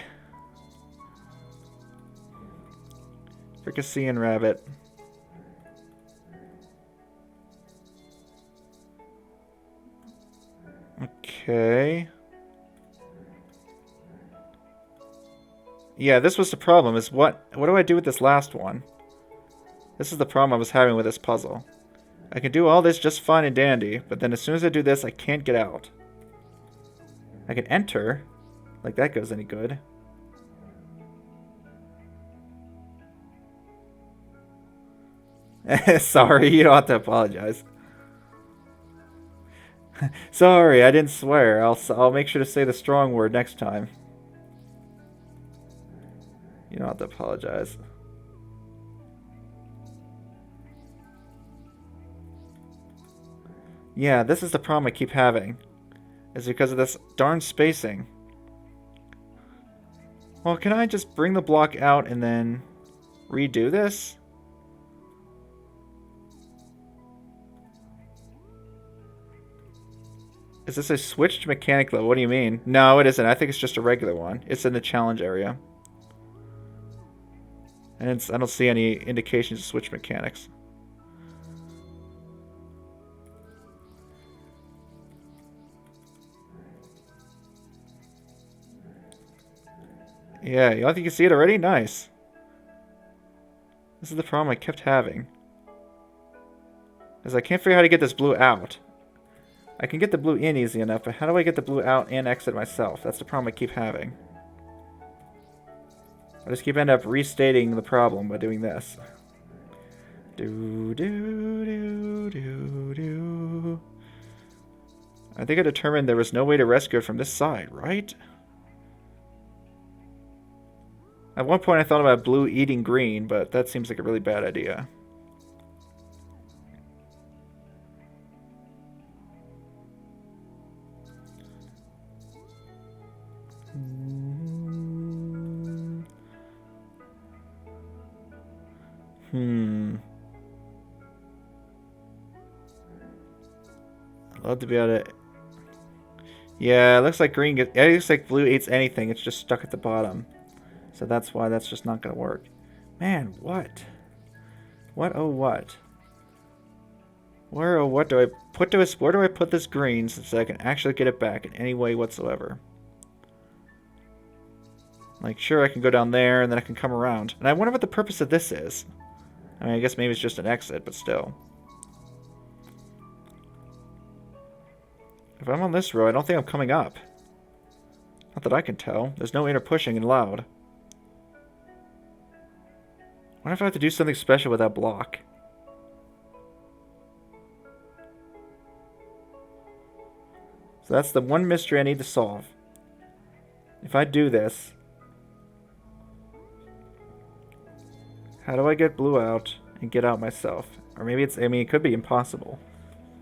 Fricassean rabbit. Okay. Yeah, this was the problem, is what do I do with this last one? This is the problem I was having with this puzzle. I can do all this just fine and dandy, but then as soon as I do this, I can't get out. I can enter. Like that goes any good. Sorry, you don't have to apologize. Sorry, I didn't swear. I'll make sure to say the strong word next time. You don't have to apologize. Yeah, this is the problem I keep having. Is because of this darn spacing. Well, can I just bring the block out and then redo this? Is this a switched mechanic though? What do you mean? No, it isn't. I think it's just a regular one. It's in the challenge area. And I don't see any indications of switch mechanics. Yeah, you think you can see it already? Nice. This is the problem I kept having. Is I can't figure out how to get this blue out. I can get the blue in easy enough, but how do I get the blue out and exit myself? That's the problem I keep having. I just keep ending up restating the problem by doing this. I think I determined there was no way to rescue it from this side, right? At one point I thought about blue eating green, but that seems like a really bad idea. I'd love to be able to... Yeah, it looks like green gets... It looks like blue eats anything. It's just stuck at the bottom. So that's why that's just not going to work. Man, what? What, oh what? Where, oh what do I put this... Where do I put this green so I can actually get it back in any way whatsoever? Like, sure, I can go down there, and then I can come around. And I wonder what the purpose of this is. I mean, I guess maybe it's just an exit, but still. If I'm on this row, I don't think I'm coming up. Not that I can tell. There's no inner pushing allowed. I wonder if I have to do something special with that block. So that's the one mystery I need to solve. If I do this... How do I get blue out and get out myself? Or maybe it's... I mean, it could be impossible.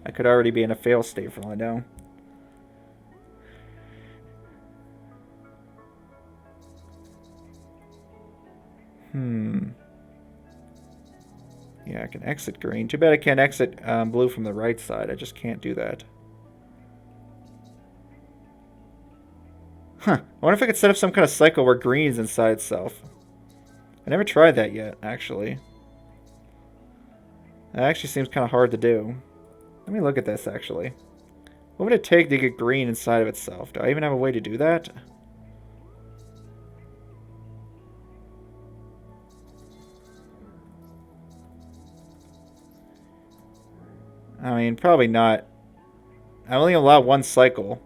I could already be in a fail state for all I know. Yeah, I can exit green. Too bad I can't exit blue from the right side. I just can't do that. Huh. I wonder if I could set up some kind of cycle where green is inside itself. I never tried that yet, actually. That actually seems kind of hard to do. Let me look at this, actually. What would it take to get green inside of itself? Do I even have a way to do that? I mean, probably not. I only allow one cycle.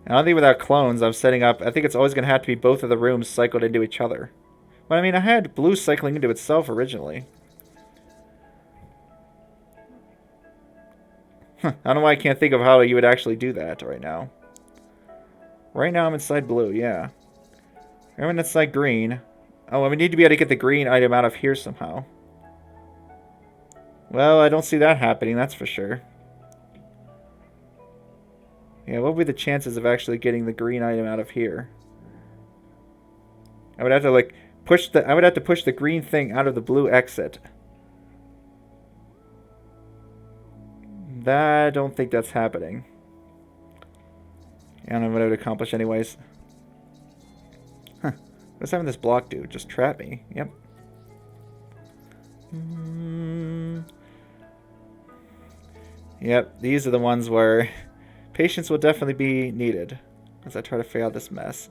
I don't think without clones, I'm setting up... I think it's always going to have to be both of the rooms cycled into each other. But I mean, I had blue cycling into itself originally. I don't know why I can't think of how you would actually do that right now. Right now I'm inside blue, yeah. I'm inside green. Oh, and we need to be able to get the green item out of here somehow. Well, I don't see that happening, that's for sure. Yeah, what would be the chances of actually getting the green item out of here? I would have to like I would have to push the green thing out of the blue exit. I don't think that's happening. I don't know what it would accomplish anyways. Huh. What does having this block do? Just trap me. Yep. Yep, these are the ones where patience will definitely be needed as I try to figure out this mess.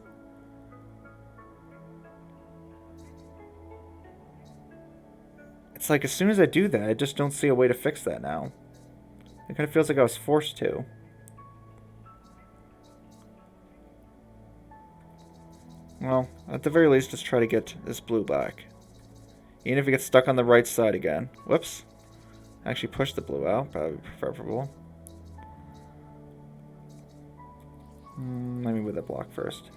It's like as soon as I do that, I just don't see a way to fix that now. It kind of feels like I was forced to. Well, at the very least, just try to get this blue back. Even if it gets stuck on the right side again. Whoops. Actually push the blue out, probably preferable. Let me move the block first.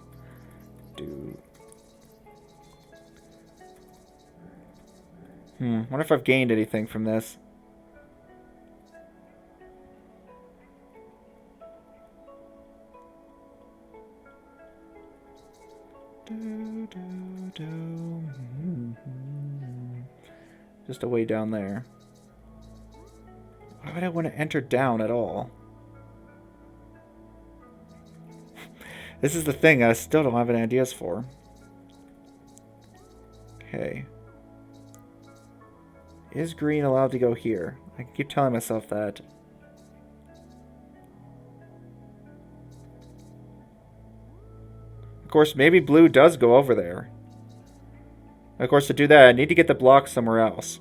Wonder if I've gained anything from this. Just a way down there. Why would I want to enter down at all? This is the thing I still don't have any ideas for. Okay. Is green allowed to go here? I keep telling myself that. Of course, maybe blue does go over there. Of course, to do that, I need to get the block somewhere else.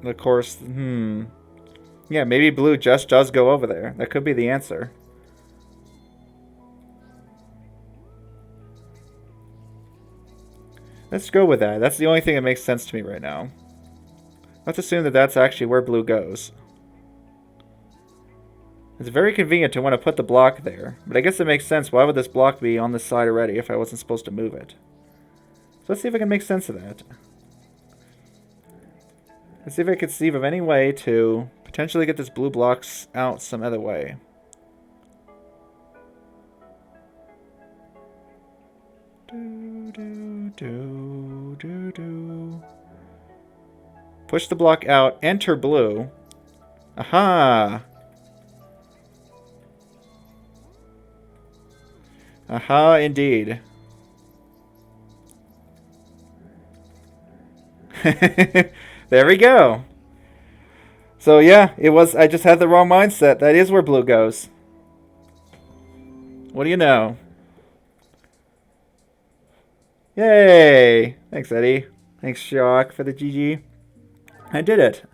Of course, yeah, maybe blue just does go over there. That could be the answer. Let's go with that. That's the only thing that makes sense to me right now. Let's assume that that's actually where blue goes. It's very convenient to want to put the block there, but I guess it makes sense. Why would this block be on this side already if I wasn't supposed to move it? So let's see if I can make sense of that. Let's see if I can conceive of any way to potentially get this blue block out some other way. Push the block out, enter blue. Aha! Aha, indeed. There we go. So yeah, I just had the wrong mindset. That is where blue goes. What do you know? Yay! Thanks, Eddie. Thanks, Shock, for the GG. I did it.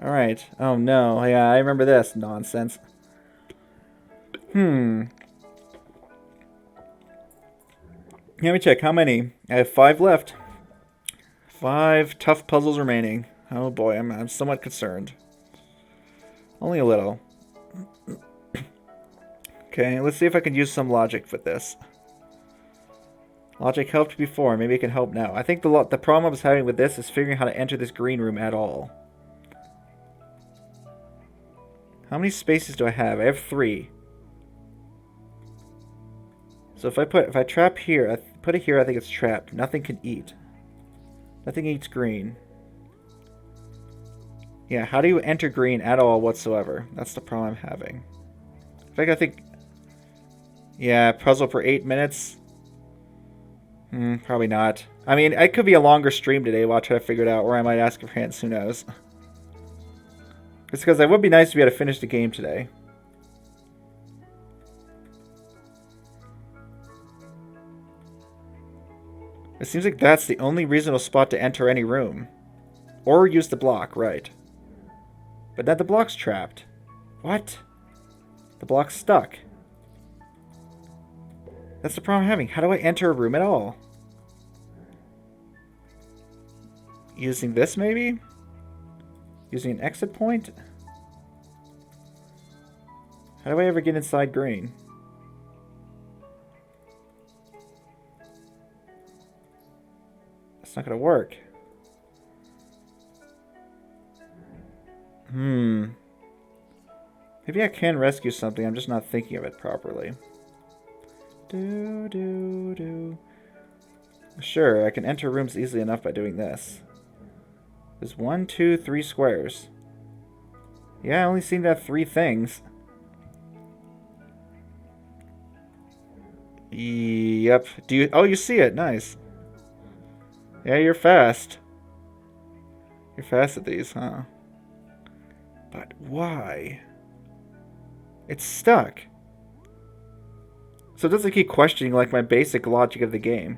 Alright. Oh no. Yeah, I remember this nonsense. Let me check. How many? I have 5 left. 5 tough puzzles remaining. Oh boy, I'm somewhat concerned. Only a little. Okay, let's see if I can use some logic with this. Logic helped before, maybe it can help now. I think the problem I was having with this is figuring how to enter this green room at all. How many spaces do I have? I have 3. So if I trap here, put it here, I think it's trapped. Nothing can eat. Nothing eats green. Yeah, how do you enter green at all whatsoever? That's the problem I'm having. In fact, I think... Yeah, puzzle for 8 minutes. Probably not. I mean, it could be a longer stream today while I try to figure it out, or I might ask for hints, who knows. It's because it would be nice to be able to finish the game today. It seems like that's the only reasonable spot to enter any room. Or use the block, right. But now the block's trapped. What? The block's stuck. That's the problem I'm having. How do I enter a room at all? Using this, maybe? Using an exit point? How do I ever get inside green? That's not gonna work. Maybe I can rescue something, I'm just not thinking of it properly. Sure, I can enter rooms easily enough by doing this. There's 1, 2, 3 squares. Yeah, I only seem to have 3 things. Yep. Do you... Oh, you see it. Nice. Yeah, you're fast. You're fast at these, huh? But why? It's stuck. So it doesn't keep questioning, like, my basic logic of the game.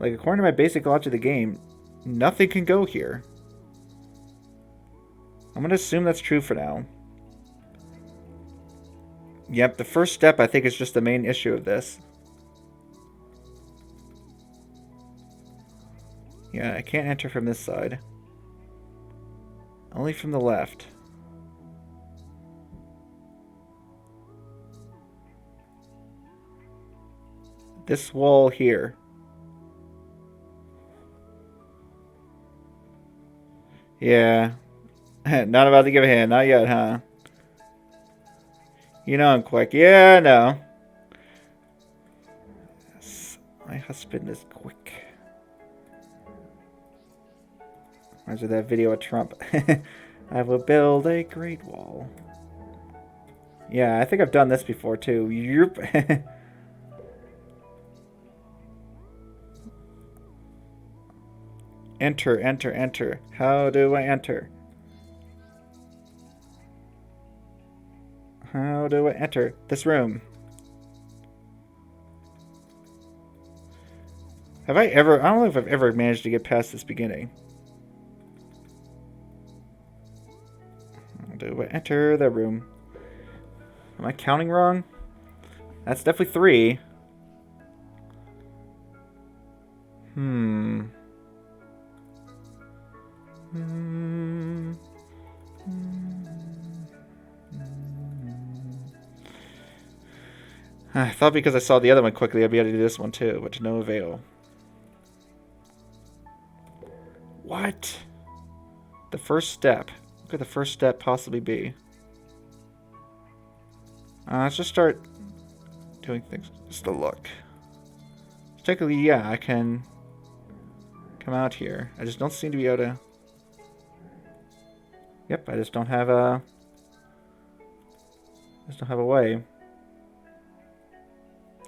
Like, according to my basic logic of the game, nothing can go here. I'm going to assume that's true for now. Yep, the first step, I think, is just the main issue of this. Yeah, I can't enter from this side. Only from the left. This wall here. Yeah. Not about to give a hand. Not yet, huh? You know I'm quick. Yeah, I know. Yes, my husband is quick. Reminds me of that video of Trump. I will build a great wall. Yeah, I think I've done this before, too. Yep. Enter, enter, enter. How do I enter? How do I enter this room? Have I ever... I don't know if I've ever managed to get past this beginning. How do I enter the room? Am I counting wrong? That's definitely 3. I thought because I saw the other one quickly, I'd be able to do this one too, but to no avail. What? The first step. What could the first step possibly be? Let's just start doing things. Just a look. Technically, yeah, I can come out here. I just don't seem to be able to... Yep, I just don't have a... way.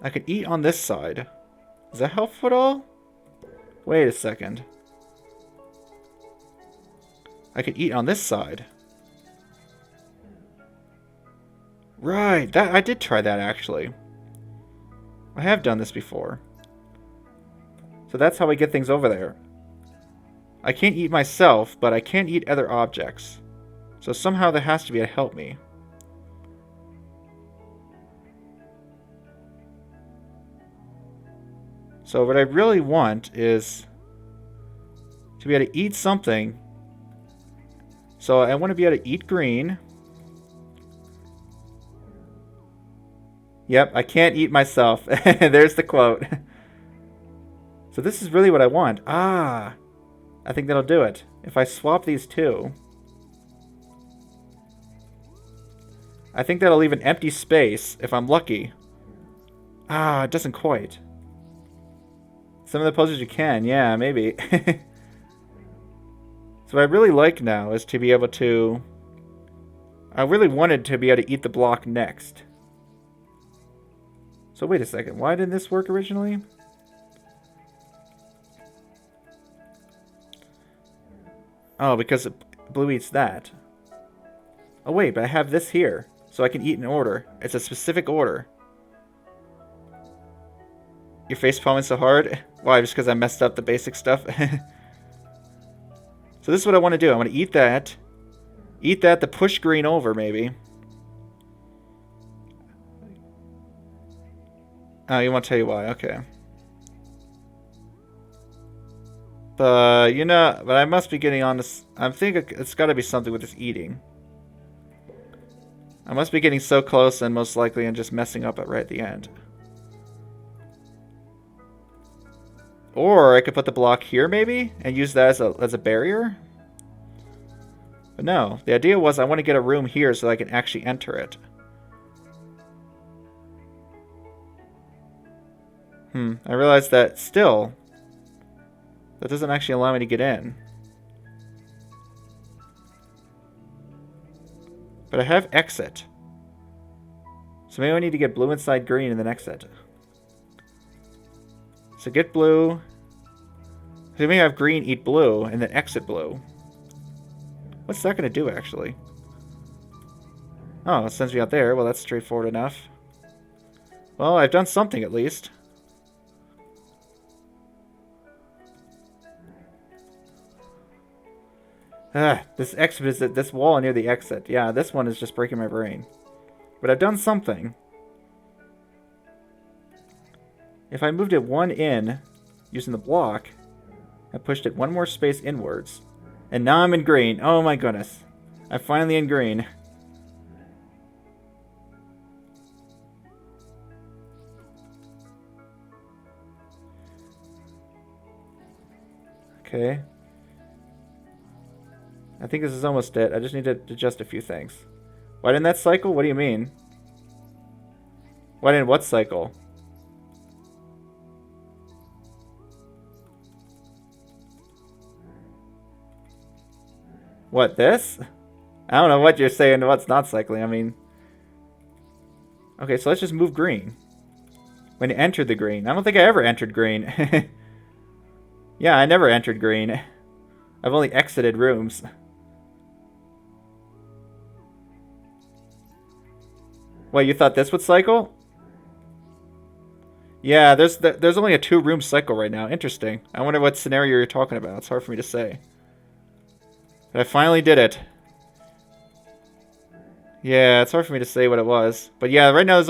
I could eat on this side. Does that help at all? Wait a second. I could eat on this side. Right, that I did try that actually. I have done this before. So that's how I get things over there. I can't eat myself, but I can eat other objects. So somehow there has to be a help me. So what I really want is to be able to eat something. So I want to be able to eat green. Yep, I can't eat myself. There's the quote. So this is really what I want. Ah, I think that'll do it. If I swap these two, I think that'll leave an empty space if I'm lucky. Ah, it doesn't quite. Some of the poses you can, yeah, maybe. So what I really like now is to be able to... I really wanted to be able to eat the block next. So wait a second, why didn't this work originally? Oh, because blue eats that. Oh wait, but I have this here, so I can eat in order. It's a specific order. Your face palming so hard? Why, just because I messed up the basic stuff? So this is what I want to do. I want to eat that. Eat that to push green over, maybe. Oh, you want to tell you why? Okay. But, you know, but I must be getting on this. I'm thinking it's got to be something with this eating. I must be getting so close and most likely and just messing up right at the end. Or I could put the block here, maybe, and use that as a barrier. But no, the idea was I want to get a room here so that I can actually enter it. I realized that still, that doesn't actually allow me to get in. But I have exit. So maybe I need to get blue inside green and then exit. So get blue. So maybe I have green, eat blue, and then exit blue. What's that going to do, actually? Oh, it sends me out there. Well, that's straightforward enough. Well, I've done something at least. This wall near the exit. Yeah, this one is just breaking my brain. But I've done something. If I moved it one in, using the block, I pushed it one more space inwards. And now I'm in green. Oh my goodness. I'm finally in green. Okay. I think this is almost it. I just need to adjust a few things. Why didn't that cycle? What do you mean? Why didn't what cycle? What, this? I don't know what you're saying, what's not cycling. I mean... Okay, so let's just move green. When it entered the green. I don't think I ever entered green. Yeah, I never entered green. I've only exited rooms. What, you thought this would cycle? Yeah, there's only a 2-room cycle right now. Interesting. I wonder what scenario you're talking about. It's hard for me to say. But I finally did it. Yeah, it's hard for me to say what it was. But yeah, right now there's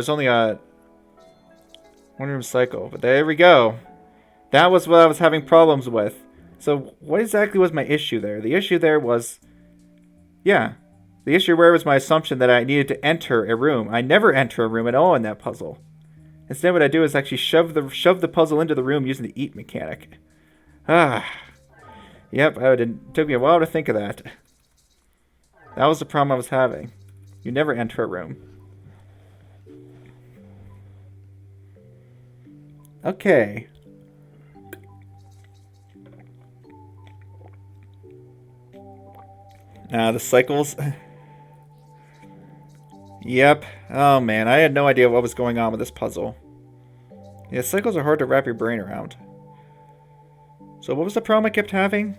only a 1-room cycle. But there we go. That was what I was having problems with. So what exactly was my issue there? The issue there was... Yeah. The issue where was my assumption that I needed to enter a room. I never enter a room at all in that puzzle. Instead, what I do is actually shove the puzzle into the room using the eat mechanic. Yep, it took me a while to think of that. That was the problem I was having. You never enter a room. Okay. The cycles. Yep. Oh man, I had no idea what was going on with this puzzle. Yeah, cycles are hard to wrap your brain around. So what was the problem I kept having?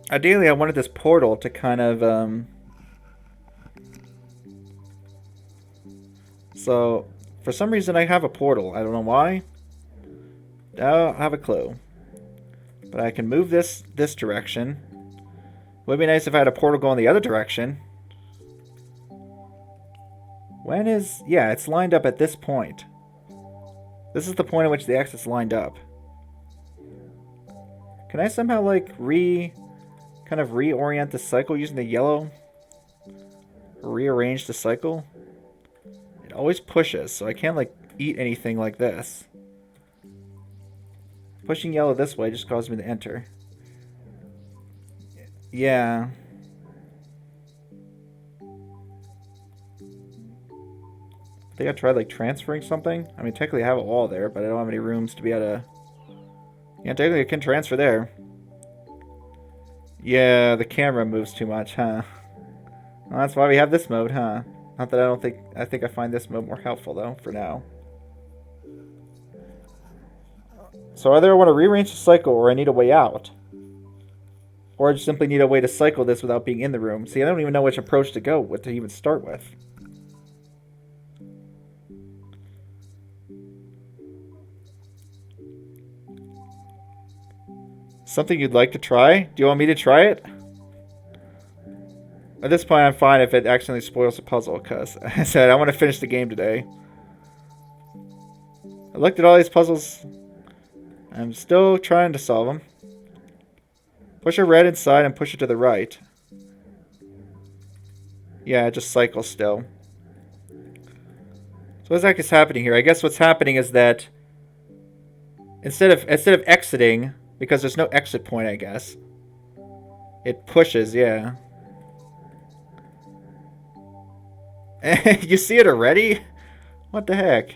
Ideally, I wanted this portal to kind of, So, for some reason I have a portal. I don't know why. I don't have a clue. But I can move this direction. Would be nice if I had a portal going the other direction. When is... Yeah, it's lined up at this point. This is the point at which the exit's lined up. Can I somehow, like, kind of reorient the cycle using the yellow? Rearrange the cycle? It always pushes, so I can't, like, eat anything like this. Pushing yellow this way just caused me to enter. Yeah. I think I tried, like, transferring something. I mean, technically I have it all there, but I don't have any rooms to be able to... Yeah, technically I can transfer there. Yeah, the camera moves too much, huh? Well, that's why we have this mode, huh? Not that I don't think... I think I find this mode more helpful, though, for now. So either I want to rearrange the cycle or I need a way out. Or I just simply need a way to cycle this without being in the room. See, I don't even know which approach to go with to even start with. Something you'd like to try? Do you want me to try it? At this point, I'm fine if it accidentally spoils the puzzle, because I said I want to finish the game today. I looked at all these puzzles. I'm still trying to solve them. Push a red inside and push it to the right. Yeah, it just cycles still. So what's actually happening here? I guess what's happening is that instead of exiting, because there's no exit point, I guess, it pushes, yeah. You see it already? What the heck?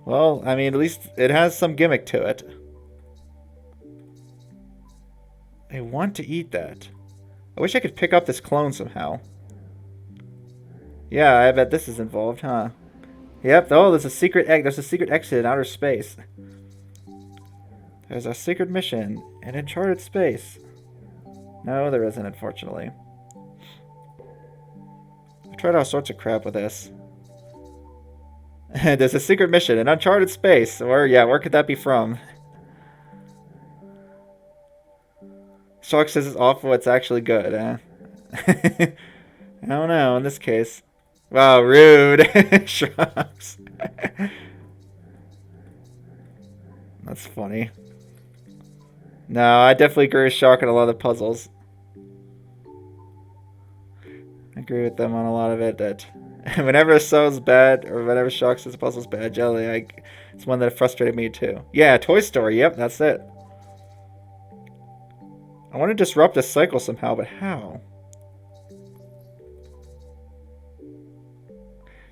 Well, I mean, at least it has some gimmick to it. I want to eat that. I wish I could pick up this clone somehow. Yeah, I bet this is involved, huh? Yep, oh, there's a secret egg. There's a secret exit in outer space. There's a secret mission in uncharted space. No, there isn't, unfortunately. I've tried all sorts of crap with this. There's a secret mission in uncharted space. Where could that be from? Shark says it's awful, it's actually good, huh? I don't know, in this case. Wow, rude. Sharks. That's funny. No, I definitely agree with Shark on a lot of the puzzles. I agree with them on a lot of it, that whenever a song's bad, or whenever Shark says a puzzle's bad, generally, it's one that frustrated me too. Yeah, Toy Story, yep, that's it. I want to disrupt this cycle somehow, but how?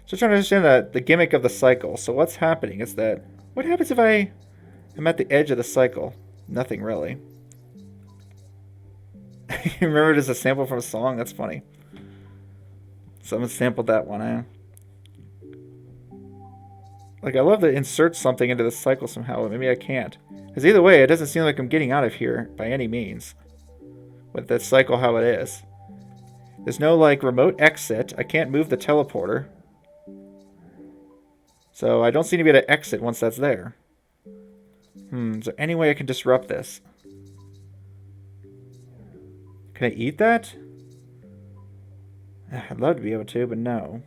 So trying to understand the gimmick of the cycle. So what's happening is that... What happens if I am at the edge of the cycle? Nothing, really. You remember it as a sample from a song? That's funny. Someone sampled that one, eh? Like, I love to insert something into the cycle somehow, but maybe I can't. Because either way, it doesn't seem like I'm getting out of here by any means. With the cycle how it is. There's no, like, remote exit. I can't move the teleporter. So I don't seem to be able to exit once that's there. Is there any way I can disrupt this? Can I eat that? I'd love to be able to, but no.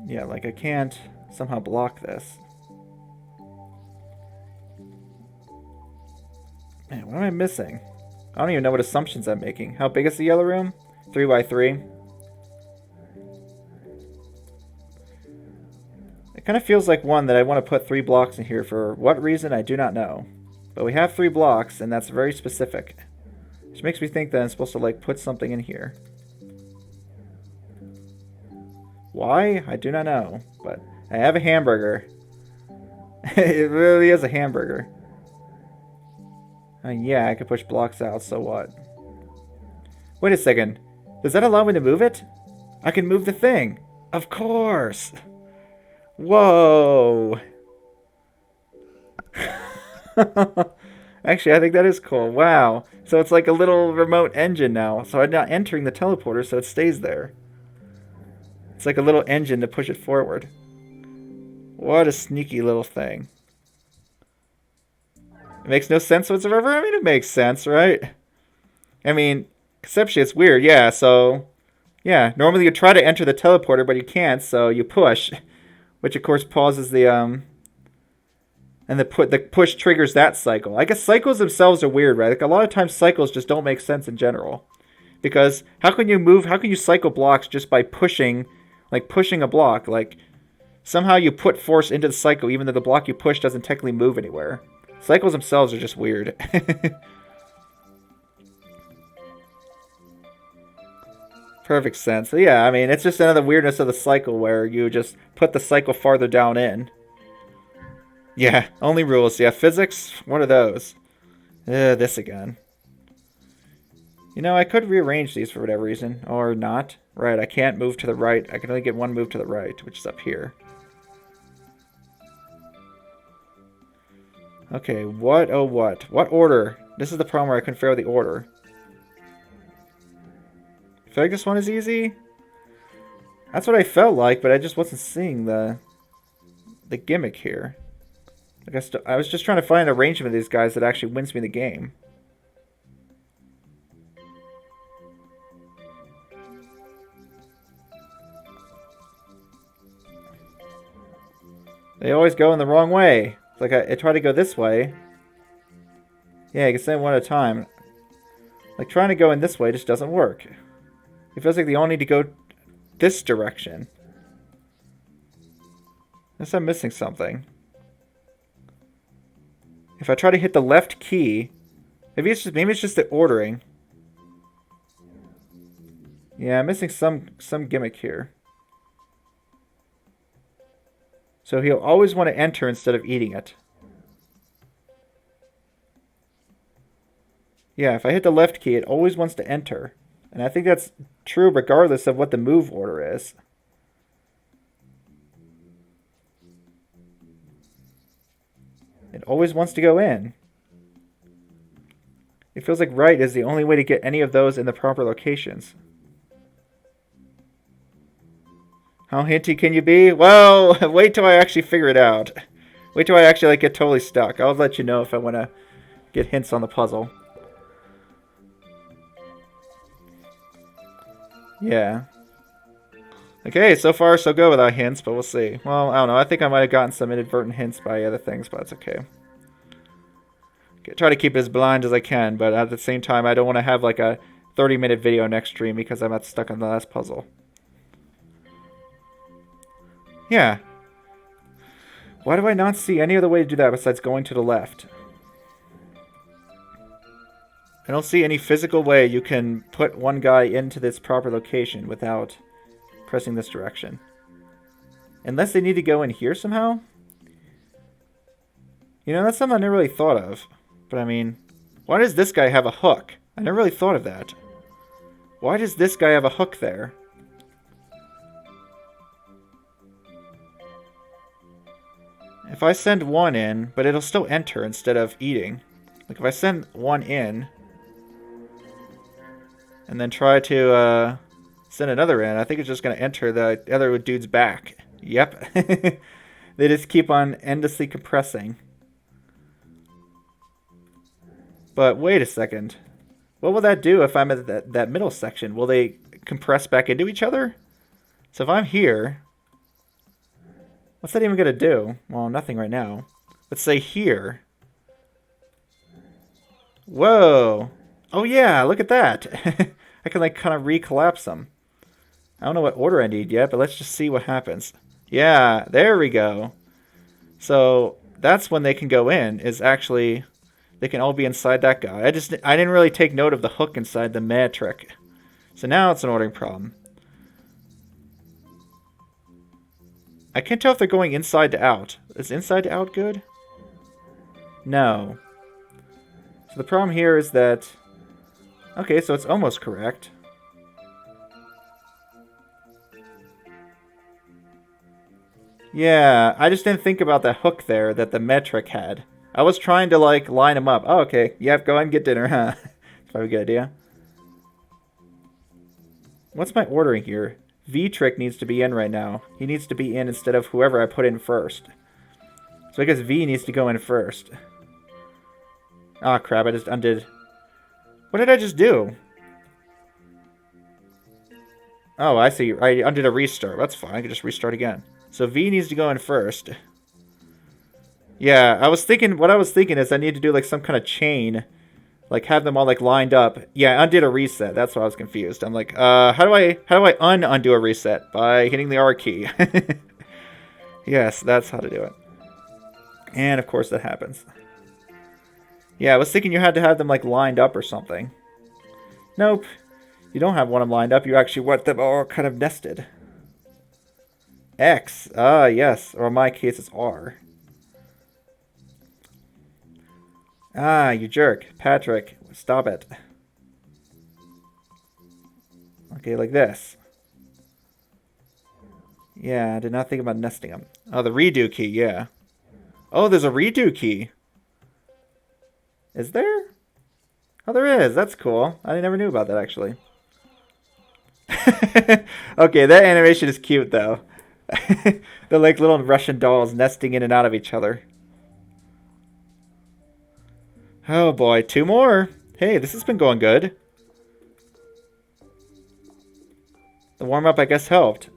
Yeah, like I can't somehow block this. Man, what am I missing? I don't even know what assumptions I'm making. How big is the yellow room? 3 by 3. It kind of feels like one that I want to put 3 blocks in here for what reason I do not know. But we have 3 blocks, and that's very specific. Which makes me think that I'm supposed to, like, put something in here. Why? I do not know. But I have a hamburger. It really is a hamburger. Yeah, I could push blocks out, so what? Wait a second. Does that allow me to move it? I can move the thing. Of course. Whoa. Actually, I think that is cool. Wow. So it's like a little remote engine now. So I'm not entering the teleporter, so it stays there. It's like a little engine to push it forward. What a sneaky little thing. It makes no sense whatsoever? I mean, it makes sense, right? I mean, conceptually it's weird. Yeah, so... Yeah, normally you try to enter the teleporter, but you can't, so you push. Which, of course, pauses the, And the push triggers that cycle. I guess cycles themselves are weird, right? Like, a lot of times cycles just don't make sense in general. Because how can you cycle blocks just by pushing a block? Like, somehow you put force into the cycle even though the block you push doesn't technically move anywhere. Cycles themselves are just weird. Perfect sense. So yeah, I mean, it's just another weirdness of the cycle where you just put the cycle farther down in. Yeah, only rules. Yeah, physics, what are those? This again. You know, I could rearrange these for whatever reason, or not. Right, I can't move to the right. I can only get one move to the right, which is up here. Okay, what? Oh, what? What order? This is the problem where I couldn't figure out the order. I feel like this one is easy. That's what I felt like, but I just wasn't seeing the gimmick here. I was just trying to find an arrangement of these guys that actually wins me the game. They always go in the wrong way. It's like I try to go this way. Yeah, I can say one at a time. Like, trying to go in this way just doesn't work. It feels like they all need to go this direction. Unless I'm missing something. If I try to hit the left key, maybe it's just the ordering. Yeah, I'm missing some gimmick here. So he'll always want to enter instead of eating it. Yeah, if I hit the left key, it always wants to enter. And I think that's true regardless of what the move order is. It always wants to go in. It feels like right is the only way to get any of those in the proper locations. How hinty can you be? Well, wait till I actually figure it out. Wait till I actually like get totally stuck. I'll let you know if I want to get hints on the puzzle. Yeah. Okay, so far so good without hints, but we'll see. Well, I don't know. I think I might have gotten some inadvertent hints by other things, but it's okay. Try to keep it as blind as I can, but at the same time, I don't want to have like a 30-minute video next stream because I'm not stuck on the last puzzle. Yeah. Why do I not see any other way to do that besides going to the left? I don't see any physical way you can put one guy into this proper location without pressing this direction. Unless they need to go in here somehow? You know, that's something I never really thought of. But I mean, why does this guy have a hook? I never really thought of that. Why does this guy have a hook there? If I send one in, but it'll still enter instead of eating. Like if I send one in, and then try to send another in, I think it's just going to enter the other dude's back. Yep. They just keep on endlessly compressing. But wait a second. What will that do if I'm at that middle section? Will they compress back into each other? So if I'm here, what's that even going to do? Well, nothing right now. Let's say here. Whoa. Oh yeah, look at that. I can like kind of recollapse them. I don't know what order I need yet, but let's just see what happens. Yeah, there we go. So that's when they can go in, is actually they can all be inside that guy. I didn't really take note of the hook inside the metric. So now it's an ordering problem. I can't tell if they're going inside to out. Is inside to out good? No. So the problem here is that... Okay, so it's almost correct. Yeah, I just didn't think about that hook there that the metric had. I was trying to, like, line them up. Oh, okay. Yep, go ahead and get dinner, huh? That's probably a good idea. What's my ordering here? V-Trick needs to be in right now. He needs to be in instead of whoever I put in first. So I guess V needs to go in first. Ah, crap, I just undid. What did I just do? Oh, I see. I undid a restart. That's fine. I can just restart again. So V needs to go in first. Yeah, what I was thinking is I need to do like some kind of chain. Like have them all like lined up. Yeah, I undid a reset. That's why I was confused. I'm like, how do I undo a reset? By hitting the R key. Yes, that's how to do it. And of course that happens. Yeah, I was thinking you had to have them like lined up or something. Nope. You don't have one of them lined up. You actually want them all kind of nested. X. Ah, yes. Or in my case, it's R. Ah, you jerk. Patrick, stop it. Okay, like this. Yeah, I did not think about nesting them. Oh, the redo key, yeah. Oh, there's a redo key. Is there? Oh, there is. That's cool. I never knew about that, actually. Okay, that animation is cute, though. They're like little Russian dolls nesting in and out of each other. Oh boy, 2 more. Hey, this has been going good. The warm-up, I guess, helped.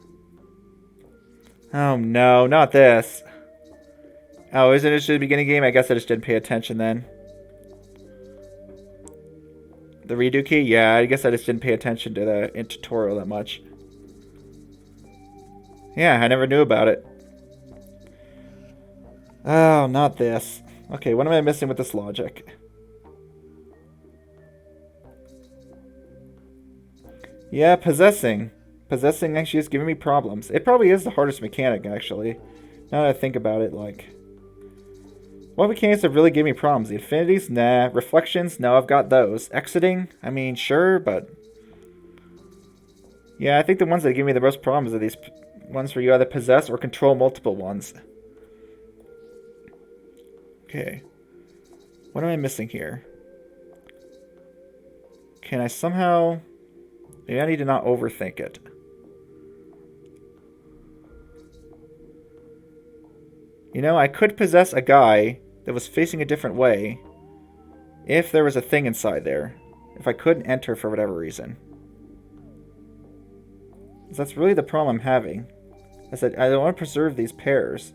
Oh no, not this. Oh, isn't it just the beginning game? I guess I just didn't pay attention then. The redo key? Yeah, I guess I just didn't pay attention to the tutorial that much. Yeah, I never knew about it. Oh, not this. Okay, what am I missing with this logic? Yeah, possessing. Possessing actually is giving me problems. It probably is the hardest mechanic, actually. Now that I think about it, like... What mechanics have really given me problems? The infinities? Nah. Reflections? No, I've got those. Exiting? I mean, sure, but... Yeah, I think the ones that give me the most problems are these ones where you either possess or control multiple ones. Okay. What am I missing here? Can I somehow... Maybe I need to not overthink it. You know, I could possess a guy that was facing a different way if there was a thing inside there. If I couldn't enter for whatever reason. That's really the problem I'm having. I said, I don't want to preserve these pairs.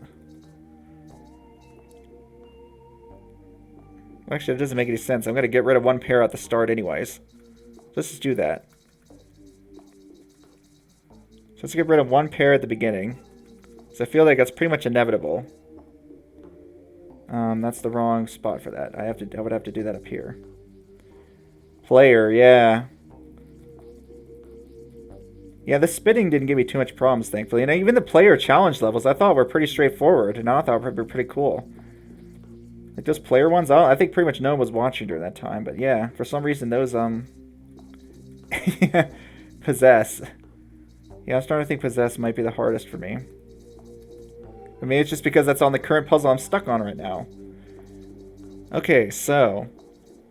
Actually, it doesn't make any sense. I'm going to get rid of one pair at the start anyways. Let's just do that. So let's get rid of one pair at the beginning. So I feel like that's pretty much inevitable. That's the wrong spot for that. I would have to do that up here. Player, yeah. Yeah, the spitting didn't give me too much problems, thankfully. And even the player challenge levels I thought were pretty straightforward. And I thought were pretty cool. Like those player ones, I think pretty much no one was watching during that time. But yeah, for some reason those, Possess. Yeah, I'm starting to think Possess might be the hardest for me. I mean, it's just because that's on the current puzzle I'm stuck on right now. Okay, so...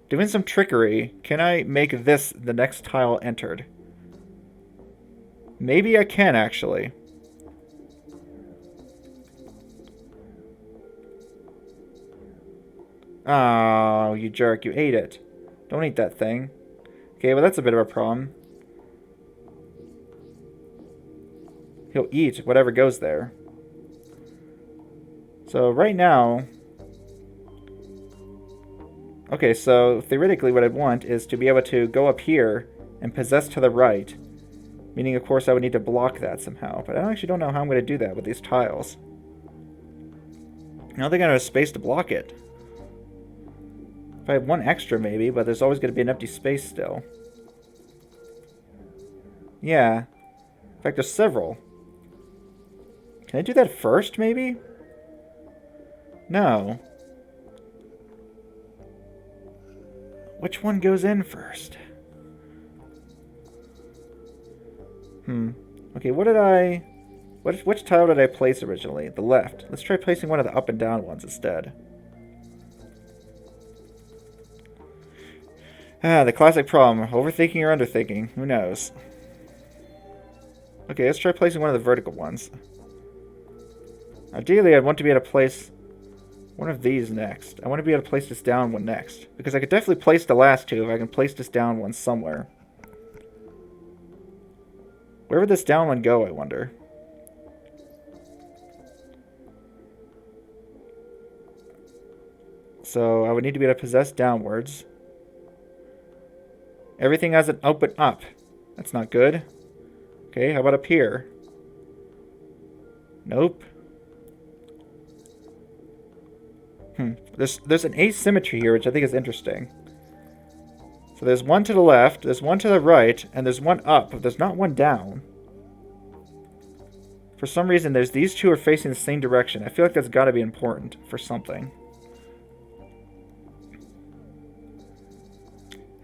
Doing some trickery, can I make this the next tile entered? Maybe I can, actually. Oh, you jerk, you ate it. Don't eat that thing. Okay, well that's a bit of a problem. He'll eat whatever goes there. So right now... Okay, so theoretically what I'd want is to be able to go up here and possess to the right. Meaning, of course, I would need to block that somehow. But I actually don't know how I'm going to do that with these tiles. I don't think I have space to block it. If I have one extra, maybe, but there's always going to be an empty space still. Yeah. In fact, there's several. Can I do that first, maybe? No. Which one goes in first? Okay, what did I... Which tile did I place originally? The left. Let's try placing one of the up and down ones instead. Ah, the classic problem. Overthinking or underthinking. Who knows? Okay, let's try placing one of the vertical ones. Ideally, I'd want to be able to place one of these next. I want to be able to place this down one next. Because I could definitely place the last two if I can place this down one somewhere. Where would this down one go, I wonder? So I would need to be able to possess downwards. Everything has an open up. That's not good. Okay, how about up here? Nope. There's an asymmetry here, which I think is interesting. So there's one to the left, there's one to the right, and there's one up, but there's not one down. For some reason, these two are facing the same direction. I feel like that's got to be important for something.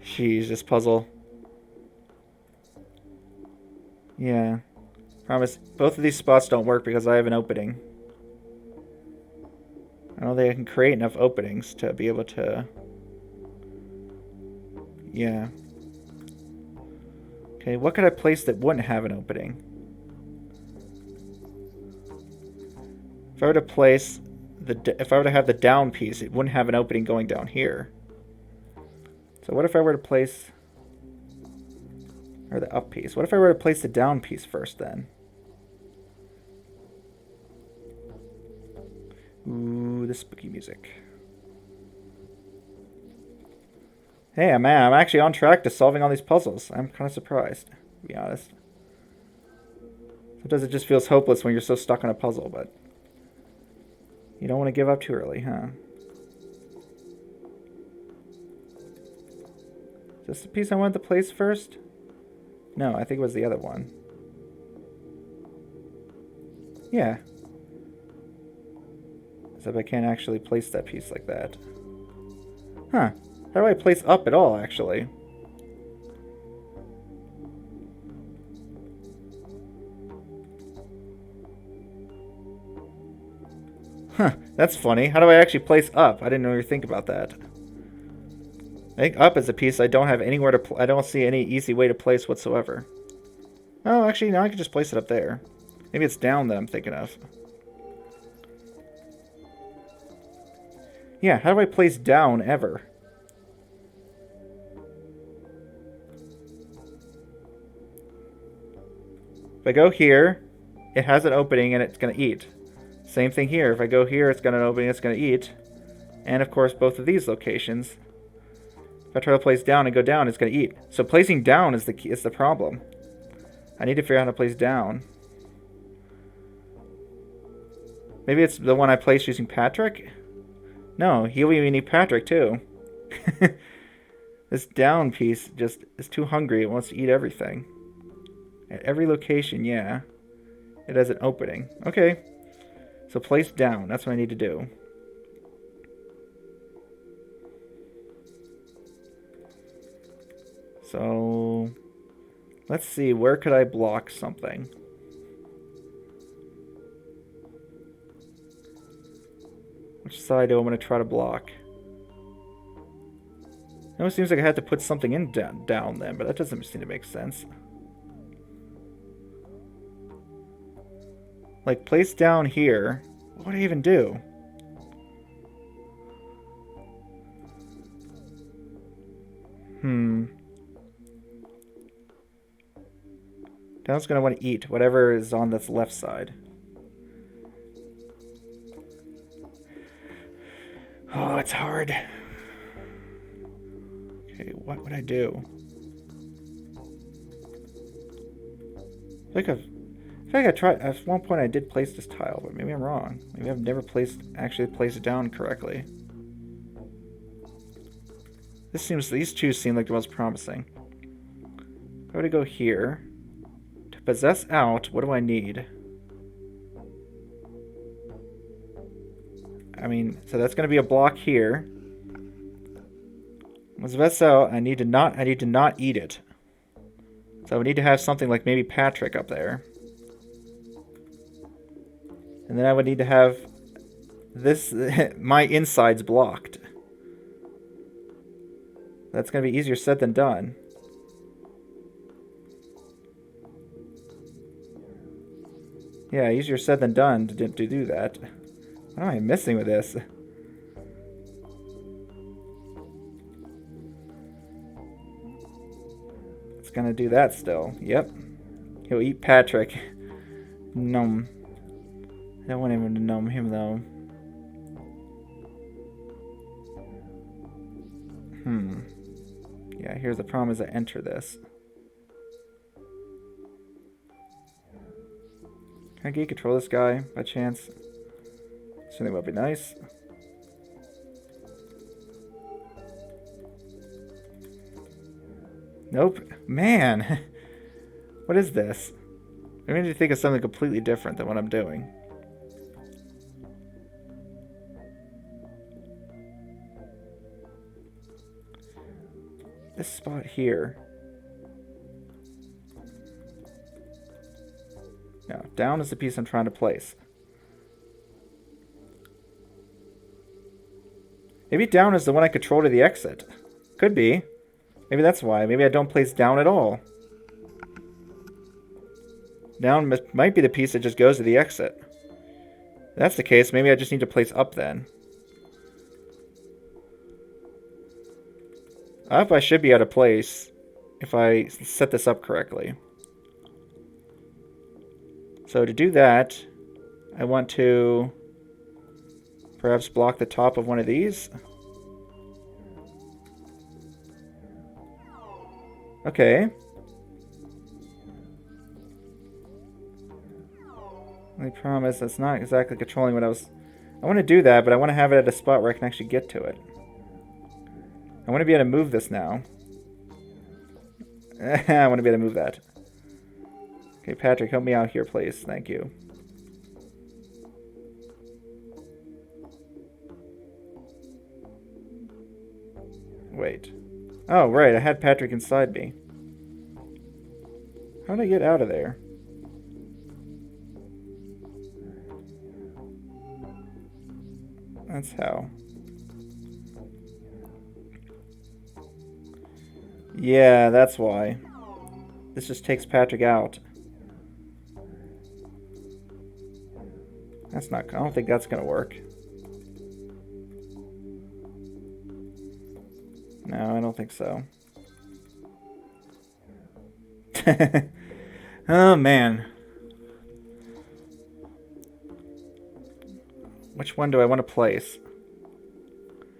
Jeez, this puzzle. Yeah. Promise, both of these spots don't work because I have an opening. I don't think I can create enough openings to be able to... Yeah. Okay, what could I place that wouldn't have an opening? If I were to place if I were to have the down piece, it wouldn't have an opening going down here. So what if I were to place, or the up piece? What if I were to place the down piece first then? Ooh, the spooky music. Hey, man, I'm actually on track to solving all these puzzles. I'm kind of surprised, to be honest. Sometimes it just feels hopeless when you're so stuck on a puzzle, but... You don't want to give up too early, huh? this the piece I wanted to place first? No, I think it was the other one. Yeah. Except I can't actually place that piece like that. Huh. How do I place up at all, actually? Huh, that's funny. How do I actually place up? I didn't really think about that. I think up is a piece I don't have anywhere to... I don't see any easy way to place whatsoever. Oh, actually, now I can just place it up there. Maybe it's down that I'm thinking of. Yeah, how do I place down ever? If I go here, it has an opening and it's going to eat. Same thing here. If I go here, it's got an opening, it's going to eat. And of course, both of these locations. If I try to place down and go down, it's going to eat. So placing down is the problem. I need to figure out how to place down. Maybe it's the one I placed using Patrick? No, he'll even need Patrick too. This down piece just is too hungry. It wants to eat everything. At every location, yeah. It has an opening. Okay. So place down. That's what I need to do. So let's see. Where could I block something? Which side do I want to try to block? It almost seems like I had to put something in down then, but that doesn't seem to make sense. Like, place down here. What do I even do? Down's going to want to eat whatever is on this left side. Oh, it's hard. Okay, what would I do? I feel like I tried at one point. I did place this tile, but maybe I'm wrong. Maybe I've never actually placed it down correctly. These two seem like the most promising. If I were to go here to possess out, what do I need? I mean, so that's going to be a block here. Possess out, I need to not eat it. So I would need to have something like maybe Patrick up there. And then I would need to have this, my insides blocked. That's going to be easier said than done. Yeah, easier said than done to do that. What am I missing with this? It's going to do that still. Yep. He'll eat Patrick. Nom. I don't want him to nom him, though. Yeah, here's the problem as I enter this. Can I get control of this guy, by chance? Certainly would be nice. Nope. Man! What is this? I need to think of something completely different than what I'm doing. This spot here. No, down is the piece I'm trying to place. Maybe down is the one I control to the exit. Could be. Maybe that's why. Maybe I don't place down at all. Down might be the piece that just goes to the exit. If that's the case, maybe I just need to place up then. Up I should be out of place if I set this up correctly. So to do that, I want to perhaps block the top of one of these. Okay. I promise that's not exactly controlling what I was... I want to do that, but I want to have it at a spot where I can actually get to it. I want to be able to move this now. I want to be able to move that. Okay, Patrick, help me out here, please. Thank you. Wait. Oh, right, I had Patrick inside me. How did I get out of there? That's how. Yeah, that's why. This just takes Patrick out. That's not... I don't think that's gonna work. No, I don't think so. Oh, man. Which one do I want to place?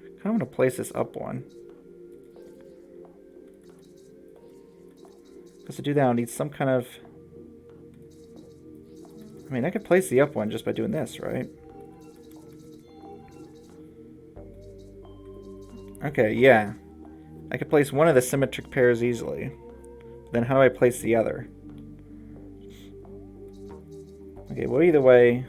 I kind of want to place this up one. Because to do that, I'll need some kind of... I mean, I could place the up one just by doing this, right? Okay, yeah. I could place one of the symmetric pairs easily. Then how do I place the other? Okay, well, either way...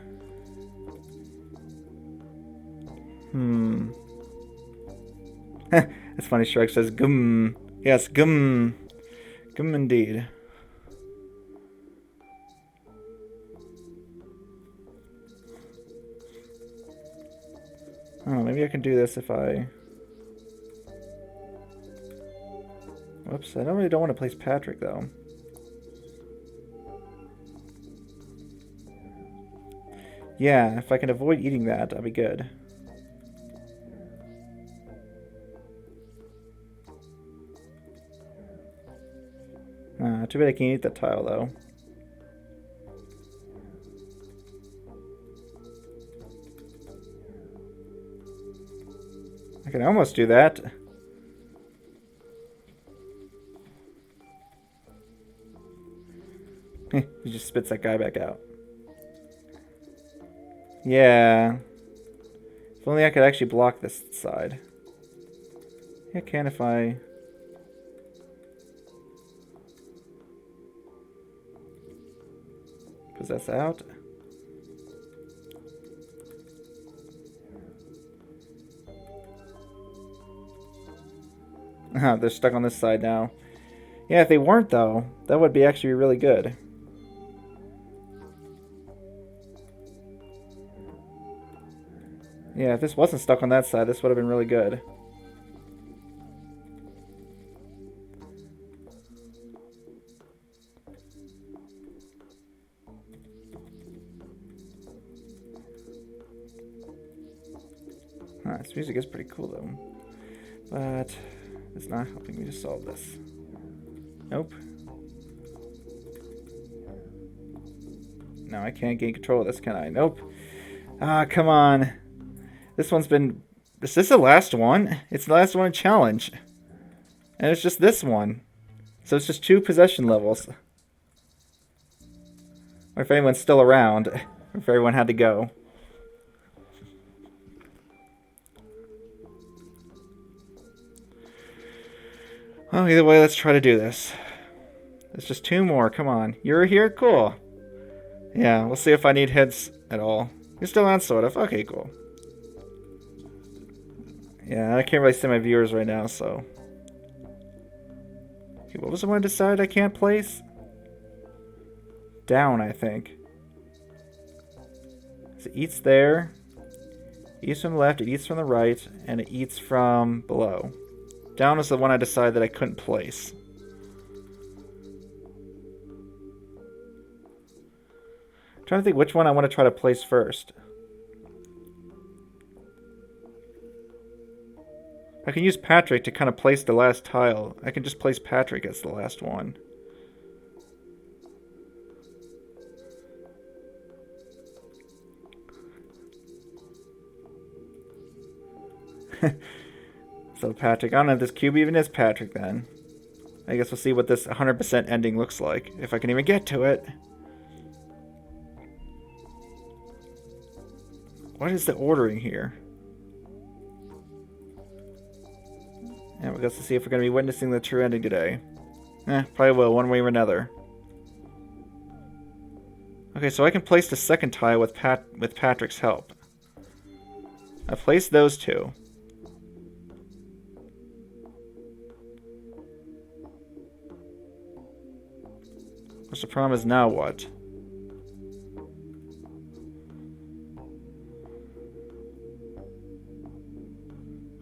It's funny, Shrek says gum. Yes, gum. Gum indeed. Oh, maybe I can do this if I... Whoops, I really don't want to place Patrick, though. Yeah, if I can avoid eating that, that'd be good. Too bad I can't eat that tile, though. I can almost do that. He just spits that guy back out. Yeah. If only I could actually block this side. Yeah, I can if I... Possess out. They're stuck on this side now. Yeah, if they weren't, though, that would be actually really good. Yeah, if this wasn't stuck on that side, this would have been really good. This music is pretty cool, though. But it's not helping me to solve this. Nope. No, I can't gain control of this, can I? Nope. Ah, come on. This one's been... Is this the last one? It's the last one in challenge. And it's just this one. So it's just 2 possession levels. Or if anyone's still around. Or if everyone had to go. Well, either way, let's try to do this. There's just 2 more. Come on. You're here? Cool. Yeah, we'll see if I need heads at all. You're still on, sort of. Okay, cool. Yeah, I can't really see my viewers right now, so... Okay, what was the one I decided I can't place? Down, I think. So it eats there. It eats from the left, it eats from the right, and it eats from below. Down is the one I decided that I couldn't place. I'm trying to think which one I want to try to place first. I can use Patrick to kind of place the last tile. I can just place Patrick as the last one. So Patrick, I don't know if this cube even is Patrick then. I guess we'll see what this 100% ending looks like, if I can even get to it. What is the ordering here? And we got to see if we're going to be witnessing the true ending today. Probably will, one way or another. Okay, so I can place the second tile with Patrick's help. I placed those two. What's the problem is now what?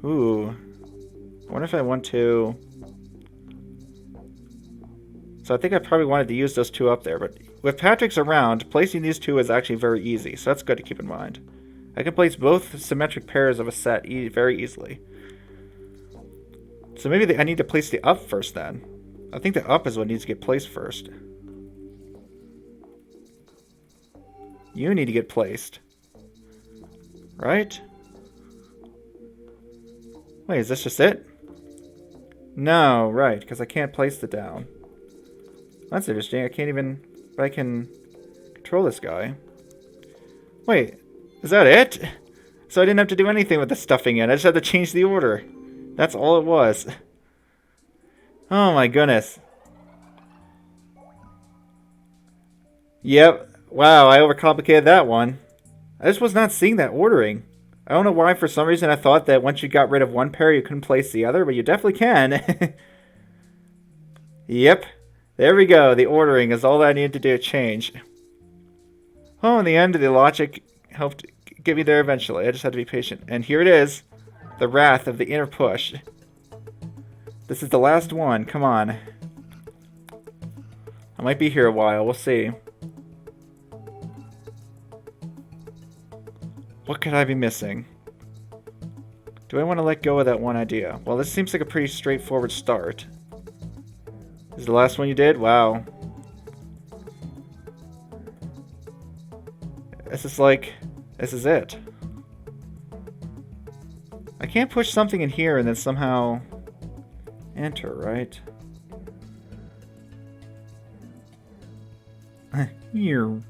Ooh. I wonder if I want to... So I think I probably wanted to use those two up there, but with Patrick's around, placing these two is actually very easy, so that's good to keep in mind. I can place both symmetric pairs of a set very easily. So maybe I need to place the up first then. I think the up is what needs to get placed first. You need to get placed. Right? Wait, is this just it? No, right, because I can't place the down. That's interesting. I can't even... But I can control this guy. Wait, is that it? So I didn't have to do anything with the stuffing in. I just had to change the order. That's all it was. Oh my goodness. Yep. Wow, I overcomplicated that one. I just was not seeing that ordering. I don't know why, for some reason I thought that once you got rid of one pair you couldn't place the other, but you definitely can. Yep. There we go. The ordering is all I needed to do to change. Oh, in the end, the logic helped get me there eventually. I just had to be patient. And here it is. The wrath of the inner push. This is the last one. Come on. I might be here a while. We'll see. What could I be missing? Do I want to let go of that one idea? Well, this seems like a pretty straightforward start. This is the last one you did? Wow. This is like... This is it. I can't push something in here and then somehow... enter, right? Here. I'm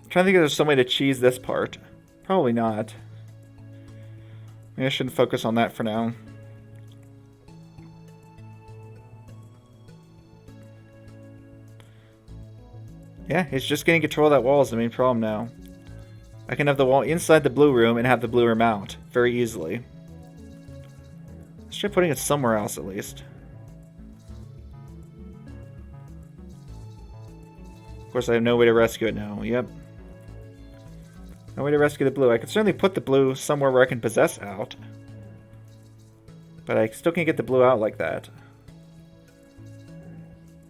trying to think if there's some way to cheese this part. Probably not. Maybe I shouldn't focus on that for now. Yeah, it's just getting control of that wall is the main problem now. I can have the wall inside the blue room and have the blue room out very easily. Let's try putting it somewhere else at least. Of course, I have no way to rescue it now. Yep. No way to rescue the blue. I could certainly put the blue somewhere where I can possess out. But I still can't get the blue out like that.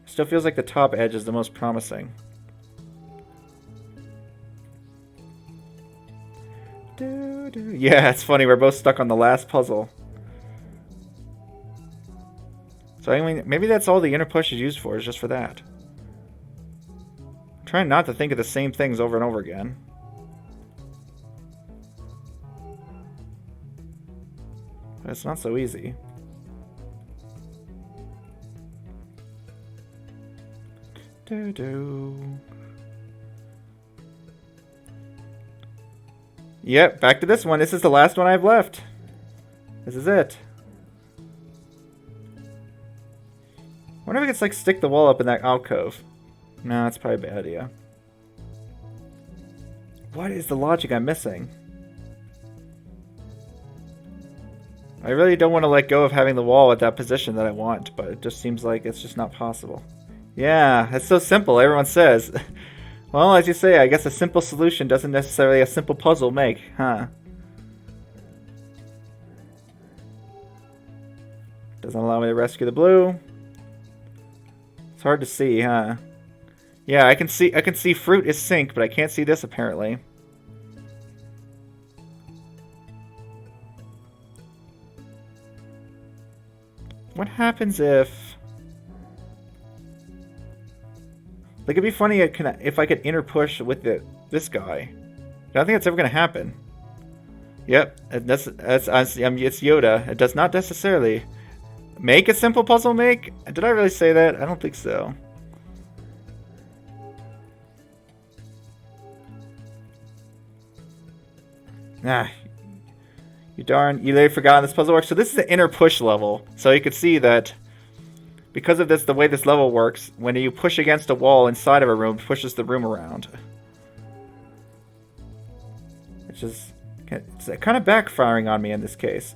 Still feels like the top edge is the most promising. Yeah, it's funny. We're both stuck on the last puzzle. So I mean, maybe that's all the inner push is used for, is just for that. I'm trying not to think of the same things over and over again. But it's not so easy. Yep, back to this one. This is the last one I've left. This is it. I wonder if I could like stick the wall up in that alcove. No, that's probably a bad idea. What is the logic I'm missing? I really don't want to let go of having the wall at that position that I want, but it just seems like it's just not possible. Yeah, it's so simple, everyone says. Well, as you say, I guess a simple solution doesn't necessarily a simple puzzle make, huh? Doesn't allow me to rescue the blue. It's hard to see, huh? Yeah, I can see fruit is sink, but I can't see this apparently. What happens if... Like, it'd be funny if I could inner push with this guy. I don't think that's ever going to happen. Yep, it's Yoda. It does not necessarily make a simple puzzle make. Did I really say that? I don't think so. Ah, you really forgot how this puzzle works. So this is the inner push level. So you could see that Because of this, the way this level works, when you push against a wall inside of a room, it pushes the room around. It's kind of backfiring on me in this case.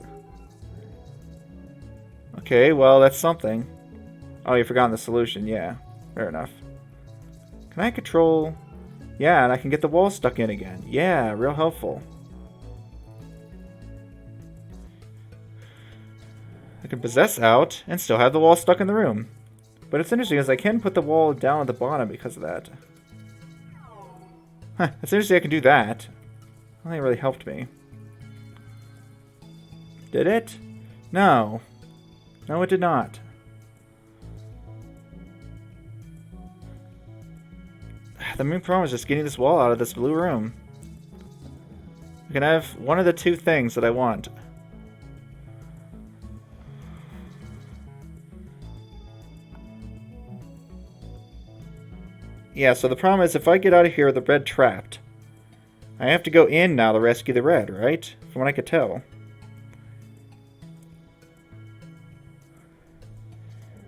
Okay, well, that's something. Oh, you've forgotten the solution. Yeah, fair enough. Can I control... Yeah, and I can get the wall stuck in again. Yeah, real helpful. I can possess out and still have the wall stuck in the room. But it's interesting because I can put the wall down at the bottom because of that. Huh, it's interesting I can do that. I don't think it really helped me. Did it? No. No, it did not. The main problem is just getting this wall out of this blue room. We can have one of the two things that I want. Yeah, so the problem is if I get out of here with the red trapped, I have to go in now to rescue the red, right? From what I could tell.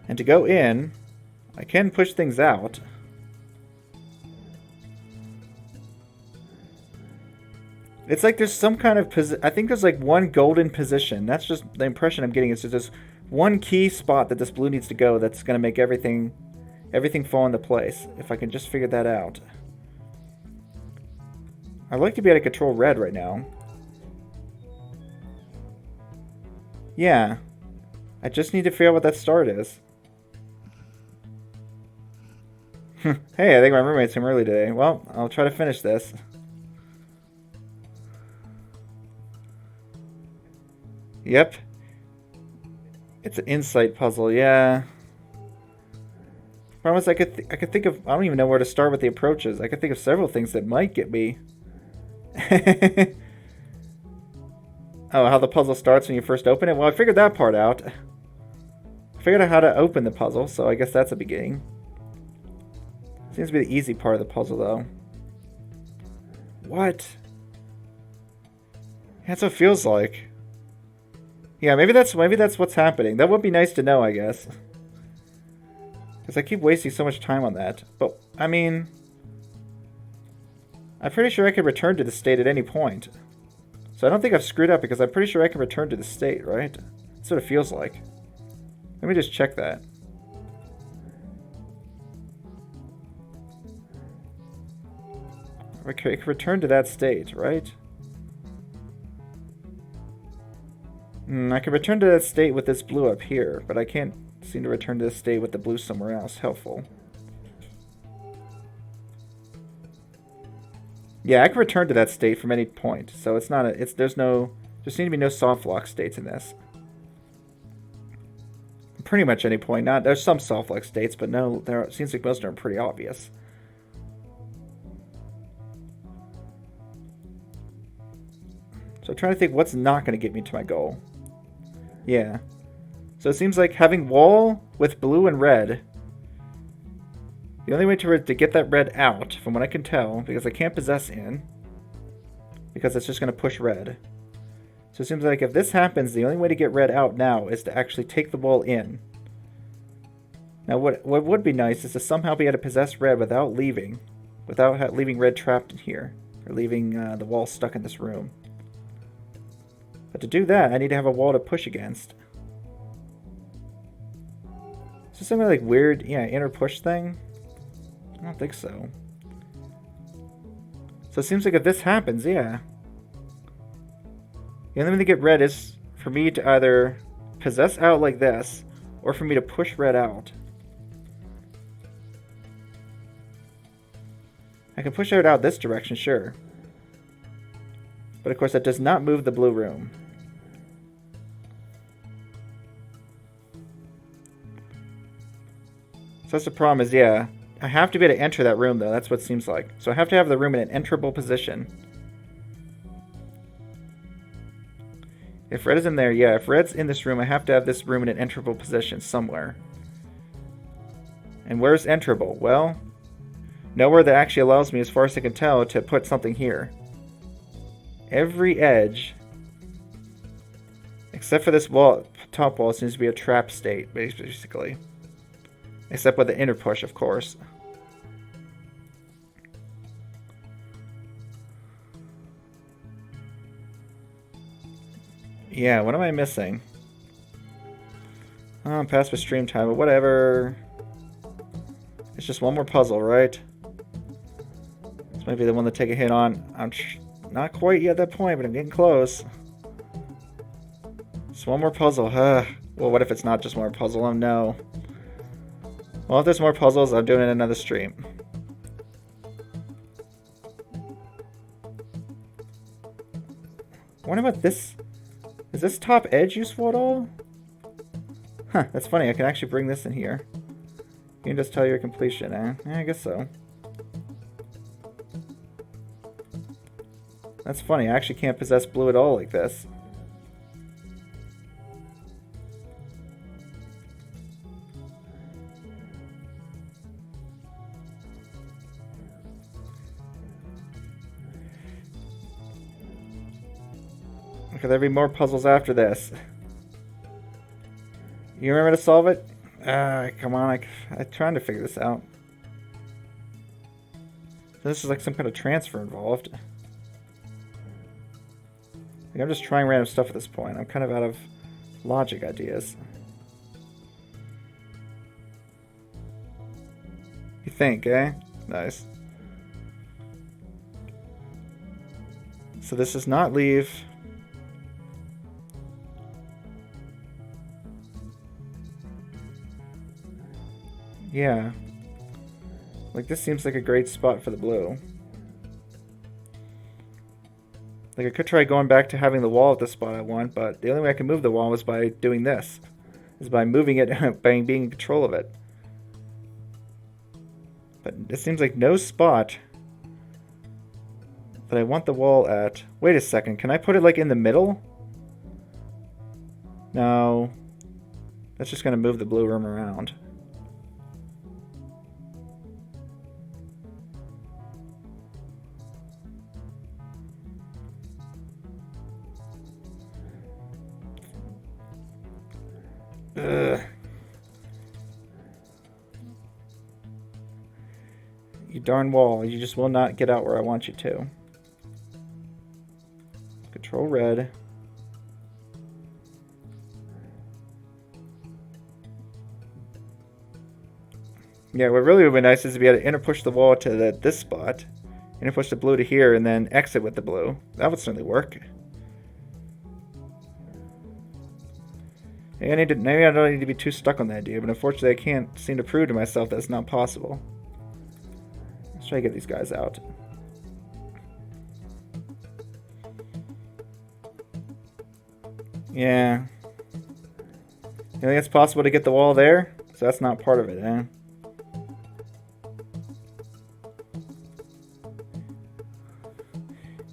And to go in, I can push things out. It's like there's some kind of I think there's like one golden position. That's just the impression I'm getting. It's just this one key spot that this blue needs to go that's going to make everything fall into place. If I can just figure that out. I'd like to be able to control red right now. Yeah. I just need to figure out what that start is. Hey, I think my roommate's home early today. Well, I'll try to finish this. Yep. It's an insight puzzle, yeah. Problem is, I could think of... I don't even know where to start with the approaches. I could think of several things that might get me. Oh, how the puzzle starts when you first open it? Well, I figured that part out. I figured out how to open the puzzle, so I guess that's a beginning. Seems to be the easy part of the puzzle, though. What? That's what it feels like. Yeah, maybe that's what's happening. That would be nice to know, I guess. Because I keep wasting so much time on that. But, I mean... I'm pretty sure I can return to the state at any point. So I don't think I've screwed up because I'm pretty sure I can return to the state, right? That's what it feels like. Let me just check that. Okay, I can return to that state, right? I can return to that state with this blue up here, but I can't seem to return to this state with the blue somewhere else. Helpful. Yeah, I can return to that state from any point, so it's not a... there seem to be no soft lock states in this. Pretty much any point. There's some soft lock states, but no, seems like most of them are pretty obvious. So I'm trying to think what's not going to get me to my goal. Yeah. So it seems like having wall with blue and red. The only way to get that red out, from what I can tell, because I can't possess in, because it's just going to push red. So it seems like if this happens, the only way to get red out now is to actually take the wall in. Now what would be nice is to somehow be able to possess red without leaving red trapped in here, or leaving the wall stuck in this room. But to do that, I need to have a wall to push against. Is this some like weird, inner push thing? I don't think so. So it seems like if this happens, yeah. The only way to get red is for me to either possess out like this, or for me to push red out. I can push it out this direction, sure. But of course that does not move the blue room. So that's the problem is, yeah, I have to be able to enter that room though, that's what it seems like. So I have to have the room in an enterable position. If red is in there, yeah, if red's in this room, I have to have this room in an enterable position somewhere. And where's enterable? Well, nowhere that actually allows me, as far as I can tell, to put something here. Every edge, except for this wall, top wall, seems to be a trap state, basically. Except with the inner push, of course. Yeah, what am I missing? Oh, past with stream time, but whatever. It's just one more puzzle, right? This might be the one to take a hit on. I'm not quite yet at that point, but I'm getting close. Just one more puzzle. Well, what if it's not just one more puzzle? Oh no. Well, if there's more puzzles, I'm doing it in another stream. What about this? Is this top edge useful at all? Huh, that's funny. I can actually bring this in here. You can just tell your completion, eh? Yeah, I guess so. That's funny. I actually can't possess blue at all like this. Could there be more puzzles after this? You remember to solve it? Come on, I'm trying to figure this out. This is like some kind of transfer involved. Like I'm just trying random stuff at this point. I'm kind of out of logic ideas. You think, eh? Nice. So this does not leave. Yeah. Like, this seems like a great spot for the blue. Like, I could try going back to having the wall at the spot I want, but the only way I can move the wall was by doing this. Is by moving it, by being in control of it. But it seems like no spot that I want the wall at. Wait a second, can I put it, like, in the middle? No. That's just going to move the blue room around. Ugh. You darn wall, you just will not get out where I want you to. Control red. Yeah, what really would be nice is to be able to inner push the wall to this spot, inner push the blue to here, and then exit with the blue. That would certainly work. Maybe I don't need to be too stuck on that idea, but unfortunately I can't seem to prove to myself that it's not possible. Let's try to get these guys out. Yeah. You think it's possible to get the wall there? So that's not part of it, eh?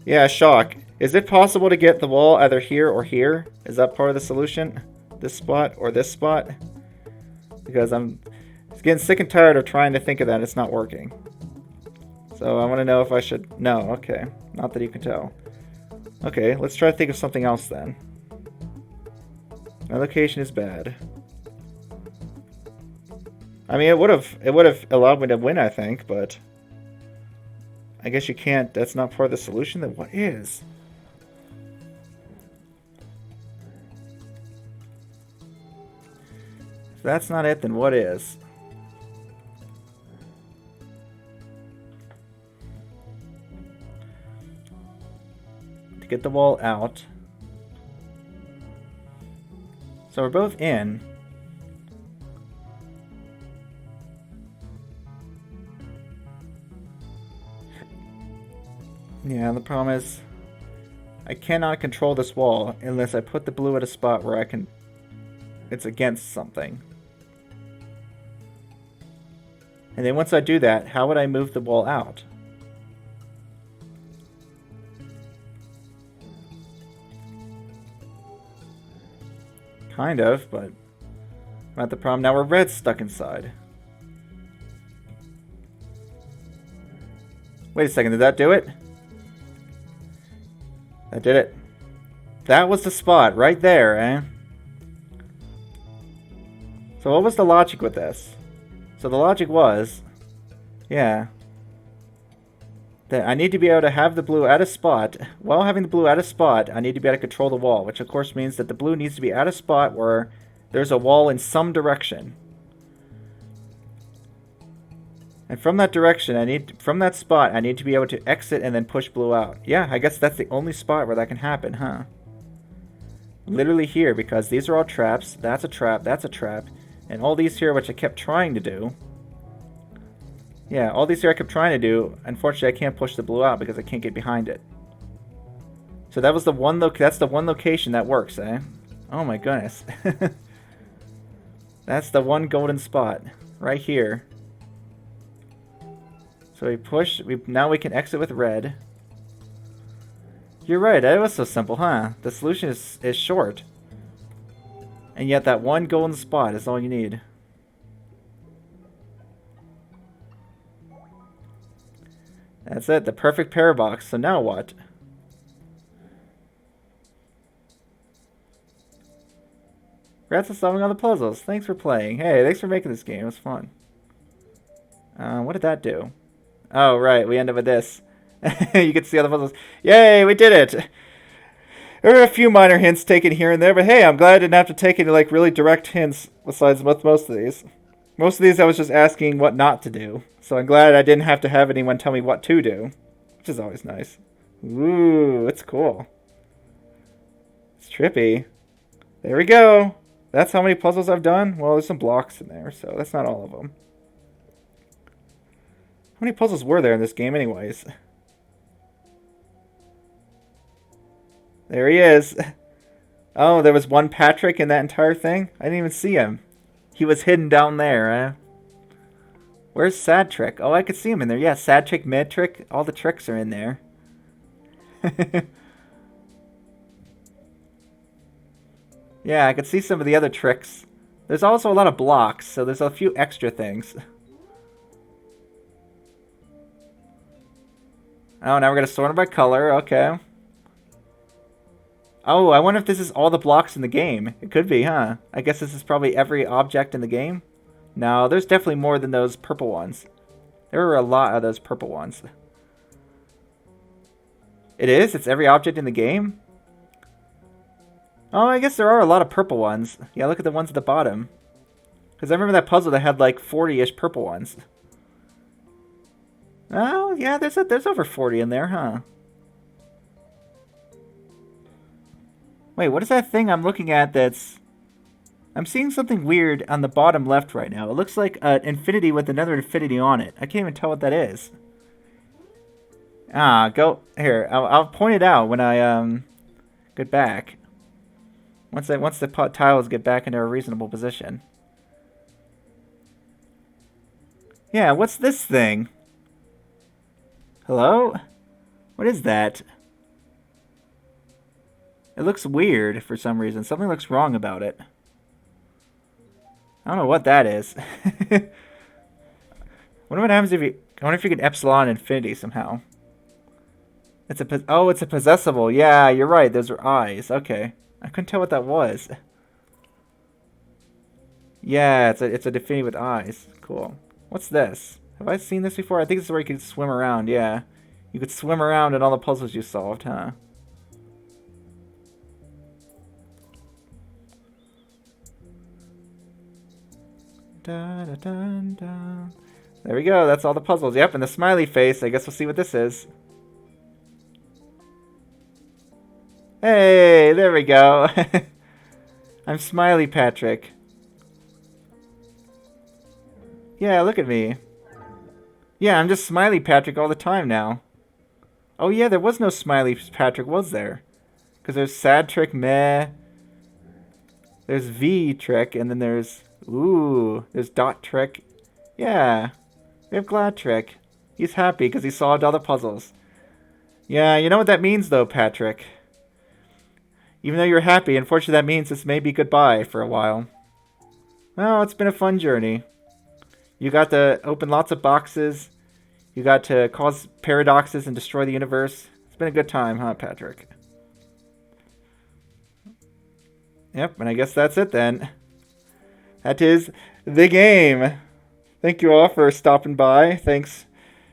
Yeah, shock. Is it possible to get the wall either here or here? Is that part of the solution? This spot or this spot? Because I'm getting sick and tired of trying to think of that. It's not working. So I want to know if I should... No, okay. Not that you can tell. Okay, let's try to think of something else then. My location is bad. I mean, it would have allowed me to win, I think, but I guess you can't. That's not part of the solution. Then what is? If that's not it, then what is? To get the wall out. So we're both in. Yeah, the problem is I cannot control this wall unless I put the blue at a spot where I can... It's against something. And then once I do that, how would I move the wall out? Kind of, but not the problem. Now we're red stuck inside. Wait a second, did that do it? That did it. That was the spot right there, eh? So what was the logic with this? So the logic was, yeah, that I need to be able to have the blue at a spot. While having the blue at a spot, I need to be able to control the wall, which of course means that the blue needs to be at a spot where there's a wall in some direction. And from that direction, from that spot, I need to be able to exit and then push blue out. Yeah, I guess that's the only spot where that can happen, huh? Literally here, because these are all traps. That's a trap, that's a trap. And all these here, which I kept trying to do. Yeah, all these here I kept trying to do. Unfortunately, I can't push the blue out because I can't get behind it. So that was the one that's the one location that works, eh? Oh my goodness. That's the one golden spot. Right here. So we push, now we can exit with red. You're right, that was so simple, huh? The solution is short. And yet that one golden spot is all you need. That's it, the perfect parabox. So now what? Congrats on solving all the puzzles. Thanks for playing. Hey, thanks for making this game. It was fun. What did that do? Oh, right. We end up with this. You can see all the puzzles. Yay, we did it! There were a few minor hints taken here and there, but hey, I'm glad I didn't have to take any like really direct hints besides most of these. Most of these I was just asking what not to do. So I'm glad I didn't have to have anyone tell me what to do. Which is always nice. Ooh, it's cool. It's trippy. There we go. That's how many puzzles I've done? Well, there's some blocks in there, so that's not all of them. How many puzzles were there in this game anyways? There he is. Oh, there was one Patrick in that entire thing? I didn't even see him. He was hidden down there, eh? Where's Sad Trick? Oh, I could see him in there. Yeah, Sad Trick, Mid Trick, all the tricks are in there. Yeah, I could see some of the other tricks. There's also a lot of blocks, so there's a few extra things. Oh, now we're going to sort them by color. Okay. Oh, I wonder if this is all the blocks in the game. It could be, huh? I guess this is probably every object in the game. No, there's definitely more than those purple ones. There are a lot of those purple ones. It is? It's every object in the game? Oh, I guess there are a lot of purple ones. Yeah, look at the ones at the bottom. Because I remember that puzzle that had like 40-ish purple ones. Oh, yeah, there's over 40 in there, huh? Wait, what is that thing I'm looking at that's... I'm seeing something weird on the bottom left right now. It looks like an infinity with another infinity on it. I can't even tell what that is. Ah, go... Here, I'll point it out when I, get back. Once the tiles get back into a reasonable position. Yeah, what's this thing? Hello? What is that? It looks weird for some reason. Something looks wrong about it. I don't know what that is. I wonder what happens if you... I wonder if you can epsilon infinity somehow. It's a... Oh, it's a possessible. Yeah, you're right. Those are eyes. Okay. I couldn't tell what that was. Yeah, it's a infinity with eyes. Cool. What's this? Have I seen this before? I think this is where you can swim around. Yeah. You could swim around in all the puzzles you solved, huh? Da, da, da, da. There we go. That's all the puzzles. Yep, and the smiley face. I guess we'll see what this is. Hey, there we go. I'm Smiley Patrick. Yeah, look at me. Yeah, I'm just Smiley Patrick all the time now. Oh yeah, there was no Smiley Patrick, was there? Because there's Sad Trick, Meh. There's V Trick, and then there's... Ooh, there's Dot Trick. Yeah, we have Glad Trick. He's happy because he solved all the puzzles. Yeah, you know what that means though, Patrick. Even though you're happy, unfortunately that means this may be goodbye for a while. Well, it's been a fun journey. You got to open lots of boxes. You got to cause paradoxes and destroy the universe. It's been a good time, huh, Patrick? Yep, and I guess that's it then. That is the game. Thank you all for stopping by. Thanks,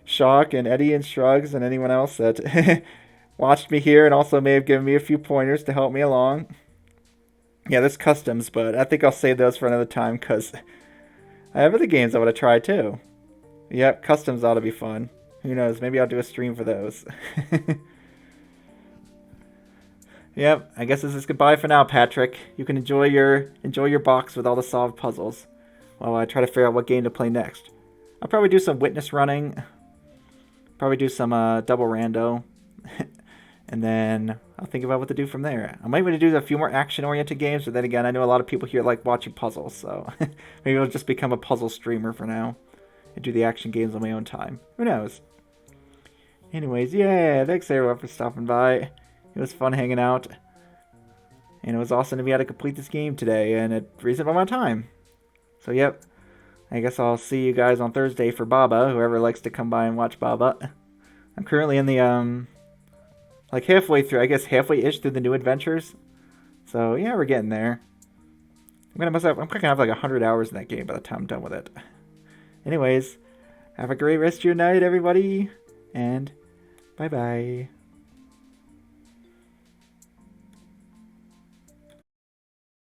Shock and Eddie and Shrugs and anyone else that watched me here and also may have given me a few pointers to help me along. Yeah, there's customs, but I think I'll save those for another time because I have other games I want to try too. Yep, customs ought to be fun. Who knows? Maybe I'll do a stream for those. Yep, I guess this is goodbye for now, Patrick. You can enjoy your box with all the solved puzzles while I try to figure out what game to play next. I'll probably do some witness running. Probably do some double rando. And then I'll think about what to do from there. I might want to do a few more action-oriented games, but then again, I know a lot of people here like watching puzzles, so maybe I'll just become a puzzle streamer for now and do the action games on my own time. Who knows? Anyways, yeah, thanks everyone for stopping by. It was fun hanging out. And it was awesome to be able to complete this game today and at a reasonable amount of time. So, yep. I guess I'll see you guys on Thursday for Baba, whoever likes to come by and watch Baba. I'm currently in the, like halfway through, I guess halfway-ish through the new adventures. So, yeah, we're getting there. I'm gonna have like 100 hours in that game by the time I'm done with it. Anyways, have a great rest of your night, everybody. And bye-bye.